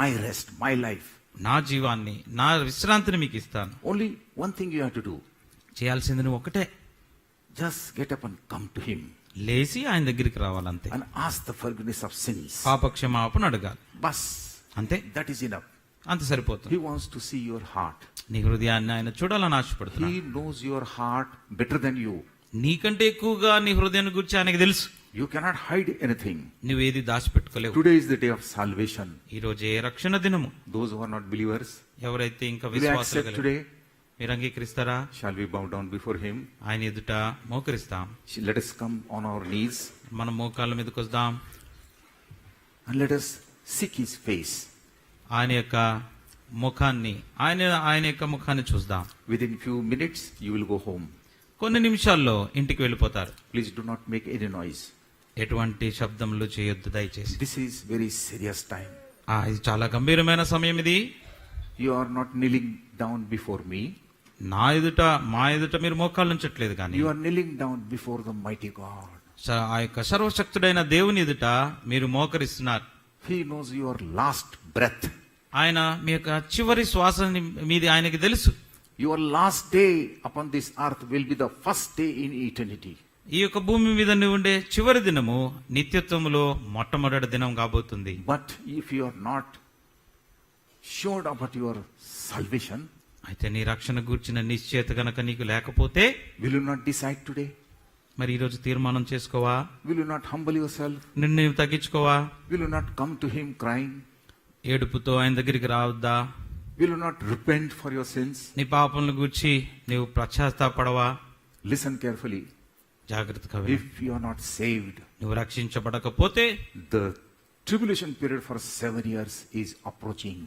my rest, my life. నా జీవాన్ని, నా విశ్రాంతిని మీకు ఇస్తాను. Only one thing you have to do. చేయాల్సింది నువ్వు ఒకటే, Just get up and come to Him లేచి ఆయన దగ్గరికి రావాలంతే. and ask the forgiveness of sins. పాపక్షమాపణ అడగాలి, Bas, అంతే. that is enough. అంత సరిపోతుంది. He wants to see your heart. నీ హృదయాన్ని ఆయన చూడాలని ఆశపడుతున్నాడు. He knows your heart better than you. నీకంటే ఎక్కువగా నీ హృదయాన్ని గురించి ఆయనకి తెలుసు. You cannot hide anything. నువ్వేది దాచిపెట్టుకోలేవు. Today is the day of salvation. ఈ రోజే రక్షణ దినము. Those who are not believers, ఎవరైతే ఇంకా will you విశ్వాసాలు accept కలిగి, today? మీరు అంగీకరిస్తారా? Shall we bow down before Him? ఆయన ఎదుట మోకరిస్తాం. Let us come on our knees మనం మోకాళ్ళ మీదకి వద్దాం. and let us seek His face. ఆయన యొక్క ముఖాన్ని, ఆయన యొక్క ముఖాన్ని చూద్దాం. Within few minutes, you will go home. కొన్ని నిమిషాల్లో ఇంటికి వెళ్ళిపోతారు. Please do not make any noise. ఎటువంటి శబ్దములు చేయొద్దు దయచేసి. This is very serious time. ఇది చాలా గంభీరమైన సమయం ఇది. You are not kneeling down before me. మా ఎదుట మీరు మోకాళ్ళు ఉంచట్లేదు, కానీ You are kneeling down before the mighty God. ఆ యొక్క సర్వశక్తుడైన దేవుని ఎదుట మీరు మోకరిస్తున్నారు. He knows your last breath. ఆయన మీ యొక్క చివరి శ్వాసని మీది ఆయనకి తెలుసు. Your last day upon this earth will be the first day in eternity. ఈ యొక్క భూమి మీద నువ్వు ఉండే చివరి దినము నిత్యత్వములో మొట్టమొదటి దినం కాబోతుంది. But if you are not sure about your salvation, అయితే నీ రక్షణ గూర్చిన నిశ్చయత గనక నీకు లేకపోతే, will you not decide today? మరి ఈ రోజు తీర్మానం చేసుకోవా? Will you not humble yourself? నిన్ను నీవు తగ్గించుకోవా? Will you not come to Him crying? ఏడుపుతో ఆయన దగ్గరికి రావద్దా? Will you not repent for your sins? నీ పాపములను గూర్చి నీవు పశ్చాత్తాపడవా? Listen carefully. జాగ్రత్తగా విను. If you are not saved, నువ్వు రక్షించబడకపోతే the tribulation period for 7 years is approaching.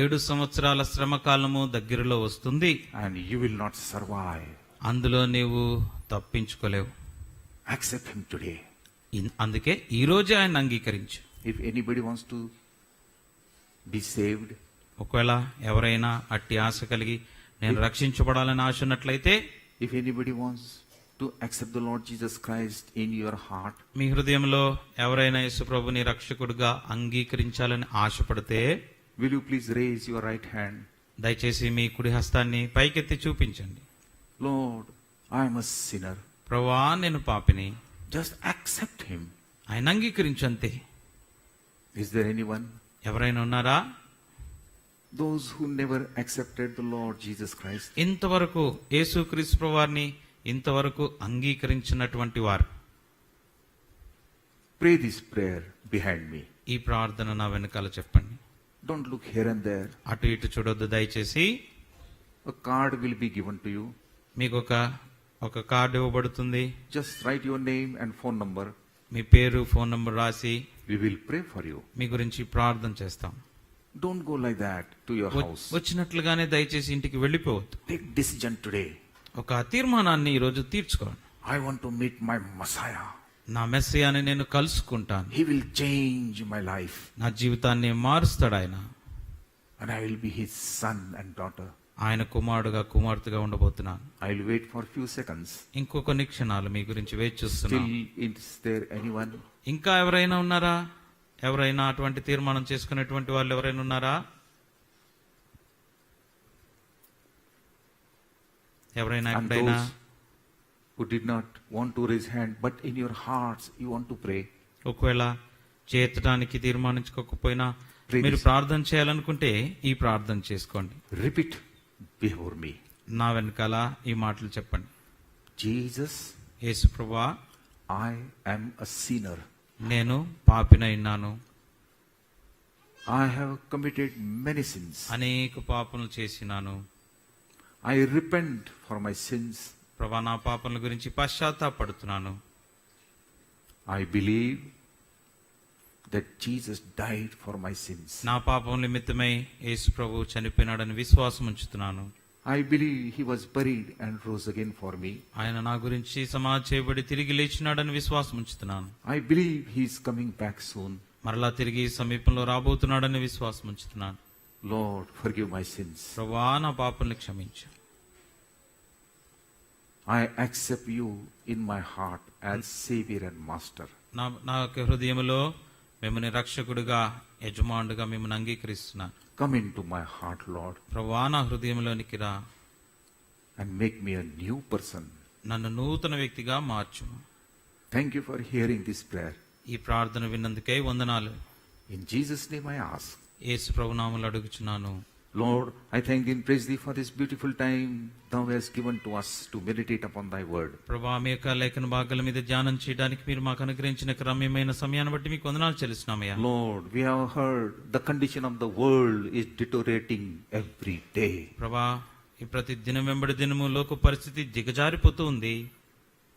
7 సంవత్సరాల శ్రమ కాలము దగ్గరలో వస్తుంది. And you will not survive. అందులో నీవు తప్పించుకోలేవు. Accept Him today. అందుకే ఈ రోజే ఆయన అంగీకరించు. If anybody wants to be saved, ఒకవేళ ఎవరైనా అట్టి ఆశ కలిగి నేను రక్షించబడాలని ఆశ ఉన్నట్లయితే, if anybody wants to accept the Lord Jesus Christ in your heart, మీ హృదయంలో ఎవరైనా యేసు ప్రభుని రక్షకుడిగా అంగీకరించాలని ఆశపడితే will you please raise your right hand? దయచేసి మీ కుడి హస్తాన్ని పైకెత్తి చూపించండి. Lord, I am a sinner. ప్రభువా నేను పాపిని, Just accept him. ఆయన అంగీకరించంతే. Is there anyone? ఎవరైనా ఉన్నారా? Those who never accepted the Lord Jesus Christ. ఇంతవరకు యేసుక్రీస్తు ప్రభువారిని ఇంతవరకు అంగీకరించినటువంటి వారు Pray this prayer behind me. ఈ ప్రార్థన నా వెనకాల చెప్పండి. Don't look here and there. అటు ఇటు చూడొద్దు దయచేసి. A card will be given to you. మీకు ఒక కార్డు ఇవ్వబడుతుంది. Just write your name and phone number. మీ పేరు, ఫోన్ నంబర్ రాసి We will pray for you. మీ గురించి ప్రార్థన చేస్తాం. Don't go like that to your house. వచ్చినట్లుగానే దయచేసి ఇంటికి వెళ్ళిపోవద్దు. Take decision today. ఒక తీర్మానాన్ని ఈ రోజు తీర్చుకోండి. I want to meet my Messiah. నా మెస్సియాని నేను కలుసుకుంటాను. He will change my life. నా జీవితాన్ని మారుస్తాడు ఆయన. And I will be his son and daughter. ఆయన కుమారుడుగా కుమార్తెగా ఉండబోతున్నాను. I will wait for a few seconds. ఇంకో కొన్ని క్షణాలు మీ గురించి వేచి చూస్తున్నాను. Still, is there anyone? ఇంకా ఎవరైనా ఉన్నారా? ఎవరైనా అటువంటి తీర్మానం చేసుకునేటువంటి వాళ్ళు ఎవరైనా ఉన్నారా? ఎవరైనా And ఎక్కడైనా those who did not want to raise hand, but in your hearts you want to pray. ఒకవేళ చేర్చడానికి తీర్మానించుకోకపోయినా Pray మీరు this. ప్రార్థన చేయాలనుకుంటే ఈ ప్రార్థన చేసుకోండి. Repeat before me. నా వెనకాల ఈ మాటలు చెప్పండి. Jesus, యేసు ప్రభువా, I am a sinner. నేను పాపినైనాను. I have committed many sins. అనేక పాపములు చేసినాను. I repent for my sins. ప్రభా, నా పాపముల గురించి పశ్చాత్తాపడుతున్నాను. I believe that Jesus died for my sins. నా పాపం నిమిత్తమై యేసు ప్రభు చనిపోయినాడని విశ్వాసం ఉంచుతున్నాను. I believe he was buried and rose again for me. ఆయన నా గురించి సమాధి చేయబడి తిరిగి లేచినాడని విశ్వాసం ఉంచుతున్నాను. I believe he is coming back soon. మరలా తిరిగి సమీపంలో రాబోతున్నాడని విశ్వాసం ఉంచుతున్నాను. Lord, forgive my sins. ప్రభువా, నా పాపల్ని క్షమించు. I accept you in my heart as Savior and Master. నా యొక్క హృదయములో మిమ్మల్ని రక్షకుడిగా, యజమానుడిగా మిమ్మల్ని అంగీకరిస్తున్నాను. Come into my heart, Lord, ప్రభువా, నా హృదయంలోనికి రా. and make me a new person. నన్ను నూతన వ్యక్తిగా మార్చు. Thank you for hearing this prayer. ఈ ప్రార్థన విన్నందుకై వందనాలు. In Jesus' name I ask. యేసు ప్రభు నామములో అడుగుచున్నాను. Lord, I thank thee and praise thee for this beautiful time thou hast given to us to meditate upon thy word. ప్రభా, మీ యొక్క లేఖన భాగాల మీద ధ్యానం చేయడానికి మీరు మాకు అనుగ్రహించిన రమ్యమైన సమయాన్ని బట్టి మీకు వందనాలు చెల్లిస్తున్నామయ్యా. Lord, we have heard the condition of the world is deteriorating every day. ప్రభా, ఈ ప్రతి దినం వెంబడి దినము లోక పరిస్థితి దిగజారిపోతూ ఉంది.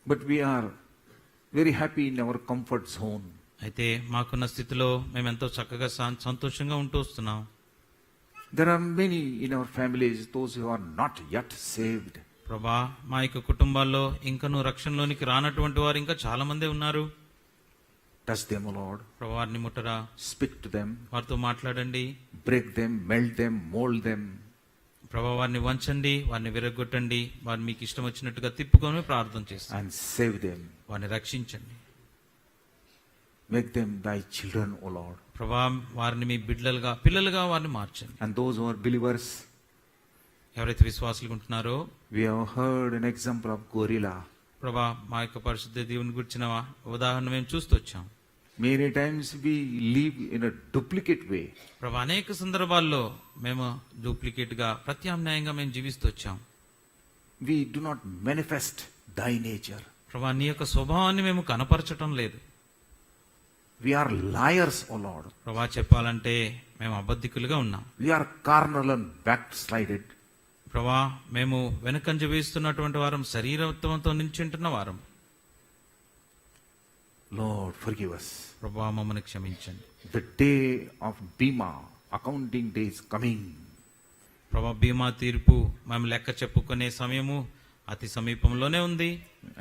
But we are very happy in our comfort zone. అయితే మాకున్న స్థితిలో మేము ఎంతో చక్కగా సంతోషంగా ఉంటూ వస్తున్నాం. There are many in our families, those who are not yet saved. ప్రభా, మా యొక్క కుటుంబాల్లో ఇంకనూ రక్షణలోనికి రానటువంటి వారు ఇంకా చాలా మంది ఉన్నారు. Touch them, O Lord. ప్రభా, వారిని ముట్టరా, Speak to them. వారితో మాట్లాడండి. Break them, melt them, mold them. ప్రభా, వారిని వంచండి, వారిని విరగొట్టండి, వారిని మీకు ఇష్టం వచ్చినట్టుగా తిప్పుకొని ప్రార్థన చేస్తాం. And save them. వారిని రక్షించండి. Make them thy children, O Lord. ప్రభా, వారిని మీ పిల్లలుగా వారిని మార్చండి. And those who are believers, ఎవరైతే విశ్వాసులుగా ఉంటున్నారో, we have heard an example of gorilla. ప్రభా, మా యొక్క పరిశుద్ధ దేవుని గురించిన ఉదాహరణ మేము చూస్తూ వచ్చాం. Many times we live in a duplicate way. ప్రభా, అనేక సందర్భాల్లో మేము డూప్లికేట్ గా, ప్రత్యామ్నాయంగా మేము జీవిస్తూ వచ్చాం. We do not manifest thy nature. ప్రభా, నీ యొక్క స్వభావాన్ని మేము కనపరచటం లేదు. We are liars, O Lord. ప్రభా, చెప్పాలంటే మేము అబద్ధికులుగా ఉన్నాం. We are carnal and backslided. ప్రభా, మేము వెనకంజ వేస్తున్నటువంటి వారం, శరీరత్వంతో నించుంటున్న వారం. Lord, forgive us. ప్రభా, మమ్మల్ని క్షమించండి. The day of Bima, accounting day is coming. ప్రభా, బీమా తీర్పు మేము లెక్క చెప్పుకునే సమయము అతి సమీపంలోనే ఉంది.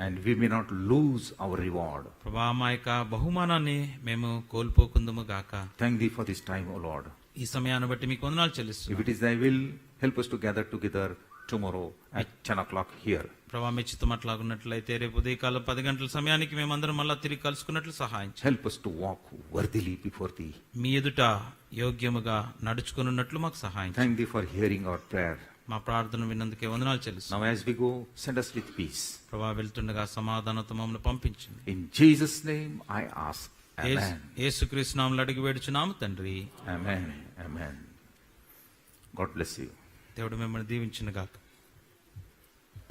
And we may not lose our reward. ప్రభా, మా యొక్క బహుమానాన్ని మేము కోల్పోకుందుము గాక. Thank thee for this time, O Lord. ఈ సమయాన్ని బట్టి మీకు వందనాలు చెల్లిస్తున్నాను. If it is thy will, help us to gather together tomorrow at 10 o'clock here. ప్రభా మీ చిత్తం అట్లాగున్నట్లయితే రేపు ఉదయకాలం 10 గంటల సమయానికి మేమందరం మళ్ళా తిరిగి కలుసుకున్నట్లు సహాయం చేయండి. Help us to walk worthily before thee. మీ ఎదుట యోగ్యముగా నడుచుకున్నట్లు మాకు సహాయం చేయండి. Thank thee for hearing our prayer. మా ప్రార్థన విన్నందుకే వందనాలు చెల్లిస్తాం. Now as we go, send us with peace. ప్రభా వెళ్తుండగా సమాధానంతో మమ్మల్ని పంపించండి. In Jesus' name I ask. Amen. యేసుక్రీస్తు నామములో అడిగి వేడుచున్నాము తండ్రి. Amen. Amen. God bless you. దేవుడు మిమ్మల్ని దీవించును గాక.